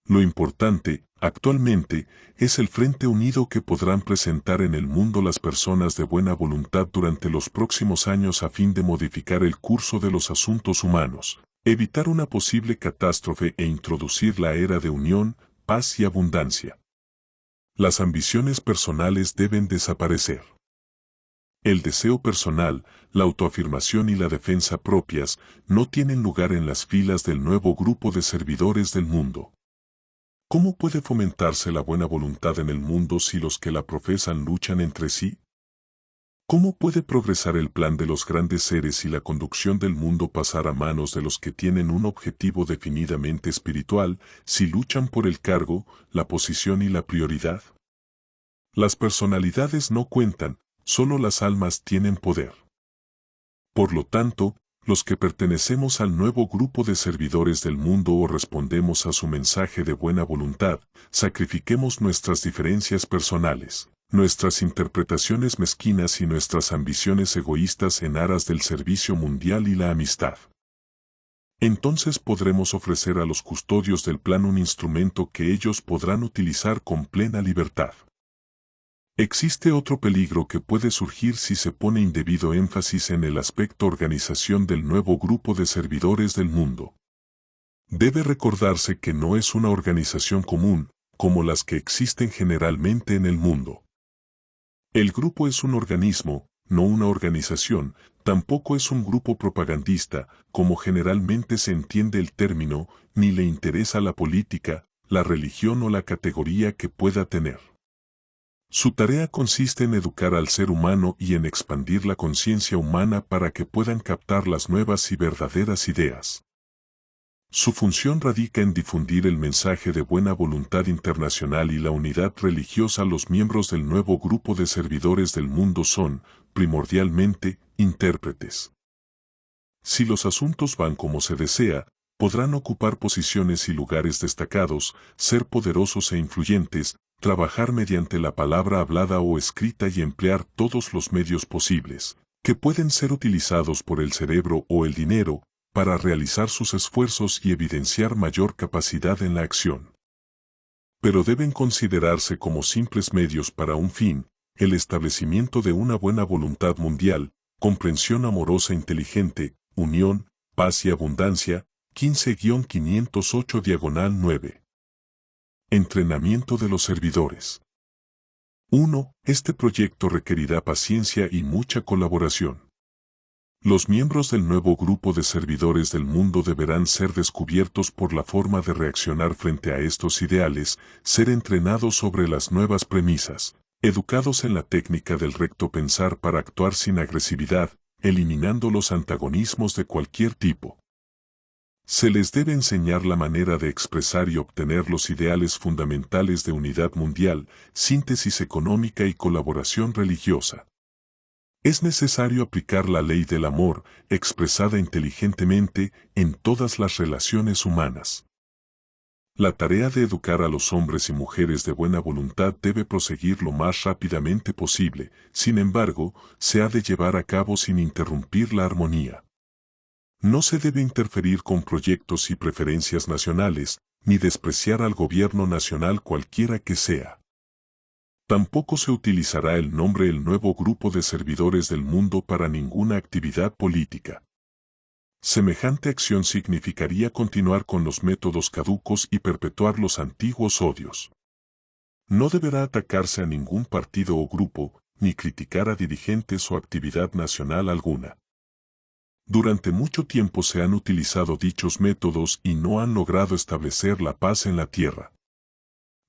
Lo importante, actualmente, es el frente unido que podrán presentar en el mundo las personas de buena voluntad durante los próximos años a fin de modificar el curso de los asuntos humanos, evitar una posible catástrofe e introducir la era de unión, paz y abundancia. Las ambiciones personales deben desaparecer. El deseo personal, la autoafirmación y la defensa propias no tienen lugar en las filas del nuevo grupo de servidores del mundo. ¿Cómo puede fomentarse la buena voluntad en el mundo si los que la profesan luchan entre sí? ¿Cómo puede progresar el plan de los grandes seres y la conducción del mundo pasar a manos de los que tienen un objetivo definidamente espiritual si luchan por el cargo, la posición y la prioridad? Las personalidades no cuentan, solo las almas tienen poder. Por lo tanto, los que pertenecemos al nuevo grupo de servidores del mundo o respondemos a su mensaje de buena voluntad, sacrifiquemos nuestras diferencias personales, nuestras interpretaciones mezquinas y nuestras ambiciones egoístas en aras del servicio mundial y la amistad. Entonces podremos ofrecer a los custodios del plan un instrumento que ellos podrán utilizar con plena libertad. Existe otro peligro que puede surgir si se pone indebido énfasis en el aspecto organización del nuevo grupo de servidores del mundo. Debe recordarse que no es una organización común, como las que existen generalmente en el mundo. El grupo es un organismo, no una organización, tampoco es un grupo propagandista, como generalmente se entiende el término, ni le interesa la política, la religión o la categoría que pueda tener. Su tarea consiste en educar al ser humano y en expandir la conciencia humana para que puedan captar las nuevas y verdaderas ideas. Su función radica en difundir el mensaje de buena voluntad internacional y la unidad religiosa. Los miembros del nuevo grupo de servidores del mundo son, primordialmente, intérpretes. Si los asuntos van como se desea, podrán ocupar posiciones y lugares destacados, ser poderosos e influyentes, trabajar mediante la palabra hablada o escrita y emplear todos los medios posibles, que pueden ser utilizados por el cerebro o el dinero, para realizar sus esfuerzos y evidenciar mayor capacidad en la acción. Pero deben considerarse como simples medios para un fin, el establecimiento de una buena voluntad mundial, comprensión amorosa inteligente, unión, paz y abundancia, 15-508-9. Entrenamiento de los servidores. 1. Este proyecto requerirá paciencia y mucha colaboración. Los miembros del nuevo grupo de servidores del mundo deberán ser descubiertos por la forma de reaccionar frente a estos ideales, ser entrenados sobre las nuevas premisas, educados en la técnica del recto pensar para actuar sin agresividad, eliminando los antagonismos de cualquier tipo. Se les debe enseñar la manera de expresar y obtener los ideales fundamentales de unidad mundial, síntesis económica y colaboración religiosa. Es necesario aplicar la ley del amor, expresada inteligentemente, en todas las relaciones humanas. La tarea de educar a los hombres y mujeres de buena voluntad debe proseguir lo más rápidamente posible, sin embargo, se ha de llevar a cabo sin interrumpir la armonía. No se debe interferir con proyectos y preferencias nacionales, ni despreciar al gobierno nacional cualquiera que sea. Tampoco se utilizará el nombre el nuevo grupo de servidores del mundo para ninguna actividad política. Semejante acción significaría continuar con los métodos caducos y perpetuar los antiguos odios. No deberá atacarse a ningún partido o grupo, ni criticar a dirigentes o actividad nacional alguna. Durante mucho tiempo se han utilizado dichos métodos y no han logrado establecer la paz en la tierra.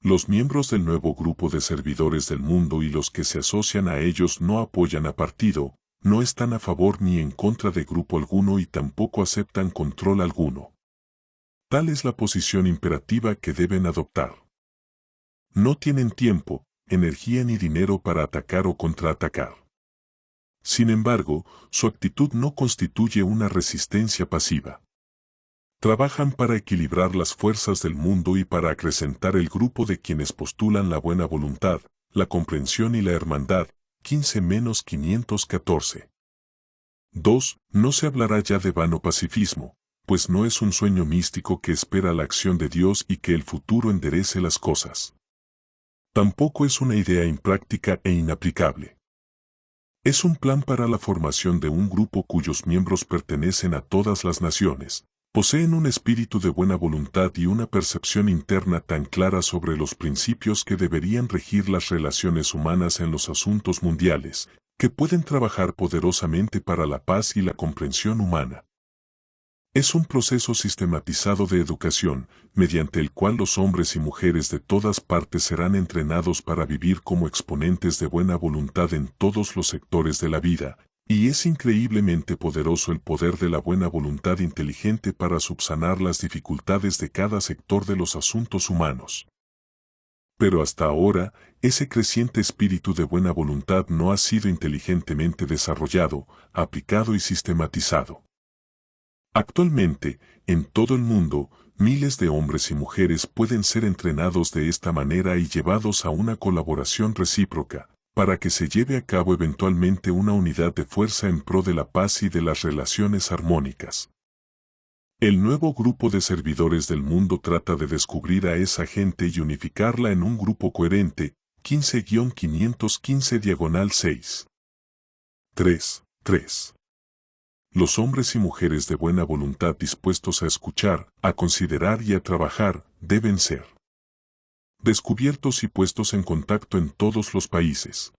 Los miembros del nuevo grupo de servidores del mundo y los que se asocian a ellos no apoyan a partido, no están a favor ni en contra de grupo alguno y tampoco aceptan control alguno. Tal es la posición imperativa que deben adoptar. No tienen tiempo, energía ni dinero para atacar o contraatacar. Sin embargo, su actitud no constituye una resistencia pasiva. Trabajan para equilibrar las fuerzas del mundo y para acrecentar el grupo de quienes postulan la buena voluntad, la comprensión y la hermandad. 15-514. 2. No se hablará ya de vano pacifismo, pues no es un sueño místico que espera la acción de Dios y que el futuro enderece las cosas. Tampoco es una idea impráctica e inaplicable. Es un plan para la formación de un grupo cuyos miembros pertenecen a todas las naciones, poseen un espíritu de buena voluntad y una percepción interna tan clara sobre los principios que deberían regir las relaciones humanas en los asuntos mundiales, que pueden trabajar poderosamente para la paz y la comprensión humana. Es un proceso sistematizado de educación, mediante el cual los hombres y mujeres de todas partes serán entrenados para vivir como exponentes de buena voluntad en todos los sectores de la vida, y es increíblemente poderoso el poder de la buena voluntad inteligente para subsanar las dificultades de cada sector de los asuntos humanos. Pero hasta ahora, ese creciente espíritu de buena voluntad no ha sido inteligentemente desarrollado, aplicado y sistematizado. Actualmente, en todo el mundo, miles de hombres y mujeres pueden ser entrenados de esta manera y llevados a una colaboración recíproca, para que se lleve a cabo eventualmente una unidad de fuerza en pro de la paz y de las relaciones armónicas. El nuevo grupo de servidores del mundo trata de descubrir a esa gente y unificarla en un grupo coherente. 15-515-6. 3. Los hombres y mujeres de buena voluntad dispuestos a escuchar, a considerar y a trabajar, deben ser descubiertos y puestos en contacto en todos los países.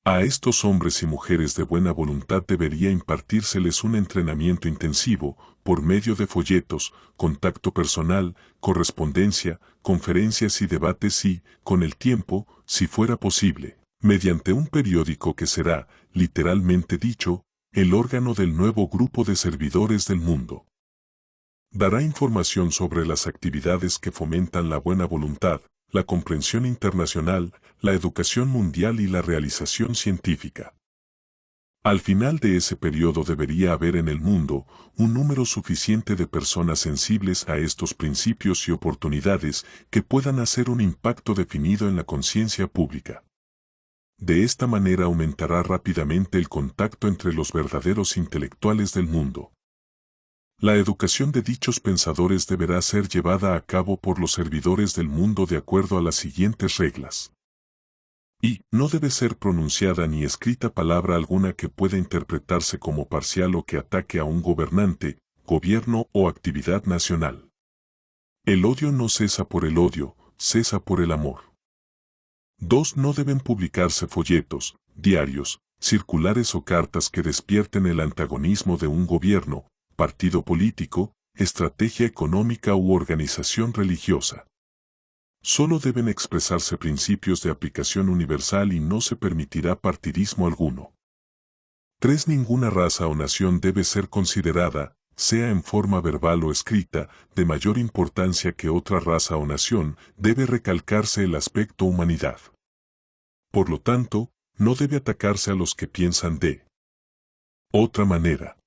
A estos hombres y mujeres de buena voluntad debería impartírseles un entrenamiento intensivo, por medio de folletos, contacto personal, correspondencia, conferencias y debates y, con el tiempo, si fuera posible, mediante un periódico que será, literalmente dicho, el órgano del nuevo grupo de servidores del mundo. Dará información sobre las actividades que fomentan la buena voluntad, la comprensión internacional, la educación mundial y la realización científica. Al final de ese periodo debería haber en el mundo un número suficiente de personas sensibles a estos principios y oportunidades que puedan hacer un impacto definido en la conciencia pública. De esta manera aumentará rápidamente el contacto entre los verdaderos intelectuales del mundo. La educación de dichos pensadores deberá ser llevada a cabo por los servidores del mundo de acuerdo a las siguientes reglas. Y no debe ser pronunciada ni escrita palabra alguna que pueda interpretarse como parcial o que ataque a un gobernante, gobierno o actividad nacional. El odio no cesa por el odio, cesa por el amor. 2. No deben publicarse folletos, diarios, circulares o cartas que despierten el antagonismo de un gobierno, partido político, estrategia económica u organización religiosa. Solo deben expresarse principios de aplicación universal y no se permitirá partidismo alguno. 3. Ninguna raza o nación debe ser considerada, sea en forma verbal o escrita, de mayor importancia que otra raza o nación, debe recalcarse el aspecto humanidad. Por lo tanto, no debe atacarse a los que piensan de otra manera.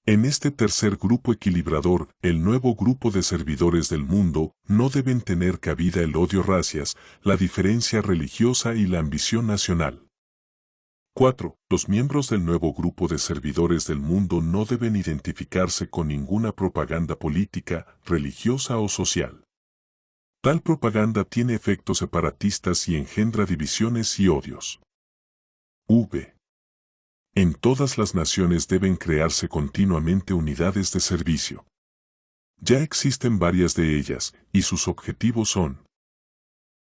En este tercer grupo equilibrador, el nuevo grupo de servidores del mundo, no deben tener cabida el odio racias, la diferencia religiosa y la ambición nacional. 4. Los miembros del nuevo grupo de servidores del mundo no deben identificarse con ninguna propaganda política, religiosa o social. Tal propaganda tiene efectos separatistas y engendra divisiones y odios. V. En todas las naciones deben crearse continuamente unidades de servicio. Ya existen varias de ellas, y sus objetivos son: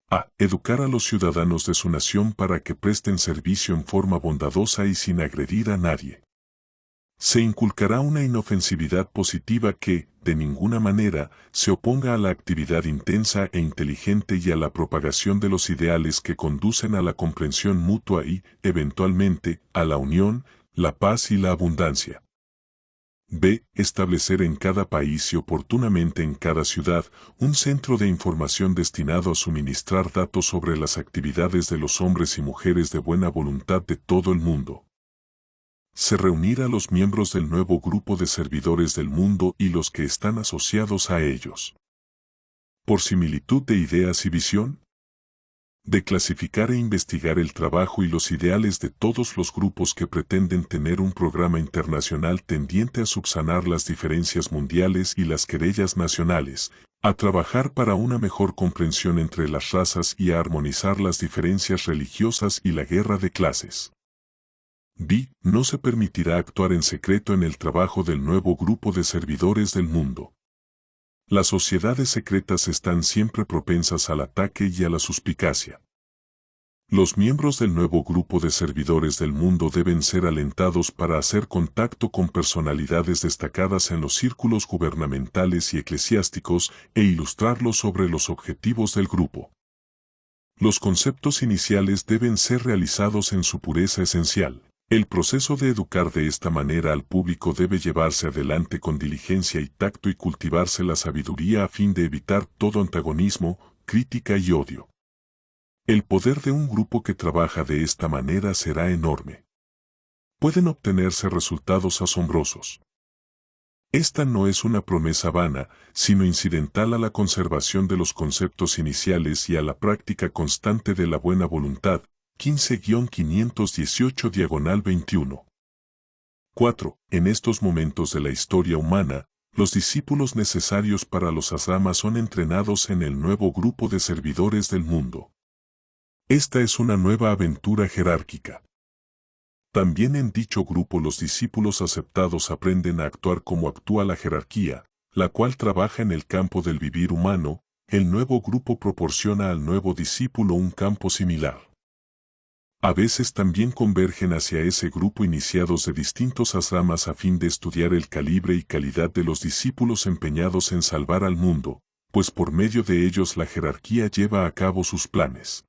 a. Educar a los ciudadanos de su nación para que presten servicio en forma bondadosa y sin agredir a nadie. Se inculcará una inofensividad positiva que, de ninguna manera, se oponga a la actividad intensa e inteligente y a la propagación de los ideales que conducen a la comprensión mutua y, eventualmente, a la unión, la paz y la abundancia. B. Establecer en cada país y oportunamente en cada ciudad un centro de información destinado a suministrar datos sobre las actividades de los hombres y mujeres de buena voluntad de todo el mundo. Se reunirá a los miembros del nuevo grupo de servidores del mundo y los que están asociados a ellos. Por similitud de ideas y visión. De clasificar e investigar el trabajo y los ideales de todos los grupos que pretenden tener un programa internacional tendiente a subsanar las diferencias mundiales y las querellas nacionales, a trabajar para una mejor comprensión entre las razas y a armonizar las diferencias religiosas y la guerra de clases. B. No se permitirá actuar en secreto en el trabajo del nuevo grupo de servidores del mundo. Las sociedades secretas están siempre propensas al ataque y a la suspicacia. Los miembros del nuevo grupo de servidores del mundo deben ser alentados para hacer contacto con personalidades destacadas en los círculos gubernamentales y eclesiásticos e ilustrarlos sobre los objetivos del grupo. Los conceptos iniciales deben ser realizados en su pureza esencial. El proceso de educar de esta manera al público debe llevarse adelante con diligencia y tacto y cultivarse la sabiduría a fin de evitar todo antagonismo, crítica y odio. El poder de un grupo que trabaja de esta manera será enorme. Pueden obtenerse resultados asombrosos. Esta no es una promesa vana, sino incidental a la conservación de los conceptos iniciales y a la práctica constante de la buena voluntad. 15-518-21. 4. En estos momentos de la historia humana, los discípulos necesarios para los asramas son entrenados en el nuevo grupo de servidores del mundo. Esta es una nueva aventura jerárquica. También en dicho grupo los discípulos aceptados aprenden a actuar como actúa la jerarquía, la cual trabaja en el campo del vivir humano. El nuevo grupo proporciona al nuevo discípulo un campo similar. A veces también convergen hacia ese grupo iniciados de distintos asramas a fin de estudiar el calibre y calidad de los discípulos empeñados en salvar al mundo, pues por medio de ellos la jerarquía lleva a cabo sus planes.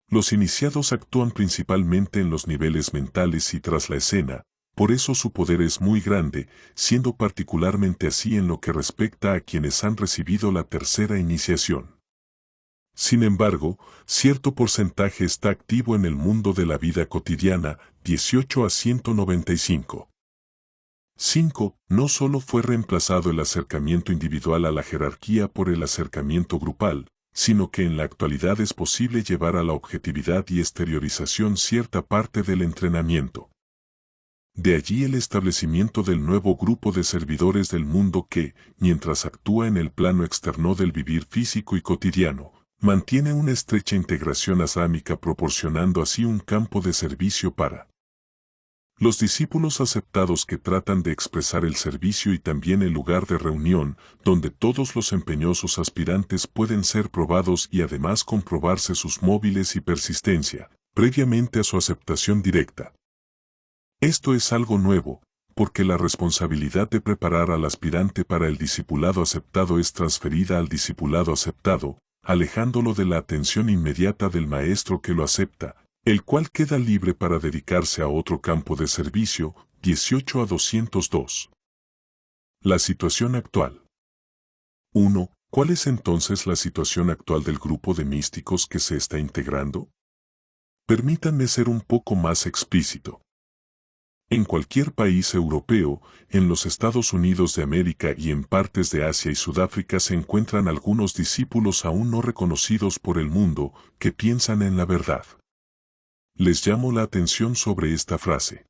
Los iniciados actúan principalmente en los niveles mentales y tras la escena, por eso su poder es muy grande, siendo particularmente así en lo que respecta a quienes han recibido la tercera iniciación. Sin embargo, cierto porcentaje está activo en el mundo de la vida cotidiana, 18-195. 5. No solo fue reemplazado el acercamiento individual a la jerarquía por el acercamiento grupal, sino que en la actualidad es posible llevar a la objetividad y exteriorización cierta parte del entrenamiento. De allí el establecimiento del nuevo grupo de servidores del mundo que, mientras actúa en el plano externo del vivir físico y cotidiano, mantiene una estrecha integración asrámica proporcionando así un campo de servicio para los discípulos aceptados que tratan de expresar el servicio y también el lugar de reunión, donde todos los empeñosos aspirantes pueden ser probados y además comprobarse sus móviles y persistencia, previamente a su aceptación directa. Esto es algo nuevo, porque la responsabilidad de preparar al aspirante para el discipulado aceptado es transferida al discipulado aceptado, alejándolo de la atención inmediata del maestro que lo acepta, el cual queda libre para dedicarse a otro campo de servicio. 18 a 202. La situación actual. 1. ¿Cuál es entonces la situación actual del grupo de místicos que se está integrando? Permítanme ser un poco más explícito. En cualquier país europeo, en los Estados Unidos de América y en partes de Asia y Sudáfrica se encuentran algunos discípulos aún no reconocidos por el mundo que piensan en la verdad. Les llamo la atención sobre esta frase.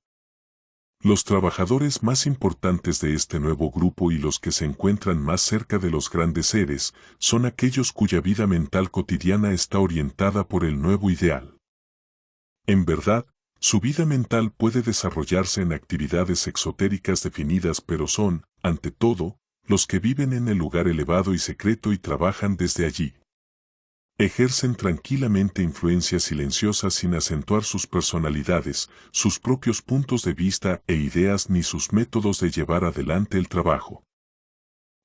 Los trabajadores más importantes de este nuevo grupo y los que se encuentran más cerca de los grandes seres son aquellos cuya vida mental cotidiana está orientada por el nuevo ideal. En verdad, su vida mental puede desarrollarse en actividades exotéricas definidas, pero son, ante todo, los que viven en el lugar elevado y secreto y trabajan desde allí. Ejercen tranquilamente influencias silenciosas sin acentuar sus personalidades, sus propios puntos de vista e ideas ni sus métodos de llevar adelante el trabajo.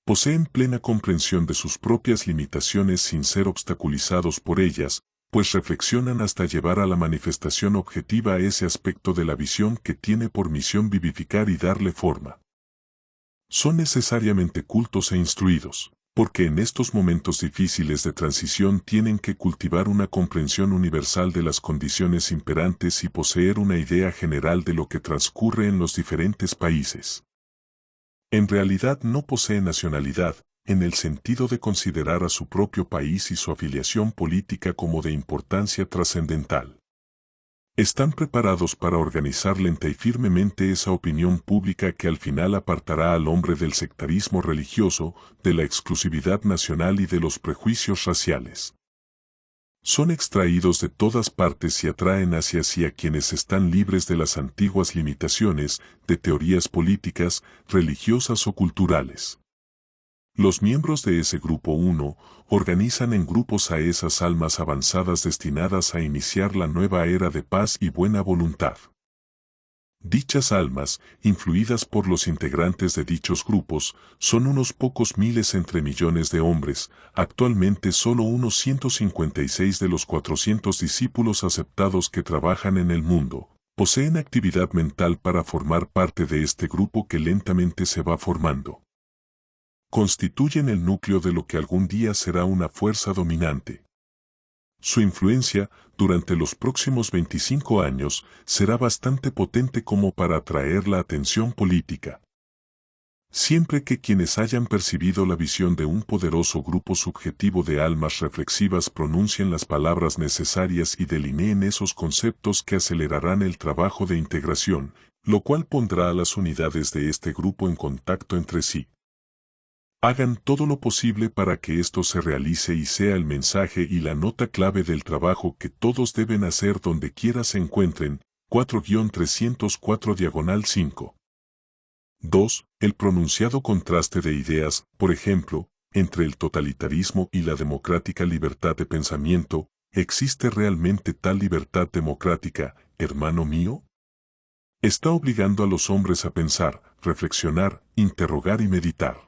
Poseen plena comprensión de sus propias limitaciones sin ser obstaculizados por ellas, pues reflexionan hasta llevar a la manifestación objetiva ese aspecto de la visión que tiene por misión vivificar y darle forma. Son necesariamente cultos e instruidos, porque en estos momentos difíciles de transición tienen que cultivar una comprensión universal de las condiciones imperantes y poseer una idea general de lo que transcurre en los diferentes países. En realidad no poseen nacionalidad, en el sentido de considerar a su propio país y su afiliación política como de importancia trascendental. Están preparados para organizar lenta y firmemente esa opinión pública que al final apartará al hombre del sectarismo religioso, de la exclusividad nacional y de los prejuicios raciales. Son extraídos de todas partes y atraen hacia sí a quienes están libres de las antiguas limitaciones, de teorías políticas, religiosas o culturales. Los miembros de ese grupo 1 organizan en grupos a esas almas avanzadas destinadas a iniciar la nueva era de paz y buena voluntad. Dichas almas, influidas por los integrantes de dichos grupos, son unos pocos miles entre millones de hombres, actualmente solo unos 156 de los 400 discípulos aceptados que trabajan en el mundo, poseen actividad mental para formar parte de este grupo que lentamente se va formando. Constituyen el núcleo de lo que algún día será una fuerza dominante. Su influencia, durante los próximos 25 años, será bastante potente como para atraer la atención política. Siempre que quienes hayan percibido la visión de un poderoso grupo subjetivo de almas reflexivas pronuncien las palabras necesarias y delineen esos conceptos que acelerarán el trabajo de integración, lo cual pondrá a las unidades de este grupo en contacto entre sí. Hagan todo lo posible para que esto se realice y sea el mensaje y la nota clave del trabajo que todos deben hacer donde quiera se encuentren. 4-304-5. 2. El pronunciado contraste de ideas, por ejemplo, entre el totalitarismo y la democrática libertad de pensamiento. ¿Existe realmente tal libertad democrática, hermano mío? Está obligando a los hombres a pensar, reflexionar, interrogar y meditar.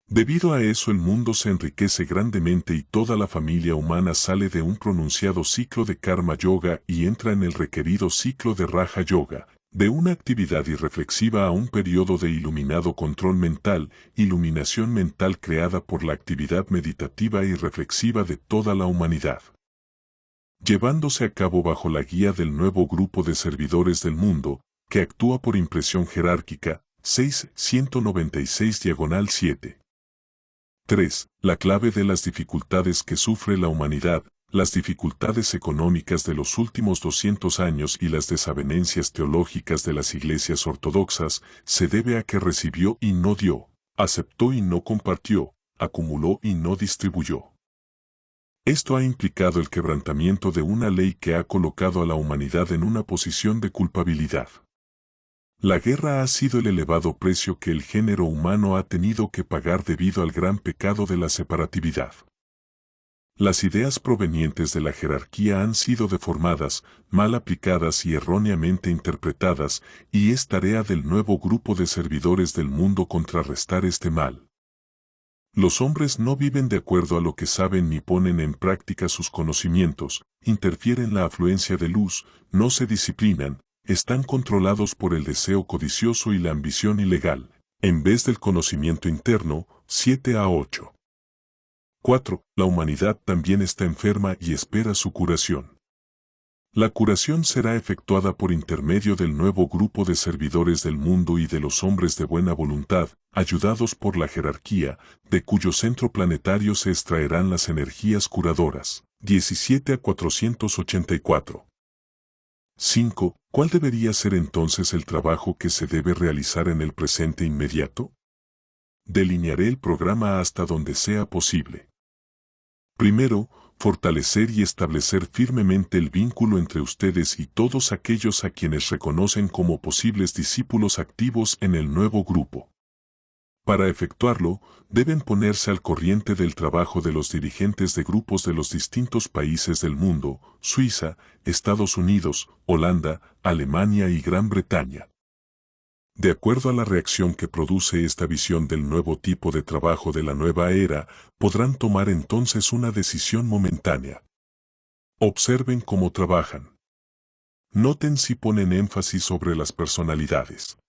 Debido a eso el mundo se enriquece grandemente y toda la familia humana sale de un pronunciado ciclo de Karma Yoga y entra en el requerido ciclo de Raja Yoga, de una actividad irreflexiva a un periodo de iluminado control mental, iluminación mental creada por la actividad meditativa y reflexiva de toda la humanidad. Llevándose a cabo bajo la guía del nuevo grupo de servidores del mundo, que actúa por impresión jerárquica, 6-196-7. 3. La clave de las dificultades que sufre la humanidad, las dificultades económicas de los últimos 200 años y las desavenencias teológicas de las iglesias ortodoxas, se debe a que recibió y no dio, aceptó y no compartió, acumuló y no distribuyó. Esto ha implicado el quebrantamiento de una ley que ha colocado a la humanidad en una posición de culpabilidad. La guerra ha sido el elevado precio que el género humano ha tenido que pagar debido al gran pecado de la separatividad. Las ideas provenientes de la jerarquía han sido deformadas, mal aplicadas y erróneamente interpretadas, y es tarea del nuevo grupo de servidores del mundo contrarrestar este mal. Los hombres no viven de acuerdo a lo que saben ni ponen en práctica sus conocimientos, interfieren la afluencia de luz, no se disciplinan, están controlados por el deseo codicioso y la ambición ilegal, en vez del conocimiento interno. 7 a 8. 4. La humanidad también está enferma y espera su curación. La curación será efectuada por intermedio del nuevo grupo de servidores del mundo y de los hombres de buena voluntad, ayudados por la jerarquía, de cuyo centro planetario se extraerán las energías curadoras. 17 a 484. 5. ¿Cuál debería ser entonces el trabajo que se debe realizar en el presente inmediato? Delinearé el programa hasta donde sea posible. Primero, fortalecer y establecer firmemente el vínculo entre ustedes y todos aquellos a quienes reconocen como posibles discípulos activos en el nuevo grupo. Para efectuarlo, deben ponerse al corriente del trabajo de los dirigentes de grupos de los distintos países del mundo: Suiza, Estados Unidos, Holanda, Alemania y Gran Bretaña. De acuerdo a la reacción que produce esta visión del nuevo tipo de trabajo de la nueva era, podrán tomar entonces una decisión momentánea. Observen cómo trabajan. Noten si ponen énfasis sobre las personalidades.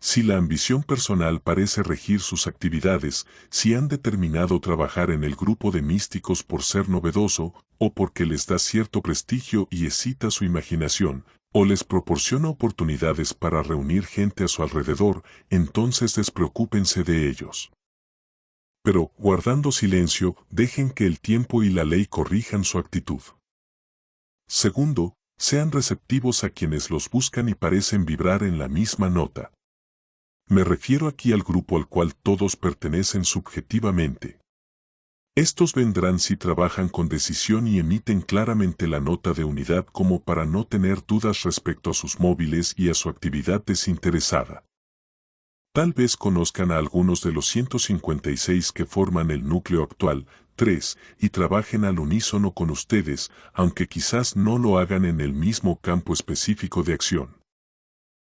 Si la ambición personal parece regir sus actividades, si han determinado trabajar en el grupo de místicos por ser novedoso, o porque les da cierto prestigio y excita su imaginación, o les proporciona oportunidades para reunir gente a su alrededor, entonces despreocúpense de ellos. Pero, guardando silencio, dejen que el tiempo y la ley corrijan su actitud. Segundo, sean receptivos a quienes los buscan y parecen vibrar en la misma nota. Me refiero aquí al grupo al cual todos pertenecen subjetivamente. Estos vendrán si trabajan con decisión y emiten claramente la nota de unidad como para no tener dudas respecto a sus móviles y a su actividad desinteresada. Tal vez conozcan a algunos de los 156 que forman el núcleo actual, 3, y trabajen al unísono con ustedes, aunque quizás no lo hagan en el mismo campo específico de acción.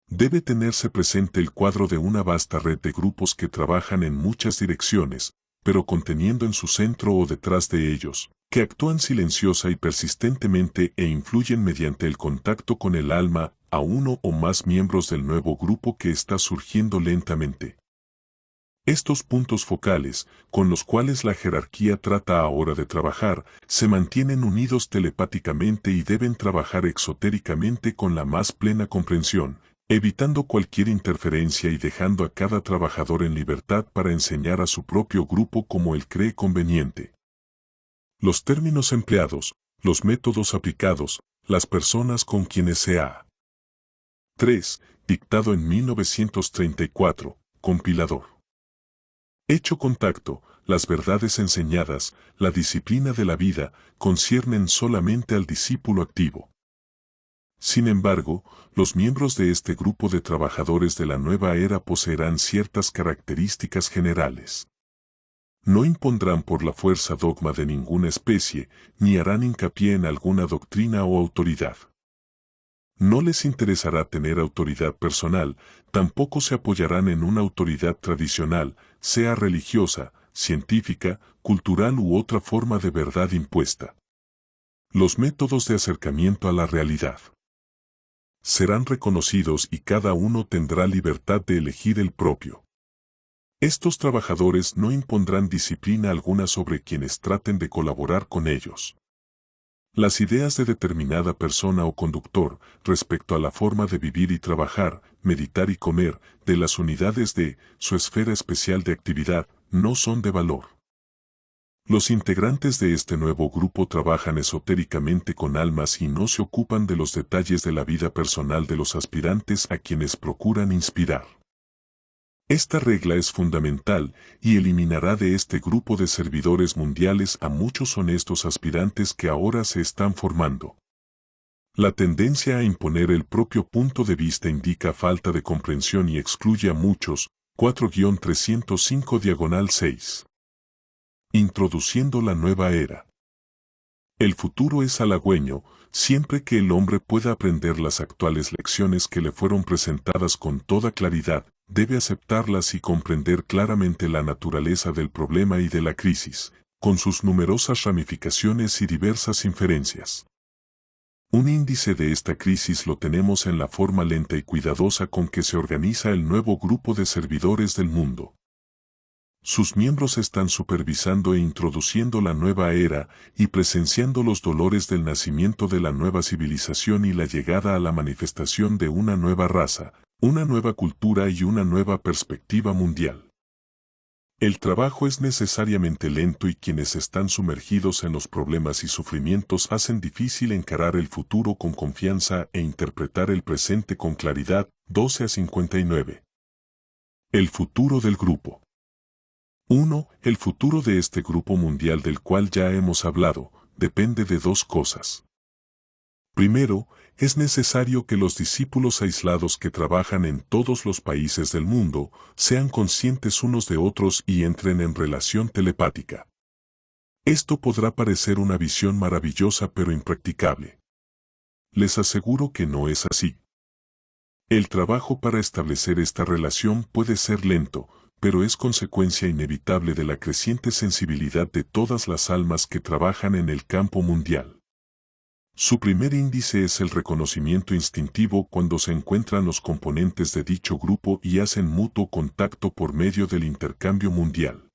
Debe tenerse presente el cuadro de una vasta red de grupos que trabajan en muchas direcciones, pero conteniendo en su centro o detrás de ellos, que actúan silenciosa y persistentemente e influyen mediante el contacto con el alma a uno o más miembros del nuevo grupo que está surgiendo lentamente. Estos puntos focales, con los cuales la jerarquía trata ahora de trabajar, se mantienen unidos telepáticamente y deben trabajar exotéricamente con la más plena comprensión, evitando cualquier interferencia y dejando a cada trabajador en libertad para enseñar a su propio grupo como él cree conveniente. Los términos empleados, los métodos aplicados, las personas con quienes se ha. 3. Dictado en 1934, compilador. Hecho contacto, las verdades enseñadas, la disciplina de la vida, conciernen solamente al discípulo activo. Sin embargo, los miembros de este grupo de trabajadores de la nueva era poseerán ciertas características generales. No impondrán por la fuerza dogma de ninguna especie, ni harán hincapié en alguna doctrina o autoridad. No les interesará tener autoridad personal, tampoco se apoyarán en una autoridad tradicional, sea religiosa, científica, cultural u otra forma de verdad impuesta. Los métodos de acercamiento a la realidad serán reconocidos y cada uno tendrá libertad de elegir el propio. Estos trabajadores no impondrán disciplina alguna sobre quienes traten de colaborar con ellos. Las ideas de determinada persona o conductor respecto a la forma de vivir y trabajar, meditar y comer, de las unidades de su esfera especial de actividad, no son de valor. Los integrantes de este nuevo grupo trabajan esotéricamente con almas y no se ocupan de los detalles de la vida personal de los aspirantes a quienes procuran inspirar. Esta regla es fundamental y eliminará de este grupo de servidores mundiales a muchos honestos aspirantes que ahora se están formando. La tendencia a imponer el propio punto de vista indica falta de comprensión y excluye a muchos. 4-305-6. Introduciendo la nueva era. El futuro es halagüeño, siempre que el hombre pueda aprender las actuales lecciones que le fueron presentadas con toda claridad, debe aceptarlas y comprender claramente la naturaleza del problema y de la crisis, con sus numerosas ramificaciones y diversas inferencias. Un índice de esta crisis lo tenemos en la forma lenta y cuidadosa con que se organiza el nuevo grupo de servidores del mundo. Sus miembros están supervisando e introduciendo la nueva era y presenciando los dolores del nacimiento de la nueva civilización y la llegada a la manifestación de una nueva raza, una nueva cultura y una nueva perspectiva mundial. El trabajo es necesariamente lento y quienes están sumergidos en los problemas y sufrimientos hacen difícil encarar el futuro con confianza e interpretar el presente con claridad. 12 a 59. El futuro del grupo. 1. El futuro de este grupo mundial del cual ya hemos hablado, depende de dos cosas. Primero, es necesario que los discípulos aislados que trabajan en todos los países del mundo sean conscientes unos de otros y entren en relación telepática. Esto podrá parecer una visión maravillosa pero impracticable. Les aseguro que no es así. El trabajo para establecer esta relación puede ser lento, pero es consecuencia inevitable de la creciente sensibilidad de todas las almas que trabajan en el campo mundial. Su primer índice es el reconocimiento instintivo cuando se encuentran los componentes de dicho grupo y hacen mutuo contacto por medio del intercambio mundial.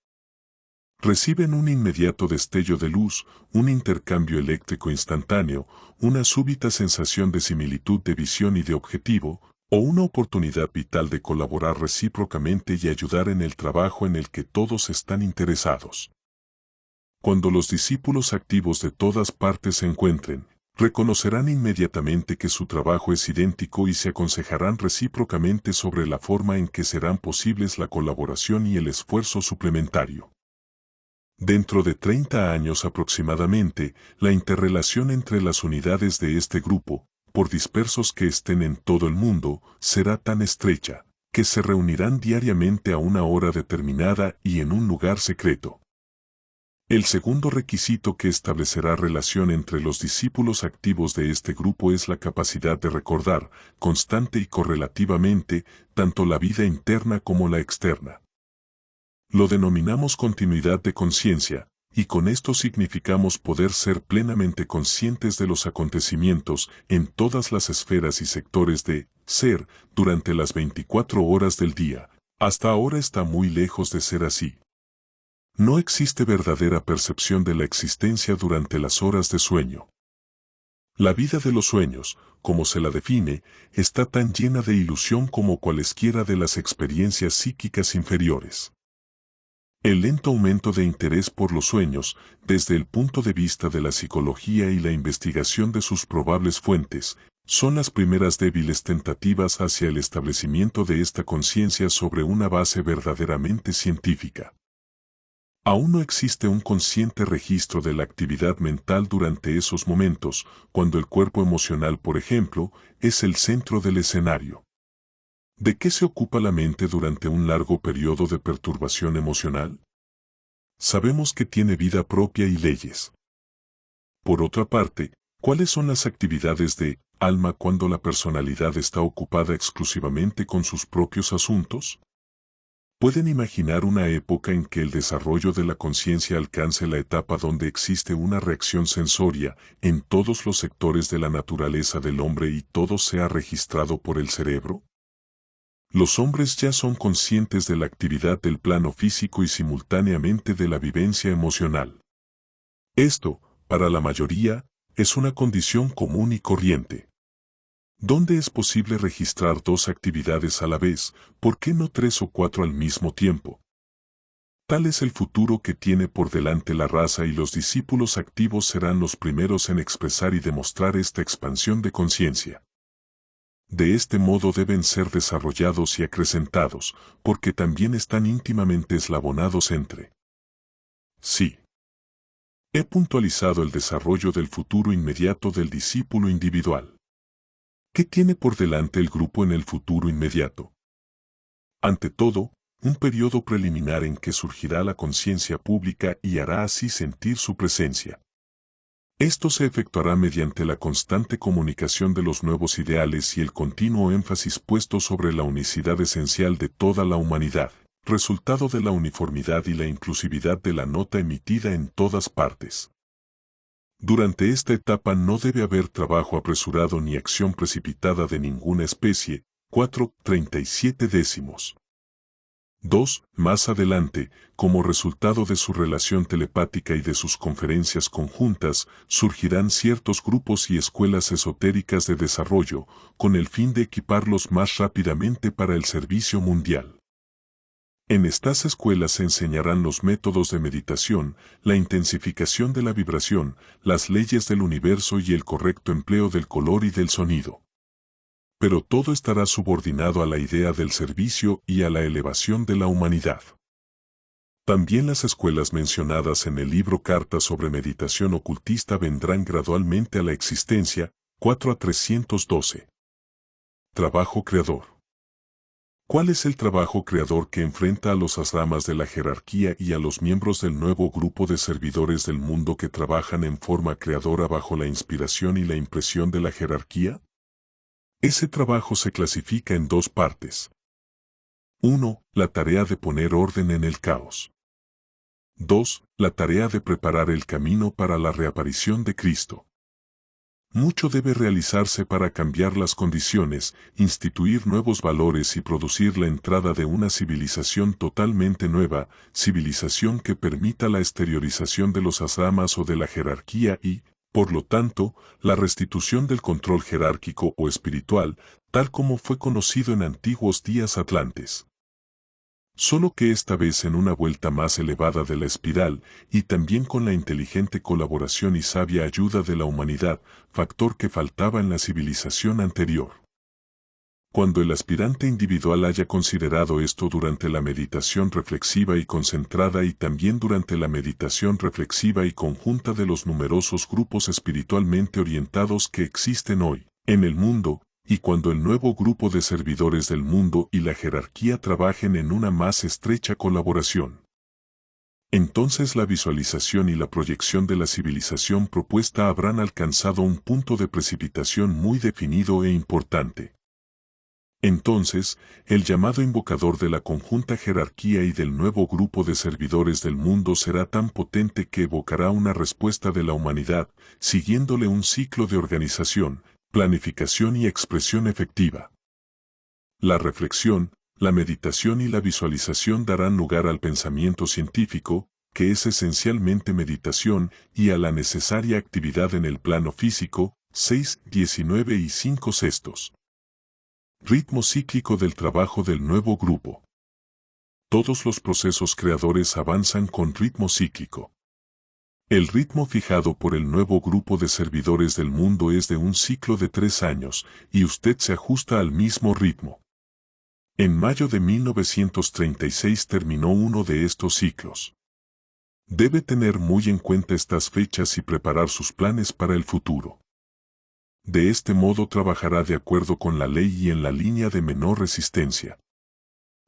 Reciben un inmediato destello de luz, un intercambio eléctrico instantáneo, una súbita sensación de similitud de visión y de objetivo, o una oportunidad vital de colaborar recíprocamente y ayudar en el trabajo en el que todos están interesados. Cuando los discípulos activos de todas partes se encuentren, reconocerán inmediatamente que su trabajo es idéntico y se aconsejarán recíprocamente sobre la forma en que serán posibles la colaboración y el esfuerzo suplementario. Dentro de 30 años aproximadamente, la interrelación entre las unidades de este grupo, por dispersos que estén en todo el mundo, será tan estrecha, que se reunirán diariamente a una hora determinada y en un lugar secreto. El segundo requisito que establecerá relación entre los discípulos activos de este grupo es la capacidad de recordar, constante y correlativamente, tanto la vida interna como la externa. Lo denominamos continuidad de conciencia, y con esto significamos poder ser plenamente conscientes de los acontecimientos en todas las esferas y sectores de ser durante las 24 horas del día. Hasta ahora está muy lejos de ser así. No existe verdadera percepción de la existencia durante las horas de sueño. La vida de los sueños, como se la define, está tan llena de ilusión como cualesquiera de las experiencias psíquicas inferiores. El lento aumento de interés por los sueños, desde el punto de vista de la psicología y la investigación de sus probables fuentes, son las primeras débiles tentativas hacia el establecimiento de esta conciencia sobre una base verdaderamente científica. Aún no existe un consciente registro de la actividad mental durante esos momentos, cuando el cuerpo emocional, por ejemplo, es el centro del escenario. ¿De qué se ocupa la mente durante un largo periodo de perturbación emocional? Sabemos que tiene vida propia y leyes. Por otra parte, ¿cuáles son las actividades de alma cuando la personalidad está ocupada exclusivamente con sus propios asuntos? ¿Pueden imaginar una época en que el desarrollo de la conciencia alcance la etapa donde existe una reacción sensoria en todos los sectores de la naturaleza del hombre y todo sea registrado por el cerebro? Los hombres ya son conscientes de la actividad del plano físico y simultáneamente de la vivencia emocional. Esto, para la mayoría, es una condición común y corriente. ¿Dónde es posible registrar dos actividades a la vez? ¿Por qué no 3 o 4 al mismo tiempo? Tal es el futuro que tiene por delante la raza y los discípulos activos serán los primeros en expresar y demostrar esta expansión de conciencia. De este modo deben ser desarrollados y acrecentados, porque también están íntimamente eslabonados entre sí. He puntualizado el desarrollo del futuro inmediato del discípulo individual. ¿Qué tiene por delante el grupo en el futuro inmediato? Ante todo, un periodo preliminar en que surgirá la conciencia pública y hará así sentir su presencia. Esto se efectuará mediante la constante comunicación de los nuevos ideales y el continuo énfasis puesto sobre la unicidad esencial de toda la humanidad, resultado de la uniformidad y la inclusividad de la nota emitida en todas partes. Durante esta etapa no debe haber trabajo apresurado ni acción precipitada de ninguna especie. 4:37. 2. Más adelante, como resultado de su relación telepática y de sus conferencias conjuntas, surgirán ciertos grupos y escuelas esotéricas de desarrollo, con el fin de equiparlos más rápidamente para el servicio mundial. En estas escuelas se enseñarán los métodos de meditación, la intensificación de la vibración, las leyes del universo y el correcto empleo del color y del sonido. Pero todo estará subordinado a la idea del servicio y a la elevación de la humanidad. También las escuelas mencionadas en el libro Cartas sobre Meditación Ocultista vendrán gradualmente a la existencia. 4:312. Trabajo creador. ¿Cuál es el trabajo creador que enfrenta a los asramas de la jerarquía y a los miembros del nuevo grupo de servidores del mundo que trabajan en forma creadora bajo la inspiración y la impresión de la jerarquía? Ese trabajo se clasifica en dos partes. 1. La tarea de poner orden en el caos. 2. La tarea de preparar el camino para la reaparición de Cristo. Mucho debe realizarse para cambiar las condiciones, instituir nuevos valores y producir la entrada de una civilización totalmente nueva, civilización que permita la exteriorización de los asramas o de la jerarquía y, por lo tanto, la restitución del control jerárquico o espiritual, tal como fue conocido en antiguos días atlantes. Solo que esta vez en una vuelta más elevada de la espiral, y también con la inteligente colaboración y sabia ayuda de la humanidad, factor que faltaba en la civilización anterior. Cuando el aspirante individual haya considerado esto durante la meditación reflexiva y concentrada y también durante la meditación reflexiva y conjunta de los numerosos grupos espiritualmente orientados que existen hoy en el mundo, y cuando el nuevo grupo de servidores del mundo y la jerarquía trabajen en una más estrecha colaboración, entonces la visualización y la proyección de la civilización propuesta habrán alcanzado un punto de precipitación muy definido e importante. Entonces, el llamado invocador de la conjunta jerarquía y del nuevo grupo de servidores del mundo será tan potente que evocará una respuesta de la humanidad, siguiéndole un ciclo de organización, planificación y expresión efectiva. La reflexión, la meditación y la visualización darán lugar al pensamiento científico, que es esencialmente meditación, y a la necesaria actividad en el plano físico. 6:19 y 5/6. Ritmo cíclico del trabajo del nuevo grupo. Todos los procesos creadores avanzan con ritmo cíclico. El ritmo fijado por el nuevo grupo de servidores del mundo es de un ciclo de 3 años, y usted se ajusta al mismo ritmo. En mayo de 1936 terminó uno de estos ciclos. Debe tener muy en cuenta estas fechas y preparar sus planes para el futuro. De este modo trabajará de acuerdo con la ley y en la línea de menor resistencia.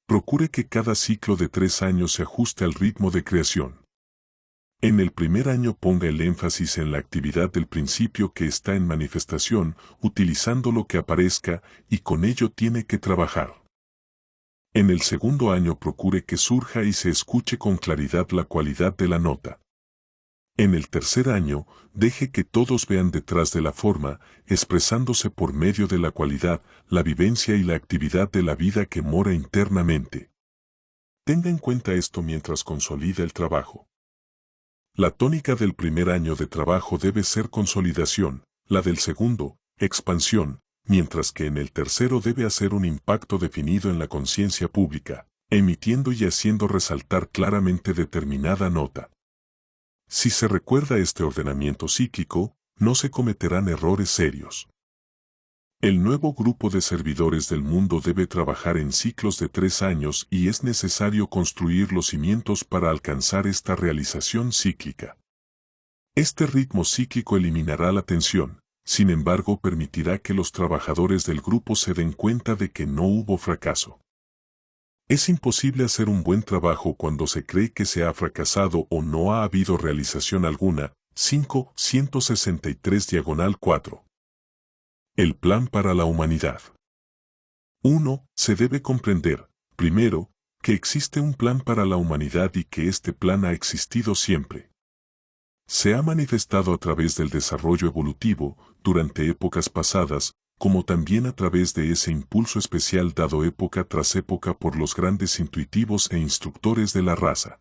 Procure que cada ciclo de 3 años se ajuste al ritmo de creación. En el primer año ponga el énfasis en la actividad del principio que está en manifestación, utilizando lo que aparezca, y con ello tiene que trabajar. En el segundo año procure que surja y se escuche con claridad la cualidad de la nota. En el tercer año, deje que todos vean detrás de la forma, expresándose por medio de la cualidad, la vivencia y la actividad de la vida que mora internamente. Tenga en cuenta esto mientras consolida el trabajo. La tónica del primer año de trabajo debe ser consolidación, la del segundo, expansión, mientras que en el tercero debe hacer un impacto definido en la conciencia pública, emitiendo y haciendo resaltar claramente determinada nota. Si se recuerda este ordenamiento cíclico, no se cometerán errores serios. El nuevo grupo de servidores del mundo debe trabajar en ciclos de 3 años y es necesario construir los cimientos para alcanzar esta realización cíclica. Este ritmo cíclico eliminará la tensión, sin embargo permitirá que los trabajadores del grupo se den cuenta de que no hubo fracaso. Es imposible hacer un buen trabajo cuando se cree que se ha fracasado o no ha habido realización alguna. 5.163/4. El plan para la humanidad. 1. Se debe comprender, primero, que existe un plan para la humanidad y que este plan ha existido siempre. Se ha manifestado a través del desarrollo evolutivo, durante épocas pasadas, como también a través de ese impulso especial dado época tras época por los grandes intuitivos e instructores de la raza.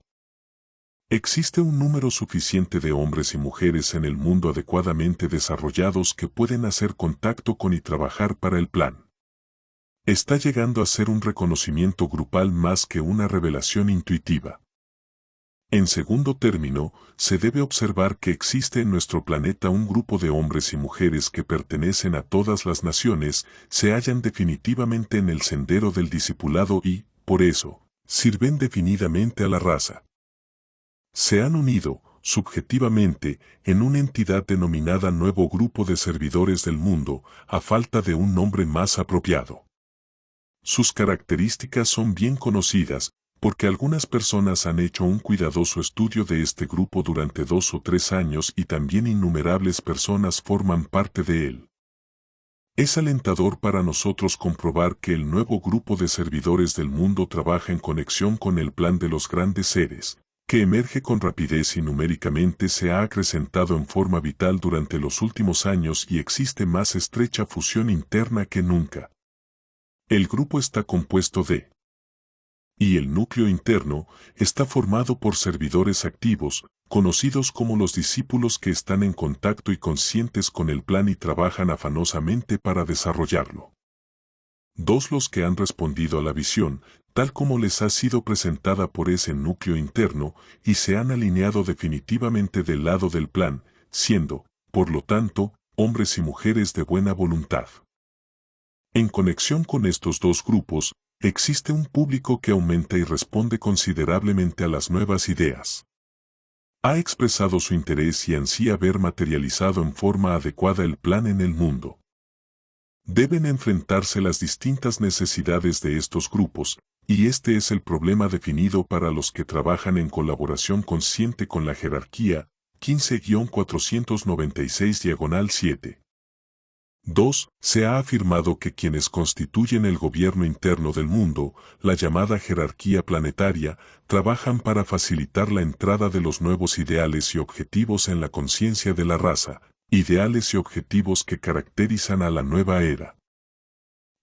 Existe un número suficiente de hombres y mujeres en el mundo adecuadamente desarrollados que pueden hacer contacto con y trabajar para el plan. Está llegando a ser un reconocimiento grupal más que una revelación intuitiva. En segundo término, se debe observar que existe en nuestro planeta un grupo de hombres y mujeres que pertenecen a todas las naciones, se hallan definitivamente en el sendero del discipulado y, por eso, sirven definidamente a la raza. Se han unido, subjetivamente, en una entidad denominada Nuevo Grupo de Servidores del Mundo, a falta de un nombre más apropiado. Sus características son bien conocidas, porque algunas personas han hecho un cuidadoso estudio de este grupo durante 2 o 3 años y también innumerables personas forman parte de él. Es alentador para nosotros comprobar que el nuevo grupo de servidores del mundo trabaja en conexión con el plan de los grandes seres, que emerge con rapidez y numéricamente se ha acrecentado en forma vital durante los últimos años y existe más estrecha fusión interna que nunca. El grupo está compuesto de y el núcleo interno está formado por servidores activos, conocidos como los discípulos que están en contacto y conscientes con el plan y trabajan afanosamente para desarrollarlo. 2. Los que han respondido a la visión, tal como les ha sido presentada por ese núcleo interno, y se han alineado definitivamente del lado del plan, siendo, por lo tanto, hombres y mujeres de buena voluntad. En conexión con estos dos grupos, existe un público que aumenta y responde considerablemente a las nuevas ideas. Ha expresado su interés y ansía ver materializado en forma adecuada el plan en el mundo. Deben enfrentarse las distintas necesidades de estos grupos, y este es el problema definido para los que trabajan en colaboración consciente con la jerarquía, 15-496/7. 2. Se ha afirmado que quienes constituyen el gobierno interno del mundo, la llamada jerarquía planetaria, trabajan para facilitar la entrada de los nuevos ideales y objetivos en la conciencia de la raza, ideales y objetivos que caracterizan a la nueva era.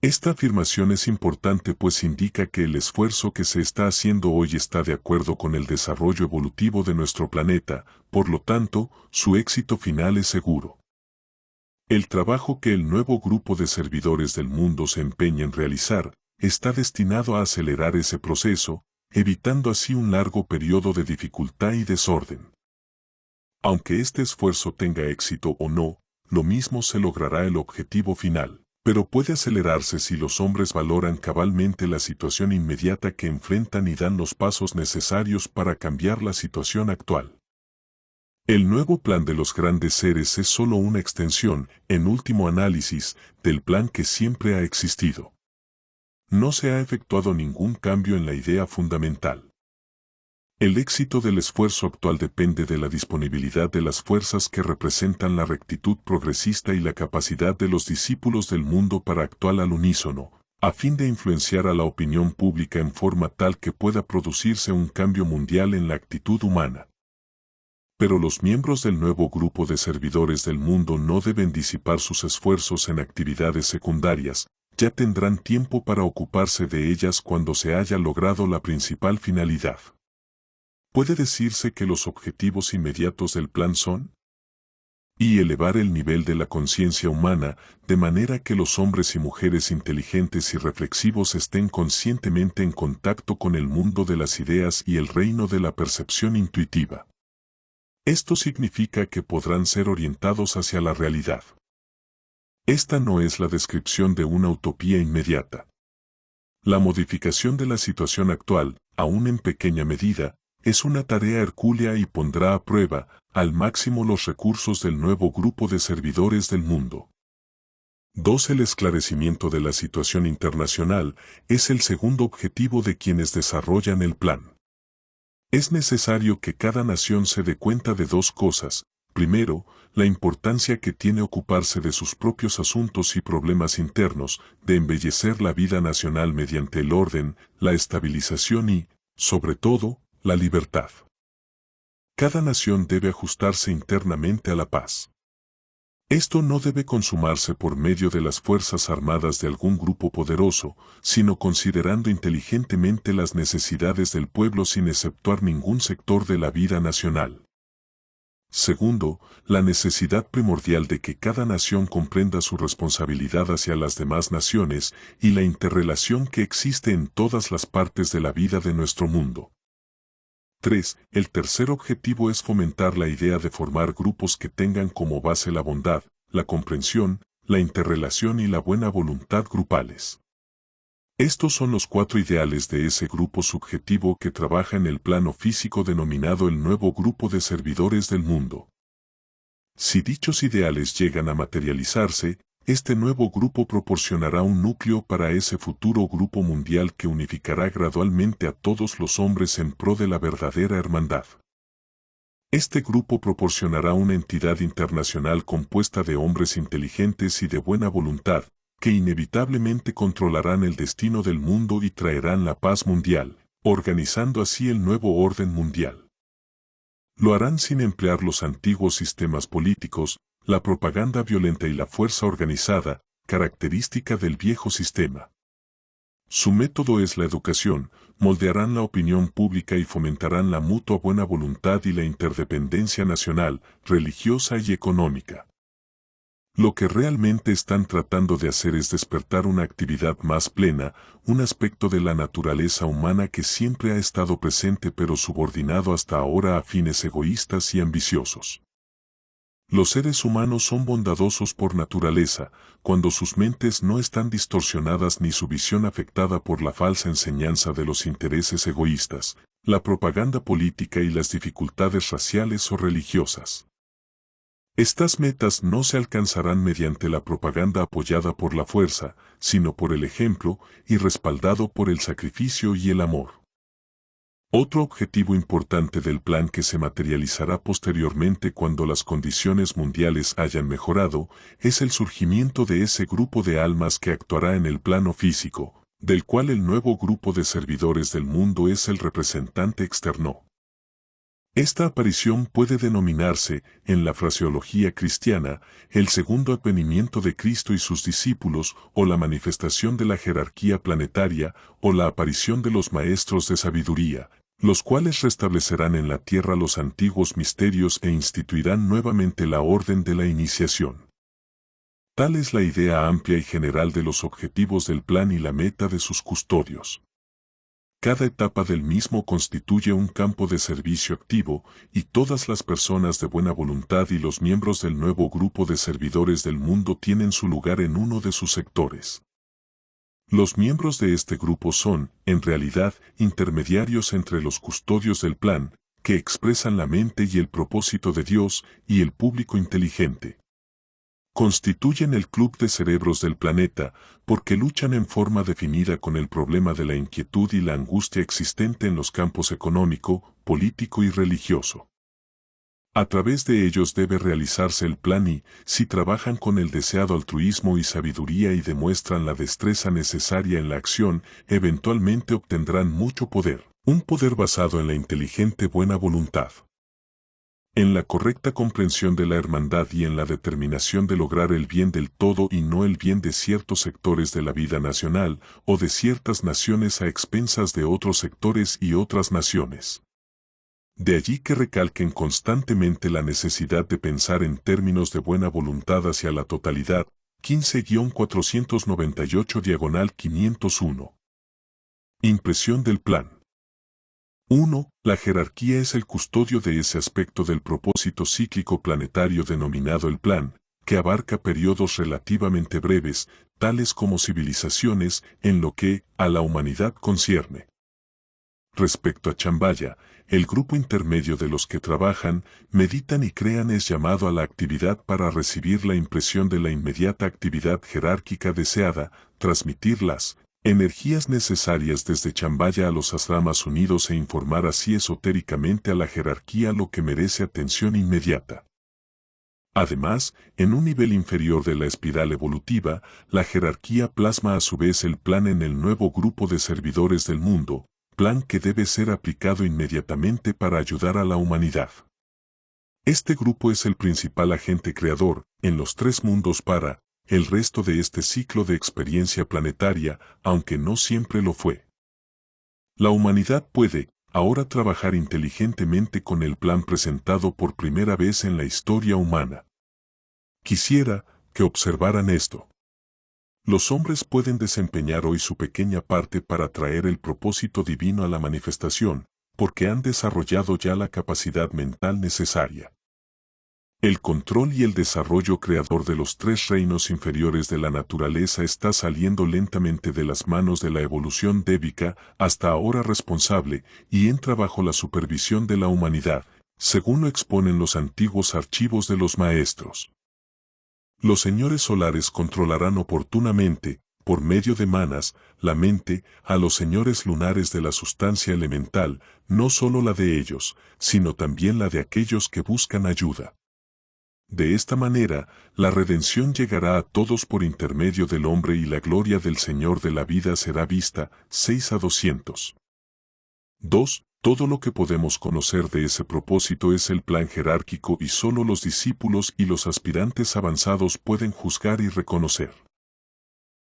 Esta afirmación es importante pues indica que el esfuerzo que se está haciendo hoy está de acuerdo con el desarrollo evolutivo de nuestro planeta, por lo tanto, su éxito final es seguro. El trabajo que el nuevo grupo de servidores del mundo se empeña en realizar, está destinado a acelerar ese proceso, evitando así un largo periodo de dificultad y desorden. Aunque este esfuerzo tenga éxito o no, lo mismo se logrará el objetivo final, pero puede acelerarse si los hombres valoran cabalmente la situación inmediata que enfrentan y dan los pasos necesarios para cambiar la situación actual. El nuevo plan de los grandes seres es solo una extensión, en último análisis, del plan que siempre ha existido. No se ha efectuado ningún cambio en la idea fundamental. El éxito del esfuerzo actual depende de la disponibilidad de las fuerzas que representan la rectitud progresista y la capacidad de los discípulos del mundo para actuar al unísono, a fin de influenciar a la opinión pública en forma tal que pueda producirse un cambio mundial en la actitud humana. Pero los miembros del nuevo grupo de servidores del mundo no deben disipar sus esfuerzos en actividades secundarias, ya tendrán tiempo para ocuparse de ellas cuando se haya logrado la principal finalidad. ¿Puede decirse que los objetivos inmediatos del plan son? Y elevar el nivel de la conciencia humana, de manera que los hombres y mujeres inteligentes y reflexivos estén conscientemente en contacto con el mundo de las ideas y el reino de la percepción intuitiva. Esto significa que podrán ser orientados hacia la realidad. Esta no es la descripción de una utopía inmediata. La modificación de la situación actual, aún en pequeña medida, es una tarea hercúlea y pondrá a prueba, al máximo los recursos del nuevo grupo de servidores del mundo. 2. El esclarecimiento de la situación internacional es el segundo objetivo de quienes desarrollan el plan. Es necesario que cada nación se dé cuenta de dos cosas, Primero, la importancia que tiene ocuparse de sus propios asuntos y problemas internos, de embellecer la vida nacional mediante el orden, la estabilización y, sobre todo, la libertad. Cada nación debe ajustarse internamente a la paz. Esto no debe consumarse por medio de las fuerzas armadas de algún grupo poderoso, sino considerando inteligentemente las necesidades del pueblo sin exceptuar ningún sector de la vida nacional. Segundo, la necesidad primordial de que cada nación comprenda su responsabilidad hacia las demás naciones y la interrelación que existe en todas las partes de la vida de nuestro mundo. 3. El tercer objetivo es fomentar la idea de formar grupos que tengan como base la bondad, la comprensión, la interrelación y la buena voluntad grupales. Estos son los 4 ideales de ese grupo subjetivo que trabaja en el plano físico denominado el nuevo grupo de servidores del mundo. Si dichos ideales llegan a materializarse, este nuevo grupo proporcionará un núcleo para ese futuro grupo mundial que unificará gradualmente a todos los hombres en pro de la verdadera hermandad. Este grupo proporcionará una entidad internacional compuesta de hombres inteligentes y de buena voluntad, que inevitablemente controlarán el destino del mundo y traerán la paz mundial, organizando así el nuevo orden mundial. Lo harán sin emplear los antiguos sistemas políticos, la propaganda violenta y la fuerza organizada, característica del viejo sistema. Su método es la educación, moldearán la opinión pública y fomentarán la mutua buena voluntad y la interdependencia nacional, religiosa y económica. Lo que realmente están tratando de hacer es despertar una actividad más plena, un aspecto de la naturaleza humana que siempre ha estado presente pero subordinado hasta ahora a fines egoístas y ambiciosos. Los seres humanos son bondadosos por naturaleza, cuando sus mentes no están distorsionadas ni su visión afectada por la falsa enseñanza de los intereses egoístas, la propaganda política y las dificultades raciales o religiosas. Estas metas no se alcanzarán mediante la propaganda apoyada por la fuerza, sino por el ejemplo y respaldado por el sacrificio y el amor. Otro objetivo importante del plan que se materializará posteriormente cuando las condiciones mundiales hayan mejorado, es el surgimiento de ese grupo de almas que actuará en el plano físico, del cual el nuevo grupo de servidores del mundo es el representante externo. Esta aparición puede denominarse, en la fraseología cristiana, el segundo advenimiento de Cristo y sus discípulos, o la manifestación de la jerarquía planetaria, o la aparición de los maestros de sabiduría, los cuales restablecerán en la tierra los antiguos misterios e instituirán nuevamente la orden de la iniciación. Tal es la idea amplia y general de los objetivos del plan y la meta de sus custodios. Cada etapa del mismo constituye un campo de servicio activo, y todas las personas de buena voluntad y los miembros del nuevo grupo de servidores del mundo tienen su lugar en uno de sus sectores. Los miembros de este grupo son, en realidad, intermediarios entre los custodios del plan, que expresan la mente y el propósito de Dios, y el público inteligente. Constituyen el club de cerebros del planeta, porque luchan en forma definida con el problema de la inquietud y la angustia existente en los campos económico, político y religioso. A través de ellos debe realizarse el plan y, si trabajan con el deseado altruismo y sabiduría y demuestran la destreza necesaria en la acción, eventualmente obtendrán mucho poder, un poder basado en la inteligente buena voluntad. En la correcta comprensión de la hermandad y en la determinación de lograr el bien del todo y no el bien de ciertos sectores de la vida nacional o de ciertas naciones a expensas de otros sectores y otras naciones. De allí que recalquen constantemente la necesidad de pensar en términos de buena voluntad hacia la totalidad, 15-498/501. Impresión del plan. 1. La jerarquía es el custodio de ese aspecto del propósito cíclico planetario denominado el plan, que abarca periodos relativamente breves, tales como civilizaciones, en lo que a la humanidad concierne. Respecto a Chambaya, el grupo intermedio de los que trabajan, meditan y crean es llamado a la actividad para recibir la impresión de la inmediata actividad jerárquica deseada, transmitir las energías necesarias desde Chambaya a los asramas unidos e informar así esotéricamente a la jerarquía lo que merece atención inmediata. Además, en un nivel inferior de la espiral evolutiva, la jerarquía plasma a su vez el plan en el nuevo grupo de servidores del mundo, plan que debe ser aplicado inmediatamente para ayudar a la humanidad. Este grupo es el principal agente creador, en los tres mundos para el resto de este ciclo de experiencia planetaria, aunque no siempre lo fue. La humanidad puede, ahora, trabajar inteligentemente con el plan presentado por primera vez en la historia humana. Quisiera que observaran esto. Los hombres pueden desempeñar hoy su pequeña parte para traer el propósito divino a la manifestación, porque han desarrollado ya la capacidad mental necesaria. El control y el desarrollo creador de los tres reinos inferiores de la naturaleza está saliendo lentamente de las manos de la evolución débica, hasta ahora responsable, y entra bajo la supervisión de la humanidad, según lo exponen los antiguos archivos de los maestros. Los señores solares controlarán oportunamente, por medio de manas, la mente, a los señores lunares de la sustancia elemental, no solo la de ellos, sino también la de aquellos que buscan ayuda. De esta manera, la redención llegará a todos por intermedio del hombre y la gloria del Señor de la vida será vista. 6-200. 2. Todo lo que podemos conocer de ese propósito es el plan jerárquico y solo los discípulos y los aspirantes avanzados pueden juzgar y reconocer.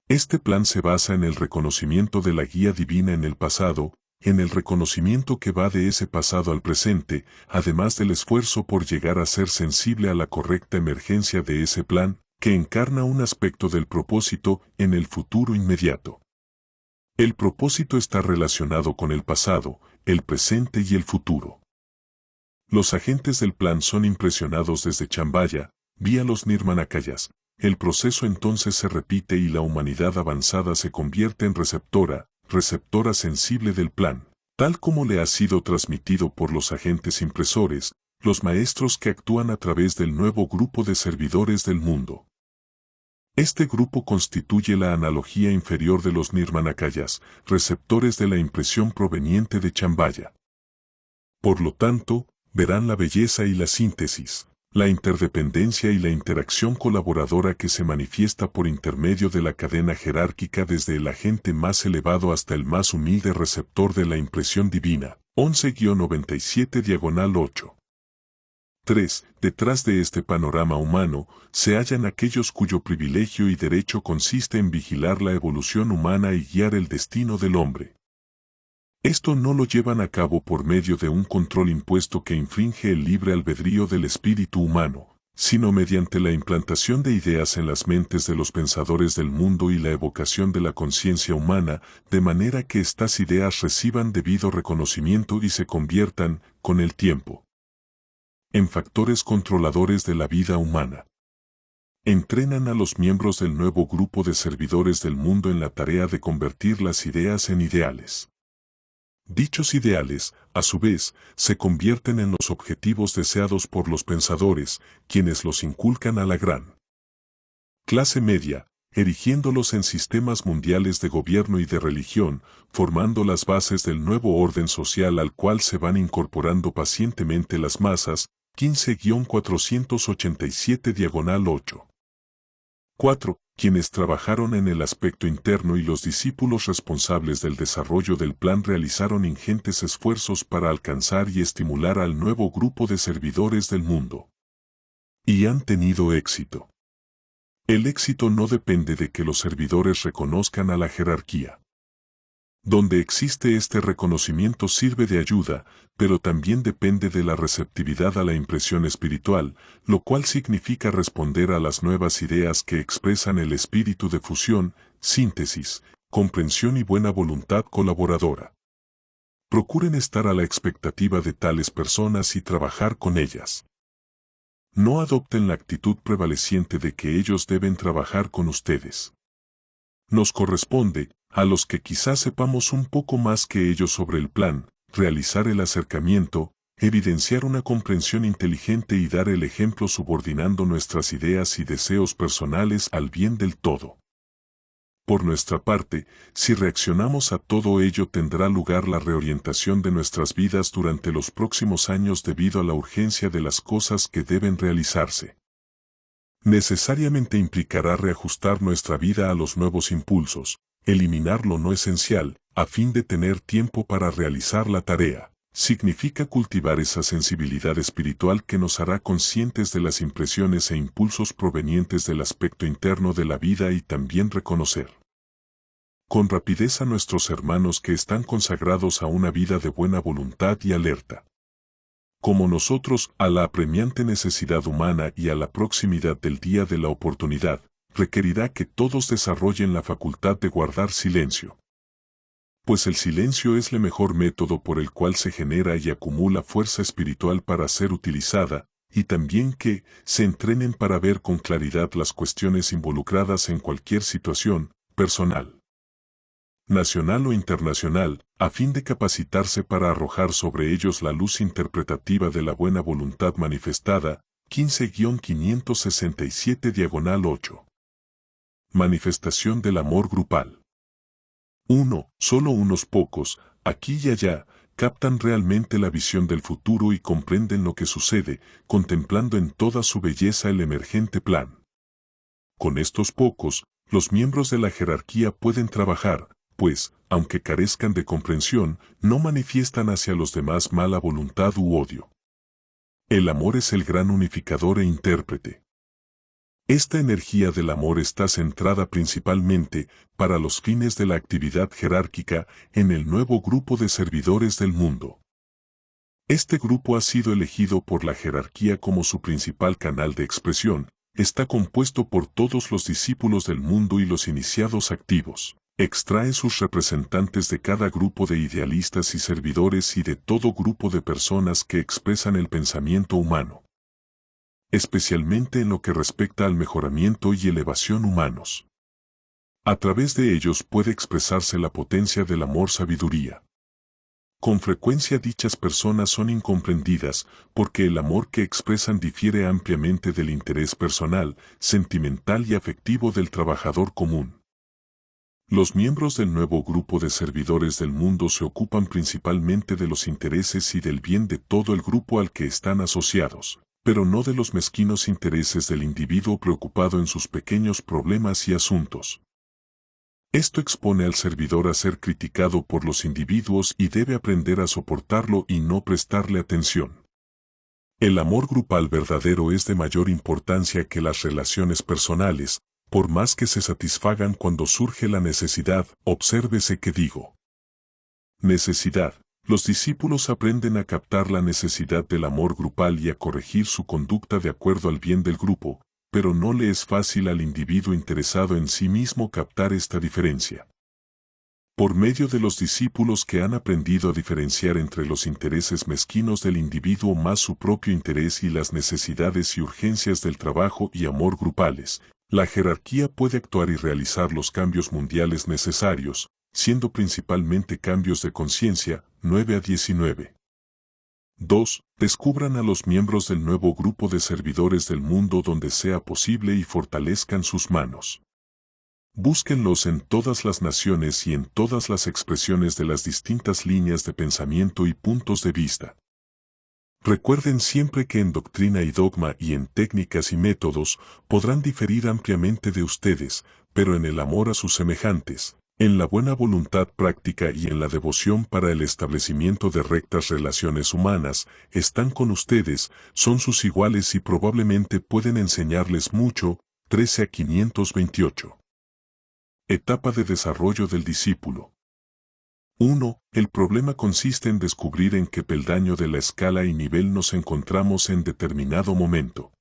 Este plan se basa en el reconocimiento de la guía divina en el pasado, en el reconocimiento que va de ese pasado al presente, además del esfuerzo por llegar a ser sensible a la correcta emergencia de ese plan, que encarna un aspecto del propósito en el futuro inmediato. El propósito está relacionado con el pasado, el presente y el futuro. Los agentes del plan son impresionados desde Chambaya, vía los Nirmanakayas. El proceso entonces se repite y la humanidad avanzada se convierte en receptora sensible del plan, tal como le ha sido transmitido por los agentes impresores, los maestros que actúan a través del nuevo grupo de servidores del mundo. Este grupo constituye la analogía inferior de los Nirmanakayas, receptores de la impresión proveniente de Chambaya. Por lo tanto, verán la belleza y la síntesis, la interdependencia y la interacción colaboradora que se manifiesta por intermedio de la cadena jerárquica desde el agente más elevado hasta el más humilde receptor de la impresión divina. 11-97-8. 3. Detrás de este panorama humano, se hallan aquellos cuyo privilegio y derecho consiste en vigilar la evolución humana y guiar el destino del hombre. Esto no lo llevan a cabo por medio de un control impuesto que infringe el libre albedrío del espíritu humano, sino mediante la implantación de ideas en las mentes de los pensadores del mundo y la evocación de la conciencia humana, de manera que estas ideas reciban debido reconocimiento y se conviertan, con el tiempo, en factores controladores de la vida humana. Entrenan a los miembros del nuevo grupo de servidores del mundo en la tarea de convertir las ideas en ideales. Dichos ideales, a su vez, se convierten en los objetivos deseados por los pensadores, quienes los inculcan a la gran clase media, erigiéndolos en sistemas mundiales de gobierno y de religión, formando las bases del nuevo orden social al cual se van incorporando pacientemente las masas. 15-487-8. 4. Quienes trabajaron en el aspecto interno y los discípulos responsables del desarrollo del plan realizaron ingentes esfuerzos para alcanzar y estimular al nuevo grupo de servidores del mundo. Y han tenido éxito. El éxito no depende de que los servidores reconozcan a la jerarquía. Donde existe este reconocimiento sirve de ayuda, pero también depende de la receptividad a la impresión espiritual, lo cual significa responder a las nuevas ideas que expresan el espíritu de fusión, síntesis, comprensión y buena voluntad colaboradora. Procuren estar a la expectativa de tales personas y trabajar con ellas. No adopten la actitud prevaleciente de que ellos deben trabajar con ustedes. Nos corresponde, a los que quizás sepamos un poco más que ellos sobre el plan, realizar el acercamiento, evidenciar una comprensión inteligente y dar el ejemplo subordinando nuestras ideas y deseos personales al bien del todo. Por nuestra parte, si reaccionamos a todo ello tendrá lugar la reorientación de nuestras vidas durante los próximos años debido a la urgencia de las cosas que deben realizarse. Necesariamente implicará reajustar nuestra vida a los nuevos impulsos, eliminar lo no esencial, a fin de tener tiempo para realizar la tarea. Significa cultivar esa sensibilidad espiritual que nos hará conscientes de las impresiones e impulsos provenientes del aspecto interno de la vida y también reconocer con rapidez a nuestros hermanos que están consagrados a una vida de buena voluntad y alerta. Como nosotros, a la apremiante necesidad humana y a la proximidad del día de la oportunidad, requerirá que todos desarrollen la facultad de guardar silencio. Pues el silencio es el mejor método por el cual se genera y acumula fuerza espiritual para ser utilizada, y también que se entrenen para ver con claridad las cuestiones involucradas en cualquier situación, personal, nacional o internacional, a fin de capacitarse para arrojar sobre ellos la luz interpretativa de la buena voluntad manifestada, 15-567-8. Manifestación del amor grupal. 1. Solo unos pocos, aquí y allá, captan realmente la visión del futuro y comprenden lo que sucede, contemplando en toda su belleza el emergente plan. Con estos pocos, los miembros de la jerarquía pueden trabajar, pues, aunque carezcan de comprensión, no manifiestan hacia los demás mala voluntad u odio. El amor es el gran unificador e intérprete. Esta energía del amor está centrada principalmente, para los fines de la actividad jerárquica, en el nuevo grupo de servidores del mundo. Este grupo ha sido elegido por la jerarquía como su principal canal de expresión, está compuesto por todos los discípulos del mundo y los iniciados activos. Extrae sus representantes de cada grupo de idealistas y servidores y de todo grupo de personas que expresan el pensamiento humano, especialmente en lo que respecta al mejoramiento y elevación humanos. A través de ellos puede expresarse la potencia del amor-sabiduría. Con frecuencia dichas personas son incomprendidas, porque el amor que expresan difiere ampliamente del interés personal, sentimental y afectivo del trabajador común. Los miembros del nuevo grupo de servidores del mundo se ocupan principalmente de los intereses y del bien de todo el grupo al que están asociados, pero no de los mezquinos intereses del individuo preocupado en sus pequeños problemas y asuntos. Esto expone al servidor a ser criticado por los individuos y debe aprender a soportarlo y no prestarle atención. El amor grupal verdadero es de mayor importancia que las relaciones personales, por más que se satisfagan cuando surge la necesidad. Obsérvese que digo necesidad. Los discípulos aprenden a captar la necesidad del amor grupal y a corregir su conducta de acuerdo al bien del grupo, pero no le es fácil al individuo interesado en sí mismo captar esta diferencia. Por medio de los discípulos que han aprendido a diferenciar entre los intereses mezquinos del individuo más su propio interés y las necesidades y urgencias del trabajo y amor grupales, la jerarquía puede actuar y realizar los cambios mundiales necesarios, siendo principalmente cambios de conciencia. 9-19. 2. Descubran a los miembros del nuevo grupo de servidores del mundo donde sea posible y fortalezcan sus manos. Búsquenlos en todas las naciones y en todas las expresiones de las distintas líneas de pensamiento y puntos de vista. Recuerden siempre que en doctrina y dogma y en técnicas y métodos podrán diferir ampliamente de ustedes, pero en el amor a sus semejantes, en la buena voluntad práctica y en la devoción para el establecimiento de rectas relaciones humanas, están con ustedes, son sus iguales y probablemente pueden enseñarles mucho. 13-528. Etapa de desarrollo del discípulo. 1. El problema consiste en descubrir en qué peldaño de la escala y nivel nos encontramos en determinado momento.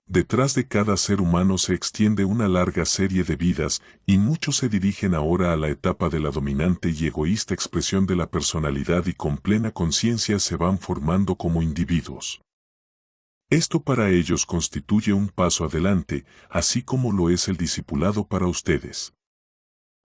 Detrás de cada ser humano se extiende una larga serie de vidas, y muchos se dirigen ahora a la etapa de la dominante y egoísta expresión de la personalidad y con plena conciencia se van formando como individuos. Esto para ellos constituye un paso adelante, así como lo es el discipulado para ustedes.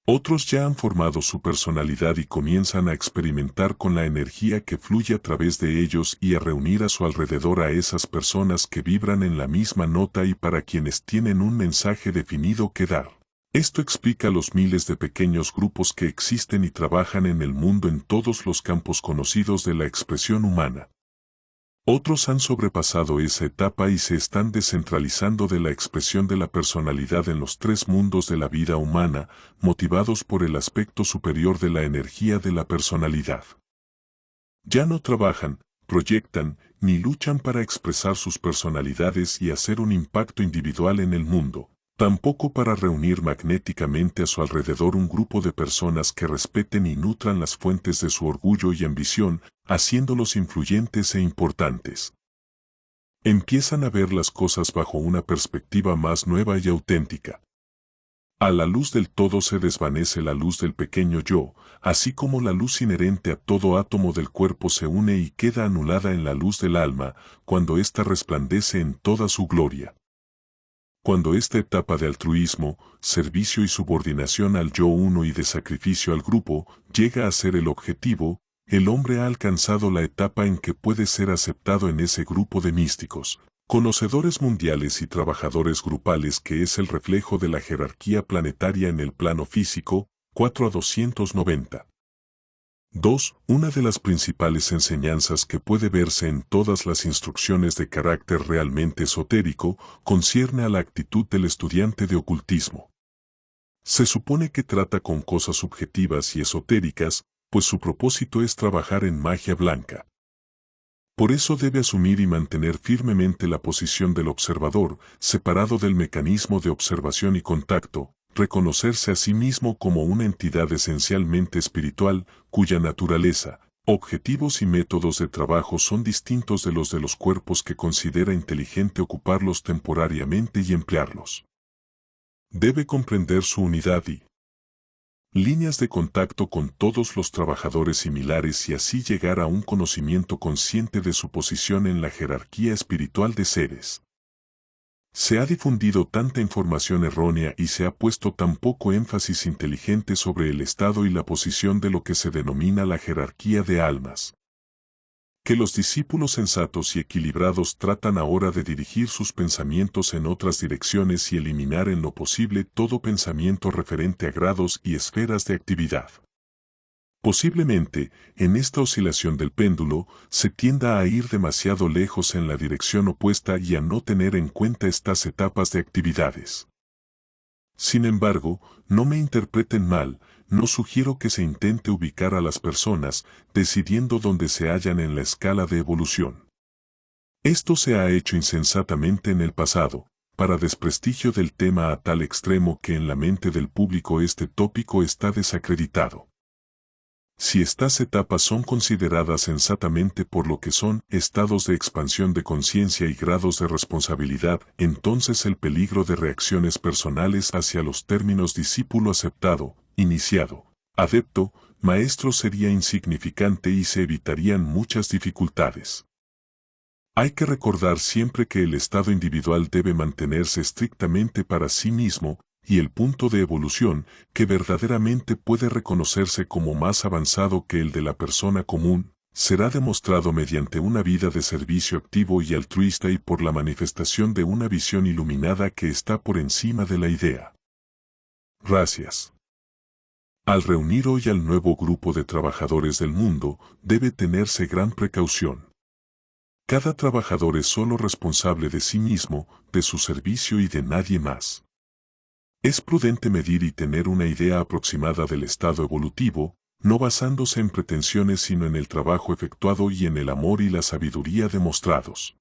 Otros ya han formado su personalidad y comienzan a experimentar con la energía que fluye a través de ellos y a reunir a su alrededor a esas personas que vibran en la misma nota y para quienes tienen un mensaje definido que dar. Esto explica los miles de pequeños grupos que existen y trabajan en el mundo en todos los campos conocidos de la expresión humana. Otros han sobrepasado esa etapa y se están descentralizando de la expresión de la personalidad en los tres mundos de la vida humana, motivados por el aspecto superior de la energía de la personalidad. Ya no trabajan, proyectan, ni luchan para expresar sus personalidades y hacer un impacto individual en el mundo, tampoco para reunir magnéticamente a su alrededor un grupo de personas que respeten y nutran las fuentes de su orgullo y ambición, haciéndolos influyentes e importantes. Empiezan a ver las cosas bajo una perspectiva más nueva y auténtica. A la luz del todo se desvanece la luz del pequeño yo, así como la luz inherente a todo átomo del cuerpo se une y queda anulada en la luz del alma, cuando ésta resplandece en toda su gloria. Cuando esta etapa de altruismo, servicio y subordinación al yo uno y de sacrificio al grupo llega a ser el objetivo, el hombre ha alcanzado la etapa en que puede ser aceptado en ese grupo de místicos, conocedores mundiales y trabajadores grupales que es el reflejo de la jerarquía planetaria en el plano físico, 4 a 290. 2. Una de las principales enseñanzas que puede verse en todas las instrucciones de carácter realmente esotérico concierne a la actitud del estudiante de ocultismo. Se supone que trata con cosas subjetivas y esotéricas, pues su propósito es trabajar en magia blanca. Por eso debe asumir y mantener firmemente la posición del observador, separado del mecanismo de observación y contacto, reconocerse a sí mismo como una entidad esencialmente espiritual, cuya naturaleza, objetivos y métodos de trabajo son distintos de los cuerpos que considera inteligente ocuparlos temporariamente y emplearlos. Debe comprender su unidad y líneas de contacto con todos los trabajadores similares y así llegar a un conocimiento consciente de su posición en la jerarquía espiritual de seres. Se ha difundido tanta información errónea y se ha puesto tan poco énfasis inteligente sobre el estado y la posición de lo que se denomina la jerarquía de almas, que los discípulos sensatos y equilibrados tratan ahora de dirigir sus pensamientos en otras direcciones y eliminar en lo posible todo pensamiento referente a grados y esferas de actividad. Posiblemente, en esta oscilación del péndulo, se tienda a ir demasiado lejos en la dirección opuesta y a no tener en cuenta estas etapas de actividades. Sin embargo, no me interpreten mal, no sugiero que se intente ubicar a las personas, decidiendo dónde se hallan en la escala de evolución. Esto se ha hecho insensatamente en el pasado, para desprestigio del tema a tal extremo que en la mente del público este tópico está desacreditado. Si estas etapas son consideradas sensatamente por lo que son estados de expansión de conciencia y grados de responsabilidad, entonces el peligro de reacciones personales hacia los términos discípulo aceptado, iniciado, adepto, maestro sería insignificante y se evitarían muchas dificultades. Hay que recordar siempre que el estado individual debe mantenerse estrictamente para sí mismo, y el punto de evolución, que verdaderamente puede reconocerse como más avanzado que el de la persona común, será demostrado mediante una vida de servicio activo y altruista y por la manifestación de una visión iluminada que está por encima de la idea. Gracias. Al reunir hoy al nuevo grupo de trabajadores del mundo, debe tenerse gran precaución. Cada trabajador es solo responsable de sí mismo, de su servicio y de nadie más. Es prudente medir y tener una idea aproximada del estado evolutivo, no basándose en pretensiones sino en el trabajo efectuado y en el amor y la sabiduría demostrados.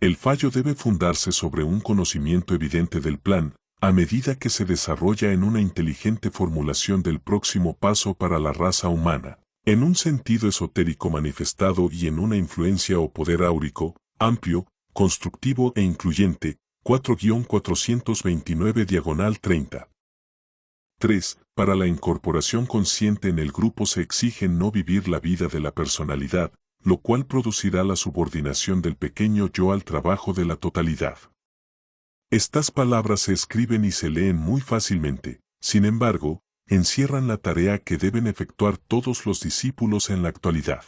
El fallo debe fundarse sobre un conocimiento evidente del plan, a medida que se desarrolla en una inteligente formulación del próximo paso para la raza humana, en un sentido esotérico manifestado y en una influencia o poder áurico, amplio, constructivo e incluyente, 4-429-30. 3. Para la incorporación consciente en el grupo se exige no vivir la vida de la personalidad, lo cual producirá la subordinación del pequeño yo al trabajo de la totalidad. Estas palabras se escriben y se leen muy fácilmente, sin embargo, encierran la tarea que deben efectuar todos los discípulos en la actualidad.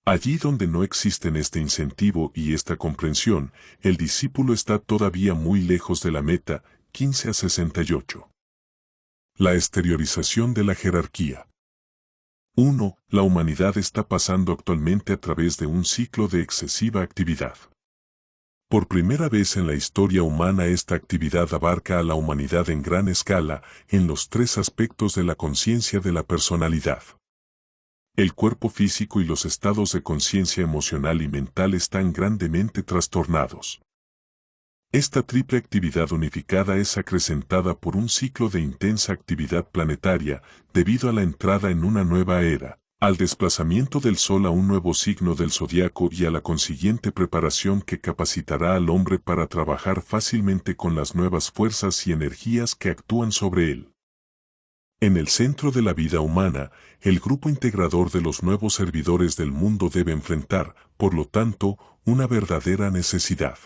Allí donde no existen este incentivo y esta comprensión, el discípulo está todavía muy lejos de la meta, 15 a 68. La exteriorización de la jerarquía. 1. La humanidad está pasando actualmente a través de un ciclo de excesiva actividad. Por primera vez en la historia humana esta actividad abarca a la humanidad en gran escala, en los tres aspectos de la conciencia de la personalidad. El cuerpo físico y los estados de conciencia emocional y mental están grandemente trastornados. Esta triple actividad unificada es acrecentada por un ciclo de intensa actividad planetaria, debido a la entrada en una nueva era, al desplazamiento del Sol a un nuevo signo del zodiaco y a la consiguiente preparación que capacitará al hombre para trabajar fácilmente con las nuevas fuerzas y energías que actúan sobre él. En el centro de la vida humana, el grupo integrador de los nuevos servidores del mundo debe enfrentar, por lo tanto, una verdadera necesidad.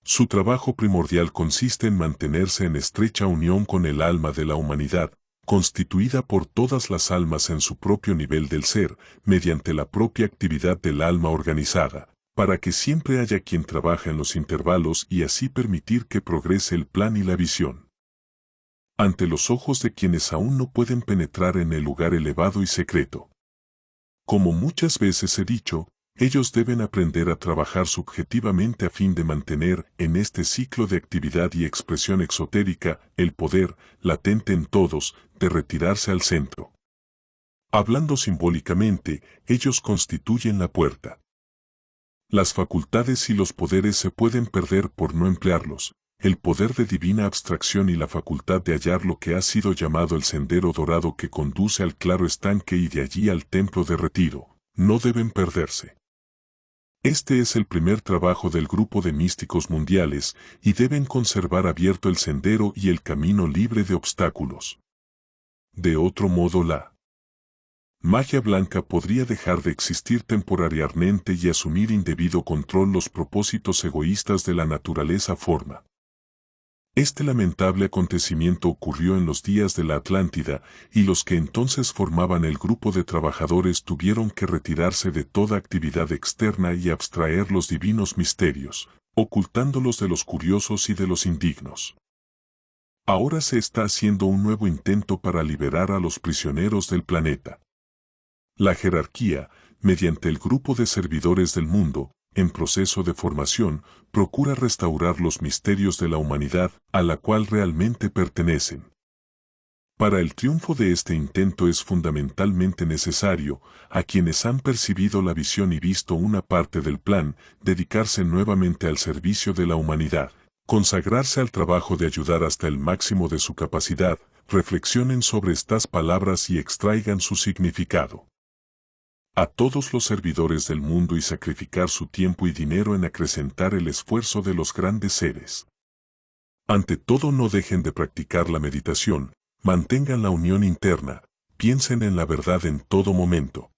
Su trabajo primordial consiste en mantenerse en estrecha unión con el alma de la humanidad, constituida por todas las almas en su propio nivel del ser, mediante la propia actividad del alma organizada, para que siempre haya quien trabaje en los intervalos y así permitir que progrese el plan y la visión. Ante los ojos de quienes aún no pueden penetrar en el lugar elevado y secreto. Como muchas veces he dicho, ellos deben aprender a trabajar subjetivamente a fin de mantener, en este ciclo de actividad y expresión exotérica, el poder, latente en todos, de retirarse al centro. Hablando simbólicamente, ellos constituyen la puerta. Las facultades y los poderes se pueden perder por no emplearlos. El poder de divina abstracción y la facultad de hallar lo que ha sido llamado el sendero dorado que conduce al claro estanque y de allí al templo de retiro, no deben perderse. Este es el primer trabajo del grupo de místicos mundiales, y deben conservar abierto el sendero y el camino libre de obstáculos. De otro modo la magia blanca podría dejar de existir temporariamente y asumir indebido control los propósitos egoístas de la naturaleza forma. Este lamentable acontecimiento ocurrió en los días de la Atlántida, y los que entonces formaban el grupo de trabajadores tuvieron que retirarse de toda actividad externa y abstraer los divinos misterios, ocultándolos de los curiosos y de los indignos. Ahora se está haciendo un nuevo intento para liberar a los prisioneros del planeta. La jerarquía, mediante el grupo de servidores del mundo, en proceso de formación, procura restaurar los misterios de la humanidad a la cual realmente pertenecen. Para el triunfo de este intento es fundamentalmente necesario, a quienes han percibido la visión y visto una parte del plan, dedicarse nuevamente al servicio de la humanidad, consagrarse al trabajo de ayudar hasta el máximo de su capacidad, reflexionen sobre estas palabras y extraigan su significado. A todos los servidores del mundo y sacrificar su tiempo y dinero en acrecentar el esfuerzo de los grandes seres. Ante todo no dejen de practicar la meditación, mantengan la unión interna, piensen en la verdad en todo momento.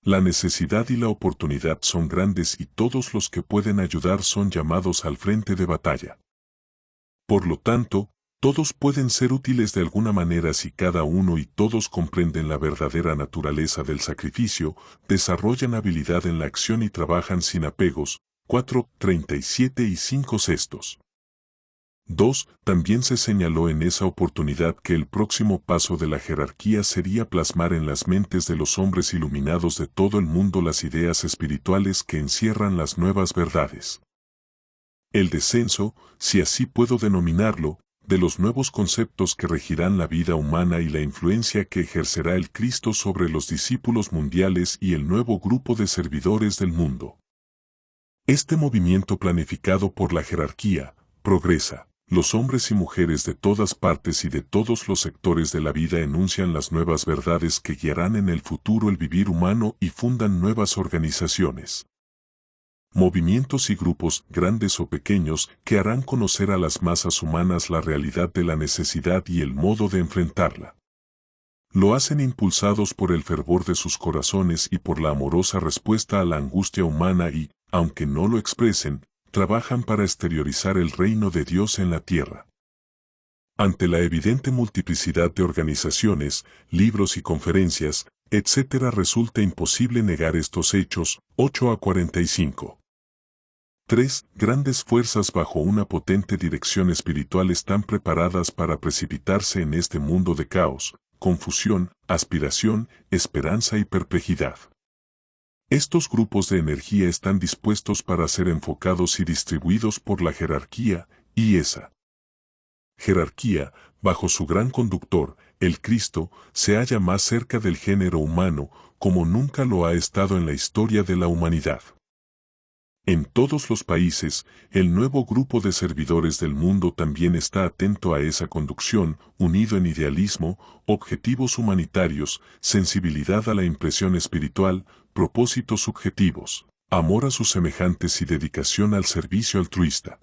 La necesidad y la oportunidad son grandes y todos los que pueden ayudar son llamados al frente de batalla. Por lo tanto, todos pueden ser útiles de alguna manera si cada uno y todos comprenden la verdadera naturaleza del sacrificio, desarrollan habilidad en la acción y trabajan sin apegos. 4:37 y 5/6. 2. También se señaló en esa oportunidad que el próximo paso de la jerarquía sería plasmar en las mentes de los hombres iluminados de todo el mundo las ideas espirituales que encierran las nuevas verdades. El descenso, si así puedo denominarlo, de los nuevos conceptos que regirán la vida humana y la influencia que ejercerá el Cristo sobre los discípulos mundiales y el nuevo grupo de servidores del mundo. Este movimiento planificado por la jerarquía, progresa. Los hombres y mujeres de todas partes y de todos los sectores de la vida enuncian las nuevas verdades que guiarán en el futuro el vivir humano y fundan nuevas organizaciones. Movimientos y grupos, grandes o pequeños, que harán conocer a las masas humanas la realidad de la necesidad y el modo de enfrentarla. Lo hacen impulsados por el fervor de sus corazones y por la amorosa respuesta a la angustia humana y, aunque no lo expresen, trabajan para exteriorizar el reino de Dios en la tierra. Ante la evidente multiplicidad de organizaciones, libros y conferencias, etc., resulta imposible negar estos hechos. 8:45. 3. Grandes fuerzas bajo una potente dirección espiritual están preparadas para precipitarse en este mundo de caos, confusión, aspiración, esperanza y perplejidad. Estos grupos de energía están dispuestos para ser enfocados y distribuidos por la jerarquía, y esa jerarquía, bajo su gran conductor, el Cristo, se halla más cerca del género humano, como nunca lo ha estado en la historia de la humanidad. En todos los países, el nuevo grupo de servidores del mundo también está atento a esa conducción, unido en idealismo, objetivos humanitarios, sensibilidad a la impresión espiritual, propósitos subjetivos, amor a sus semejantes y dedicación al servicio altruista.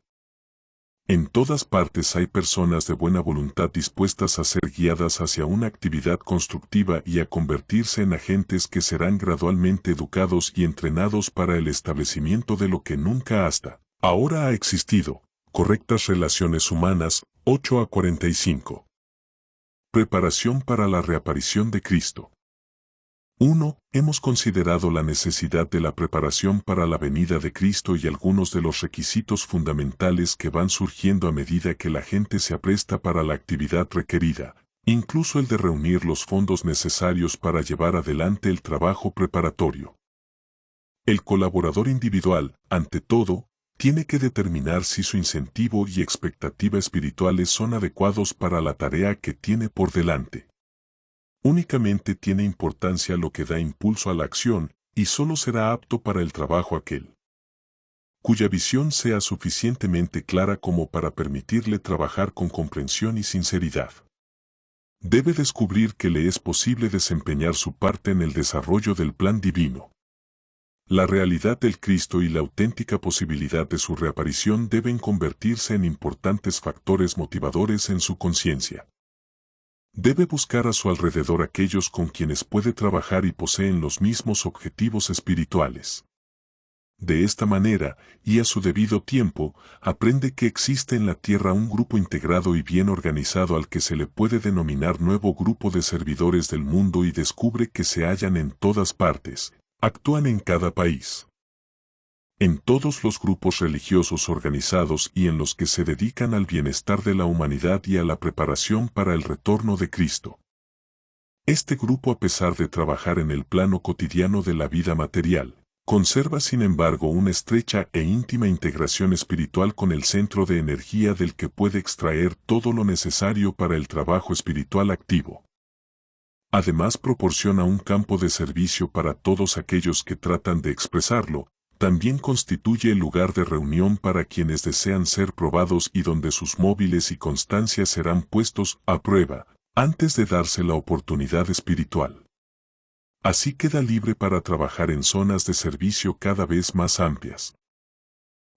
En todas partes hay personas de buena voluntad dispuestas a ser guiadas hacia una actividad constructiva y a convertirse en agentes que serán gradualmente educados y entrenados para el establecimiento de lo que nunca hasta ahora ha existido, correctas relaciones humanas, 8 a 45. Preparación para la reaparición de Cristo. 1. Hemos considerado la necesidad de la preparación para la venida de Cristo y algunos de los requisitos fundamentales que van surgiendo a medida que la gente se apresta para la actividad requerida, incluso el de reunir los fondos necesarios para llevar adelante el trabajo preparatorio. El colaborador individual, ante todo, tiene que determinar si su incentivo y expectativa espirituales son adecuados para la tarea que tiene por delante. Únicamente tiene importancia lo que da impulso a la acción, y solo será apto para el trabajo aquel cuya visión sea suficientemente clara como para permitirle trabajar con comprensión y sinceridad. Debe descubrir que le es posible desempeñar su parte en el desarrollo del plan divino. La realidad del Cristo y la auténtica posibilidad de su reaparición deben convertirse en importantes factores motivadores en su conciencia. Debe buscar a su alrededor aquellos con quienes puede trabajar y poseen los mismos objetivos espirituales. De esta manera, y a su debido tiempo, aprende que existe en la tierra un grupo integrado y bien organizado al que se le puede denominar nuevo grupo de servidores del mundo y descubre que se hallan en todas partes, actúan en cada país, en todos los grupos religiosos organizados y en los que se dedican al bienestar de la humanidad y a la preparación para el retorno de Cristo. Este grupo, a pesar de trabajar en el plano cotidiano de la vida material, conserva sin embargo una estrecha e íntima integración espiritual con el centro de energía del que puede extraer todo lo necesario para el trabajo espiritual activo. Además, proporciona un campo de servicio para todos aquellos que tratan de expresarlo. También constituye el lugar de reunión para quienes desean ser probados y donde sus móviles y constancias serán puestos a prueba, antes de darse la oportunidad espiritual. Así queda libre para trabajar en zonas de servicio cada vez más amplias.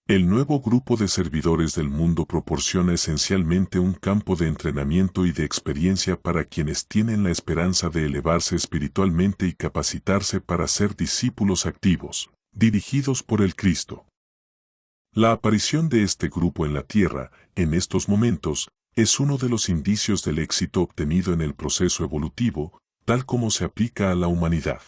El nuevo grupo de servidores del mundo proporciona esencialmente un campo de entrenamiento y de experiencia para quienes tienen la esperanza de elevarse espiritualmente y capacitarse para ser discípulos activos, dirigidos por el Cristo. La aparición de este grupo en la Tierra, en estos momentos, es uno de los indicios del éxito obtenido en el proceso evolutivo, tal como se aplica a la humanidad.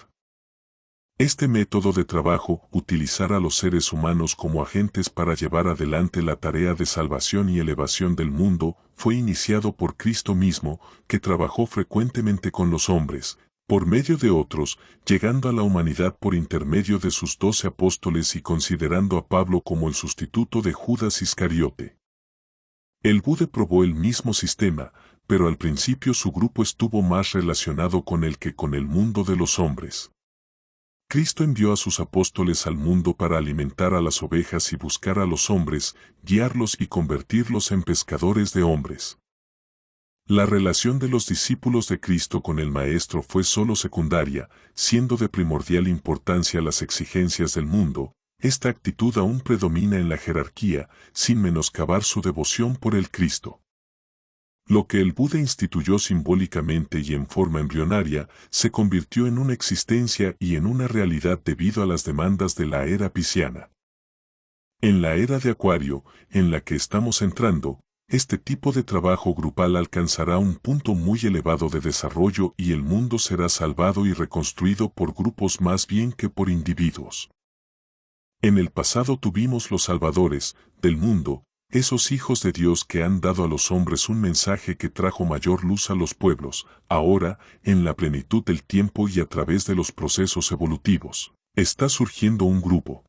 Este método de trabajo, utilizar a los seres humanos como agentes para llevar adelante la tarea de salvación y elevación del mundo, fue iniciado por Cristo mismo, que trabajó frecuentemente con los hombres, por medio de otros, llegando a la humanidad por intermedio de sus 12 apóstoles y considerando a Pablo como el sustituto de Judas Iscariote. El Buda probó el mismo sistema, pero al principio su grupo estuvo más relacionado con él que con el mundo de los hombres. Cristo envió a sus apóstoles al mundo para alimentar a las ovejas y buscar a los hombres, guiarlos y convertirlos en pescadores de hombres. La relación de los discípulos de Cristo con el Maestro fue sólo secundaria, siendo de primordial importancia las exigencias del mundo. Esta actitud aún predomina en la jerarquía, sin menoscabar su devoción por el Cristo. Lo que el Buda instituyó simbólicamente y en forma embrionaria, se convirtió en una existencia y en una realidad debido a las demandas de la era pisciana. En la era de Acuario, en la que estamos entrando, este tipo de trabajo grupal alcanzará un punto muy elevado de desarrollo y el mundo será salvado y reconstruido por grupos más bien que por individuos. En el pasado tuvimos los salvadores del mundo, esos hijos de Dios que han dado a los hombres un mensaje que trajo mayor luz a los pueblos, ahora, en la plenitud del tiempo y a través de los procesos evolutivos, está surgiendo un grupo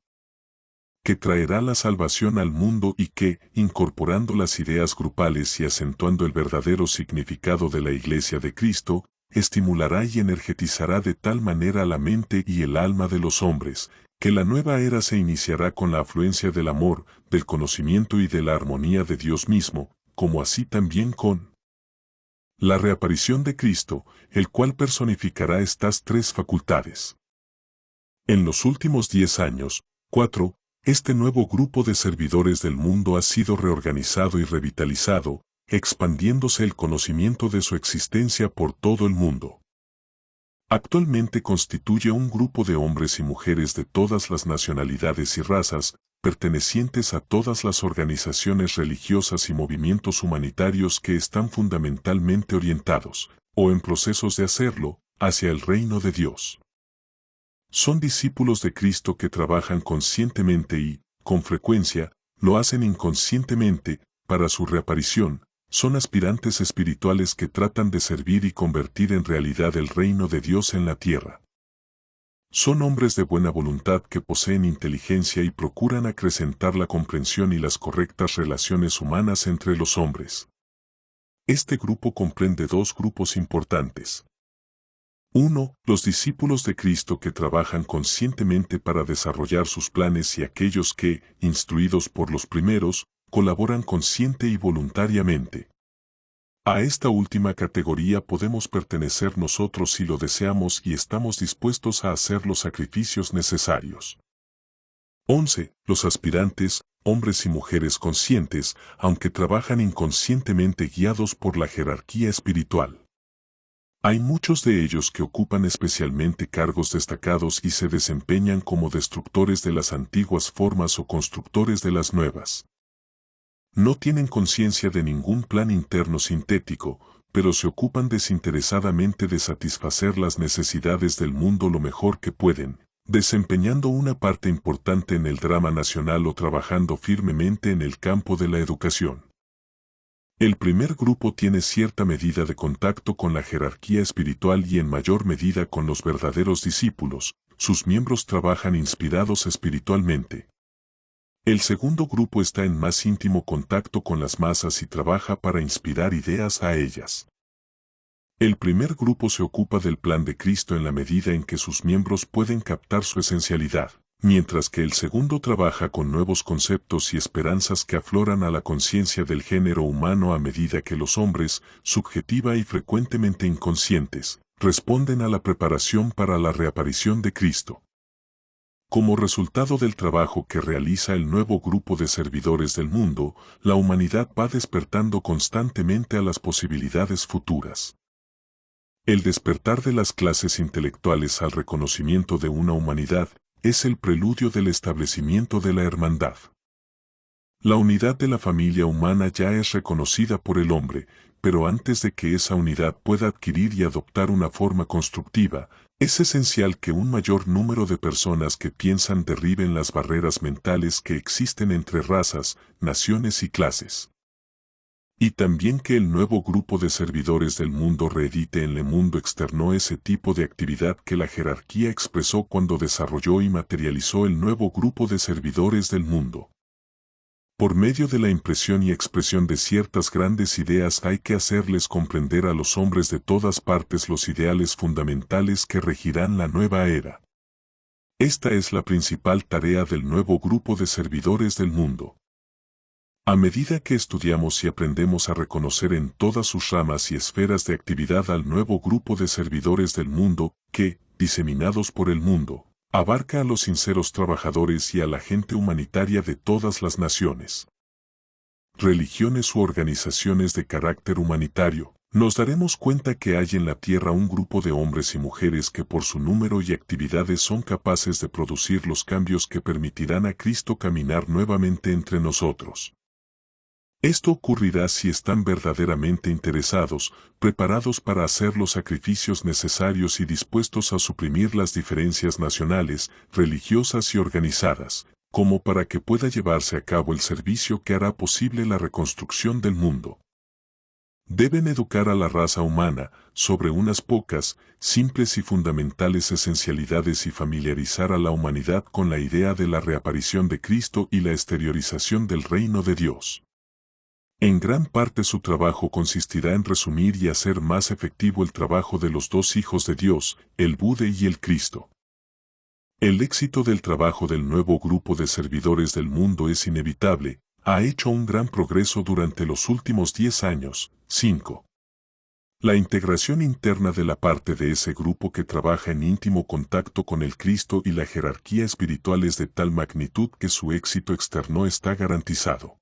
que traerá la salvación al mundo y que, incorporando las ideas grupales y acentuando el verdadero significado de la Iglesia de Cristo, estimulará y energetizará de tal manera la mente y el alma de los hombres, que la nueva era se iniciará con la afluencia del amor, del conocimiento y de la armonía de Dios mismo, como así también con la reaparición de Cristo, el cual personificará estas tres facultades. En los últimos 10 años, 4, este nuevo grupo de servidores del mundo ha sido reorganizado y revitalizado, expandiéndose el conocimiento de su existencia por todo el mundo. Actualmente constituye un grupo de hombres y mujeres de todas las nacionalidades y razas, pertenecientes a todas las organizaciones religiosas y movimientos humanitarios que están fundamentalmente orientados, o en procesos de hacerlo, hacia el reino de Dios. Son discípulos de Cristo que trabajan conscientemente y, con frecuencia, lo hacen inconscientemente, para su reaparición. Son aspirantes espirituales que tratan de servir y convertir en realidad el reino de Dios en la tierra. Son hombres de buena voluntad que poseen inteligencia y procuran acrecentar la comprensión y las correctas relaciones humanas entre los hombres. Este grupo comprende dos grupos importantes. 1. Los discípulos de Cristo que trabajan conscientemente para desarrollar sus planes y aquellos que, instruidos por los primeros, colaboran consciente y voluntariamente. A esta última categoría podemos pertenecer nosotros si lo deseamos y estamos dispuestos a hacer los sacrificios necesarios. 11. Los aspirantes, hombres y mujeres conscientes, aunque trabajan inconscientemente guiados por la jerarquía espiritual. Hay muchos de ellos que ocupan especialmente cargos destacados y se desempeñan como destructores de las antiguas formas o constructores de las nuevas. No tienen conciencia de ningún plan interno sintético, pero se ocupan desinteresadamente de satisfacer las necesidades del mundo lo mejor que pueden, desempeñando una parte importante en el drama nacional o trabajando firmemente en el campo de la educación. El primer grupo tiene cierta medida de contacto con la jerarquía espiritual y en mayor medida con los verdaderos discípulos, sus miembros trabajan inspirados espiritualmente. El segundo grupo está en más íntimo contacto con las masas y trabaja para inspirar ideas a ellas. El primer grupo se ocupa del plan de Cristo en la medida en que sus miembros pueden captar su esencialidad, mientras que el segundo trabaja con nuevos conceptos y esperanzas que afloran a la conciencia del género humano a medida que los hombres, subjetiva y frecuentemente inconscientes, responden a la preparación para la reaparición de Cristo. Como resultado del trabajo que realiza el nuevo grupo de servidores del mundo, la humanidad va despertando constantemente a las posibilidades futuras. El despertar de las clases intelectuales al reconocimiento de una humanidad es el preludio del establecimiento de la hermandad. La unidad de la familia humana ya es reconocida por el hombre, pero antes de que esa unidad pueda adquirir y adoptar una forma constructiva, es esencial que un mayor número de personas que piensan derriben las barreras mentales que existen entre razas, naciones y clases. Y también que el nuevo grupo de servidores del mundo reedite en el mundo externo ese tipo de actividad que la jerarquía expresó cuando desarrolló y materializó el nuevo grupo de servidores del mundo. Por medio de la impresión y expresión de ciertas grandes ideas hay que hacerles comprender a los hombres de todas partes los ideales fundamentales que regirán la nueva era. Esta es la principal tarea del nuevo grupo de servidores del mundo. A medida que estudiamos y aprendemos a reconocer en todas sus ramas y esferas de actividad al nuevo grupo de servidores del mundo, que, diseminados por el mundo, abarca a los sinceros trabajadores y a la gente humanitaria de todas las naciones, religiones u organizaciones de carácter humanitario, nos daremos cuenta que hay en la tierra un grupo de hombres y mujeres que por su número y actividades son capaces de producir los cambios que permitirán a Cristo caminar nuevamente entre nosotros. Esto ocurrirá si están verdaderamente interesados, preparados para hacer los sacrificios necesarios y dispuestos a suprimir las diferencias nacionales, religiosas y organizadas, como para que pueda llevarse a cabo el servicio que hará posible la reconstrucción del mundo. Deben educar a la raza humana sobre unas pocas, simples y fundamentales esencialidades y familiarizar a la humanidad con la idea de la reaparición de Cristo y la exteriorización del reino de Dios. En gran parte su trabajo consistirá en resumir y hacer más efectivo el trabajo de los dos hijos de Dios, el Buda y el Cristo. El éxito del trabajo del nuevo grupo de servidores del mundo es inevitable, ha hecho un gran progreso durante los últimos 10 años. 5. La integración interna de la parte de ese grupo que trabaja en íntimo contacto con el Cristo y la jerarquía espiritual es de tal magnitud que su éxito externo está garantizado.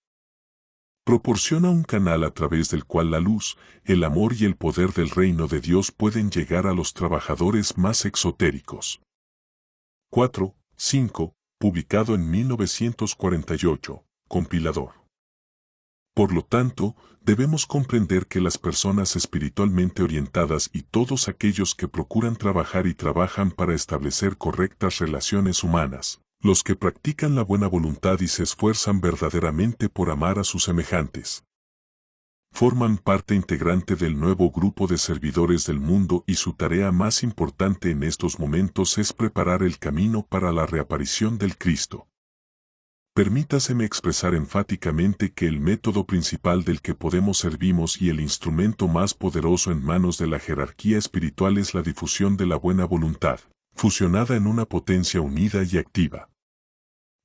Proporciona un canal a través del cual la luz, el amor y el poder del reino de Dios pueden llegar a los trabajadores más exotéricos. 4. 5. Publicado en 1948. Compilador. Por lo tanto, debemos comprender que las personas espiritualmente orientadas y todos aquellos que procuran trabajar y trabajan para establecer correctas relaciones humanas, los que practican la buena voluntad y se esfuerzan verdaderamente por amar a sus semejantes, forman parte integrante del nuevo grupo de servidores del mundo y su tarea más importante en estos momentos es preparar el camino para la reaparición del Cristo. Permítaseme expresar enfáticamente que el método principal del que podemos servimos y el instrumento más poderoso en manos de la jerarquía espiritual es la difusión de la buena voluntad, fusionada en una potencia unida y activa.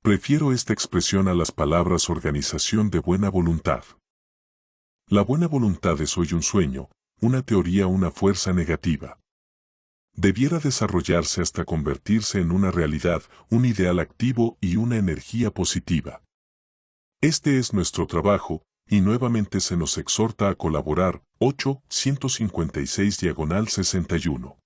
Prefiero esta expresión a las palabras organización de buena voluntad. La buena voluntad es hoy un sueño, una teoría, una fuerza negativa. Debiera desarrollarse hasta convertirse en una realidad, un ideal activo y una energía positiva. Este es nuestro trabajo, y nuevamente se nos exhorta a colaborar. 8-156-61.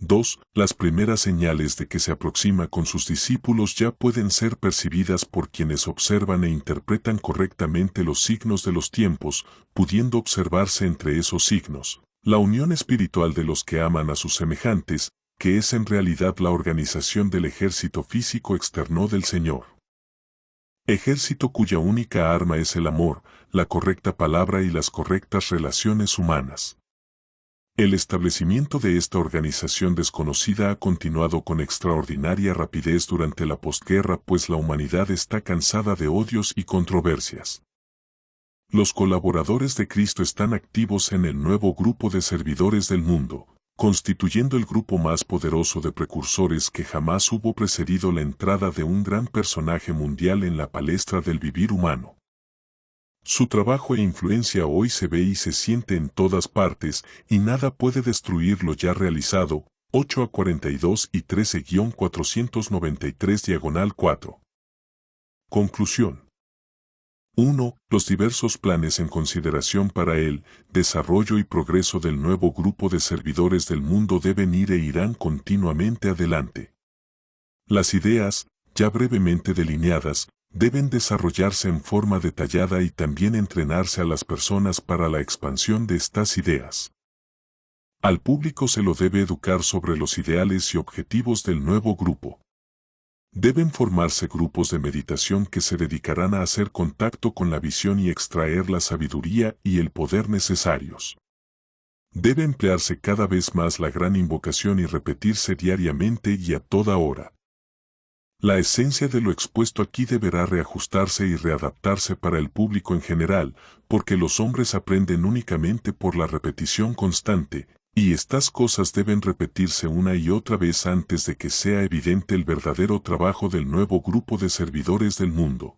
2. Las primeras señales de que se aproxima con sus discípulos ya pueden ser percibidas por quienes observan e interpretan correctamente los signos de los tiempos, pudiendo observarse entre esos signos la unión espiritual de los que aman a sus semejantes, que es en realidad la organización del ejército físico externo del Señor. Ejército cuya única arma es el amor, la correcta palabra y las correctas relaciones humanas. El establecimiento de esta organización desconocida ha continuado con extraordinaria rapidez durante la posguerra, pues la humanidad está cansada de odios y controversias. Los colaboradores de Cristo están activos en el nuevo grupo de servidores del mundo, constituyendo el grupo más poderoso de precursores que jamás hubo precedido la entrada de un gran personaje mundial en la palestra del vivir humano. Su trabajo e influencia hoy se ve y se siente en todas partes, y nada puede destruir lo ya realizado. 8-42 y 13-493-4. Conclusión. 1. Los diversos planes en consideración para el desarrollo y progreso del nuevo grupo de servidores del mundo deben ir e irán continuamente adelante. Las ideas, ya brevemente delineadas, deben desarrollarse en forma detallada y también entrenarse a las personas para la expansión de estas ideas. Al público se lo debe educar sobre los ideales y objetivos del nuevo grupo. Deben formarse grupos de meditación que se dedicarán a hacer contacto con la visión y extraer la sabiduría y el poder necesarios. Debe emplearse cada vez más la gran invocación y repetirse diariamente y a toda hora. La esencia de lo expuesto aquí deberá reajustarse y readaptarse para el público en general, porque los hombres aprenden únicamente por la repetición constante, y estas cosas deben repetirse una y otra vez antes de que sea evidente el verdadero trabajo del nuevo grupo de servidores del mundo.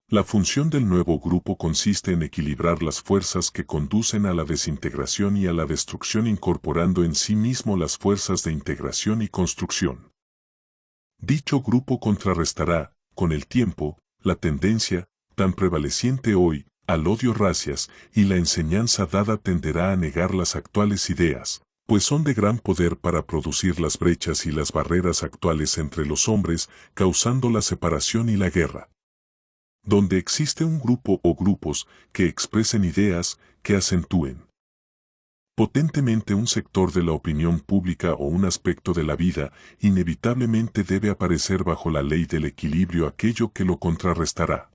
La función del nuevo grupo consiste en equilibrar las fuerzas que conducen a la desintegración y a la destrucción, incorporando en sí mismo las fuerzas de integración y construcción. Dicho grupo contrarrestará, con el tiempo, la tendencia, tan prevaleciente hoy, al odio racias, y la enseñanza dada tenderá a negar las actuales ideas, pues son de gran poder para producir las brechas y las barreras actuales entre los hombres, causando la separación y la guerra. Donde existe un grupo o grupos que expresen ideas, que acentúen potentemente un sector de la opinión pública o un aspecto de la vida, inevitablemente debe aparecer bajo la ley del equilibrio aquello que lo contrarrestará.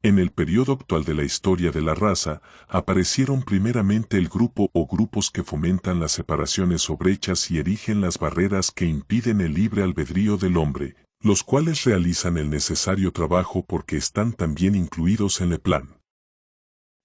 En el periodo actual de la historia de la raza, aparecieron primeramente el grupo o grupos que fomentan las separaciones o brechas y erigen las barreras que impiden el libre albedrío del hombre, los cuales realizan el necesario trabajo porque están también incluidos en el plan.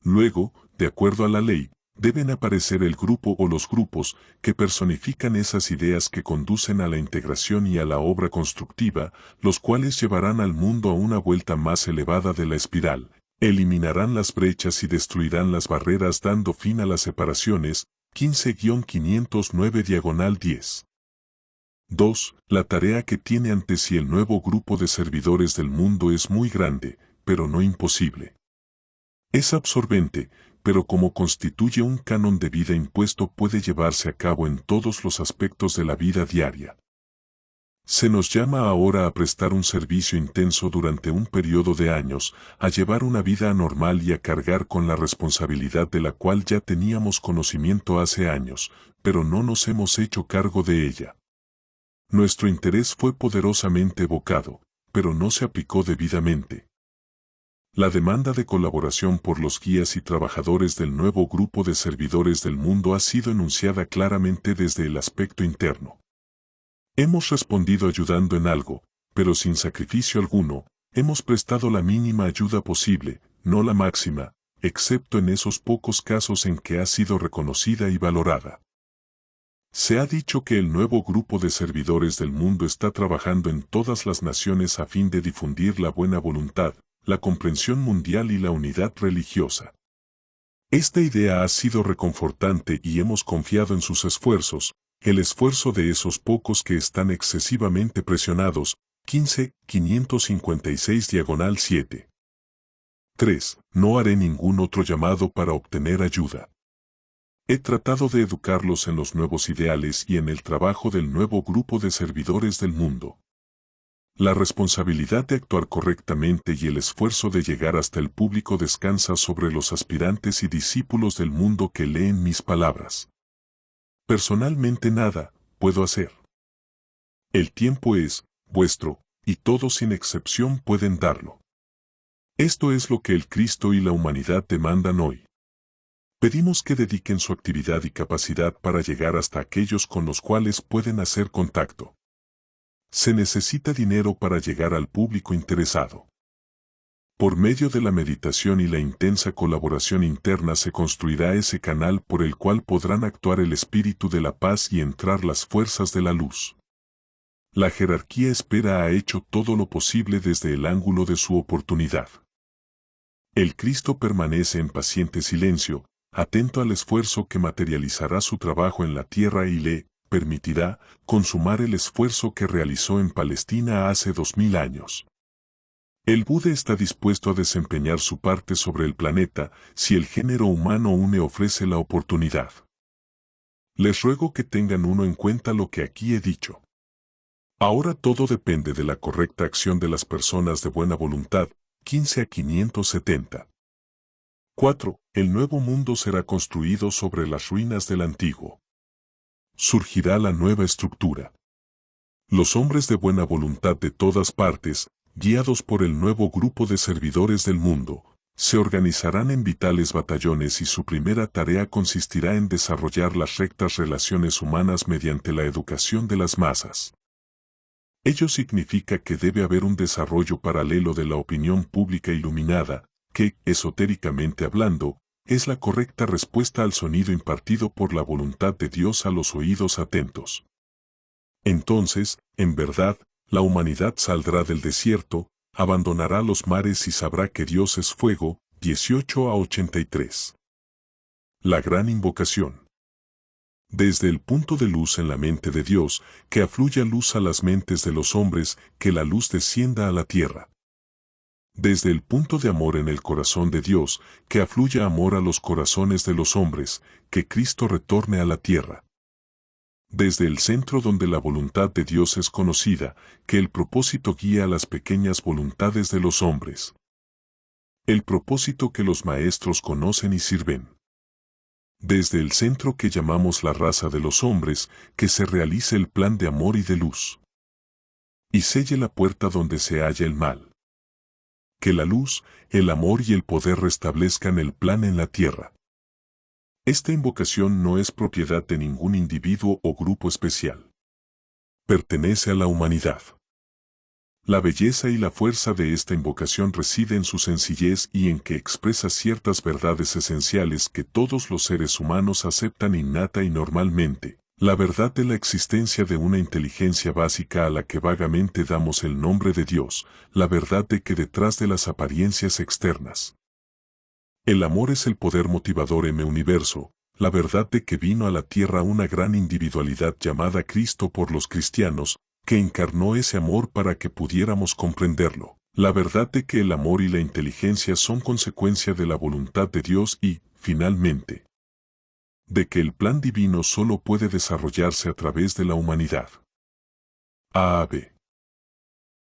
Luego, de acuerdo a la ley, deben aparecer el grupo o los grupos que personifican esas ideas que conducen a la integración y a la obra constructiva, los cuales llevarán al mundo a una vuelta más elevada de la espiral, eliminarán las brechas y destruirán las barreras dando fin a las separaciones. 15-509-10. 2. La tarea que tiene ante sí el nuevo grupo de servidores del mundo es muy grande, pero no imposible. Es absorbente, pero como constituye un canon de vida impuesto puede llevarse a cabo en todos los aspectos de la vida diaria. Se nos llama ahora a prestar un servicio intenso durante un periodo de años, a llevar una vida anormal y a cargar con la responsabilidad de la cual ya teníamos conocimiento hace años, pero no nos hemos hecho cargo de ella. Nuestro interés fue poderosamente evocado, pero no se aplicó debidamente. La demanda de colaboración por los guías y trabajadores del nuevo grupo de servidores del mundo ha sido enunciada claramente desde el aspecto interno. Hemos respondido ayudando en algo, pero sin sacrificio alguno, hemos prestado la mínima ayuda posible, no la máxima, excepto en esos pocos casos en que ha sido reconocida y valorada. Se ha dicho que el nuevo grupo de servidores del mundo está trabajando en todas las naciones a fin de difundir la buena voluntad, la comprensión mundial y la unidad religiosa. Esta idea ha sido reconfortante y hemos confiado en sus esfuerzos, el esfuerzo de esos pocos que están excesivamente presionados. 15-556-7. 3. No haré ningún otro llamado para obtener ayuda. He tratado de educarlos en los nuevos ideales y en el trabajo del nuevo grupo de servidores del mundo. La responsabilidad de actuar correctamente y el esfuerzo de llegar hasta el público descansa sobre los aspirantes y discípulos del mundo que leen mis palabras. Personalmente nada puedo hacer. El tiempo es vuestro, y todos sin excepción pueden darlo. Esto es lo que el Cristo y la humanidad demandan hoy. Pedimos que dediquen su actividad y capacidad para llegar hasta aquellos con los cuales pueden hacer contacto. Se necesita dinero para llegar al público interesado. Por medio de la meditación y la intensa colaboración interna se construirá ese canal por el cual podrán actuar el espíritu de la paz y entrar las fuerzas de la luz. La jerarquía espera ha hecho todo lo posible desde el ángulo de su oportunidad. El Cristo permanece en paciente silencio, atento al esfuerzo que materializará su trabajo en la tierra y le permitirá consumar el esfuerzo que realizó en Palestina hace 2000 años. El Buda está dispuesto a desempeñar su parte sobre el planeta si el género humano une ofrece la oportunidad. Les ruego que tengan uno en cuenta lo que aquí he dicho. Ahora todo depende de la correcta acción de las personas de buena voluntad. 15-570. 4. El nuevo mundo será construido sobre las ruinas del antiguo. Surgirá la nueva estructura. Los hombres de buena voluntad de todas partes, guiados por el nuevo grupo de servidores del mundo, se organizarán en vitales batallones y su primera tarea consistirá en desarrollar las rectas relaciones humanas mediante la educación de las masas. Ello significa que debe haber un desarrollo paralelo de la opinión pública iluminada, que, esotéricamente hablando, es la correcta respuesta al sonido impartido por la voluntad de Dios a los oídos atentos. Entonces, en verdad, la humanidad saldrá del desierto, abandonará los mares y sabrá que Dios es fuego. 18-83. La gran invocación. Desde el punto de luz en la mente de Dios, que afluya luz a las mentes de los hombres, que la luz descienda a la tierra. Desde el punto de amor en el corazón de Dios, que afluya amor a los corazones de los hombres, que Cristo retorne a la tierra. Desde el centro donde la voluntad de Dios es conocida, que el propósito guía a las pequeñas voluntades de los hombres. El propósito que los maestros conocen y sirven. Desde el centro que llamamos la raza de los hombres, que se realice el plan de amor y de luz. Y selle la puerta donde se halla el mal. Que la luz, el amor y el poder restablezcan el plan en la tierra. Esta invocación no es propiedad de ningún individuo o grupo especial. Pertenece a la humanidad. La belleza y la fuerza de esta invocación reside en su sencillez y en que expresa ciertas verdades esenciales que todos los seres humanos aceptan innata y normalmente. La verdad de la existencia de una inteligencia básica a la que vagamente damos el nombre de Dios, la verdad de que detrás de las apariencias externas, el amor es el poder motivador en el universo, la verdad de que vino a la tierra una gran individualidad llamada Cristo por los cristianos, que encarnó ese amor para que pudiéramos comprenderlo. La verdad de que el amor y la inteligencia son consecuencia de la voluntad de Dios y, finalmente, de que el plan divino solo puede desarrollarse a través de la humanidad. A. B.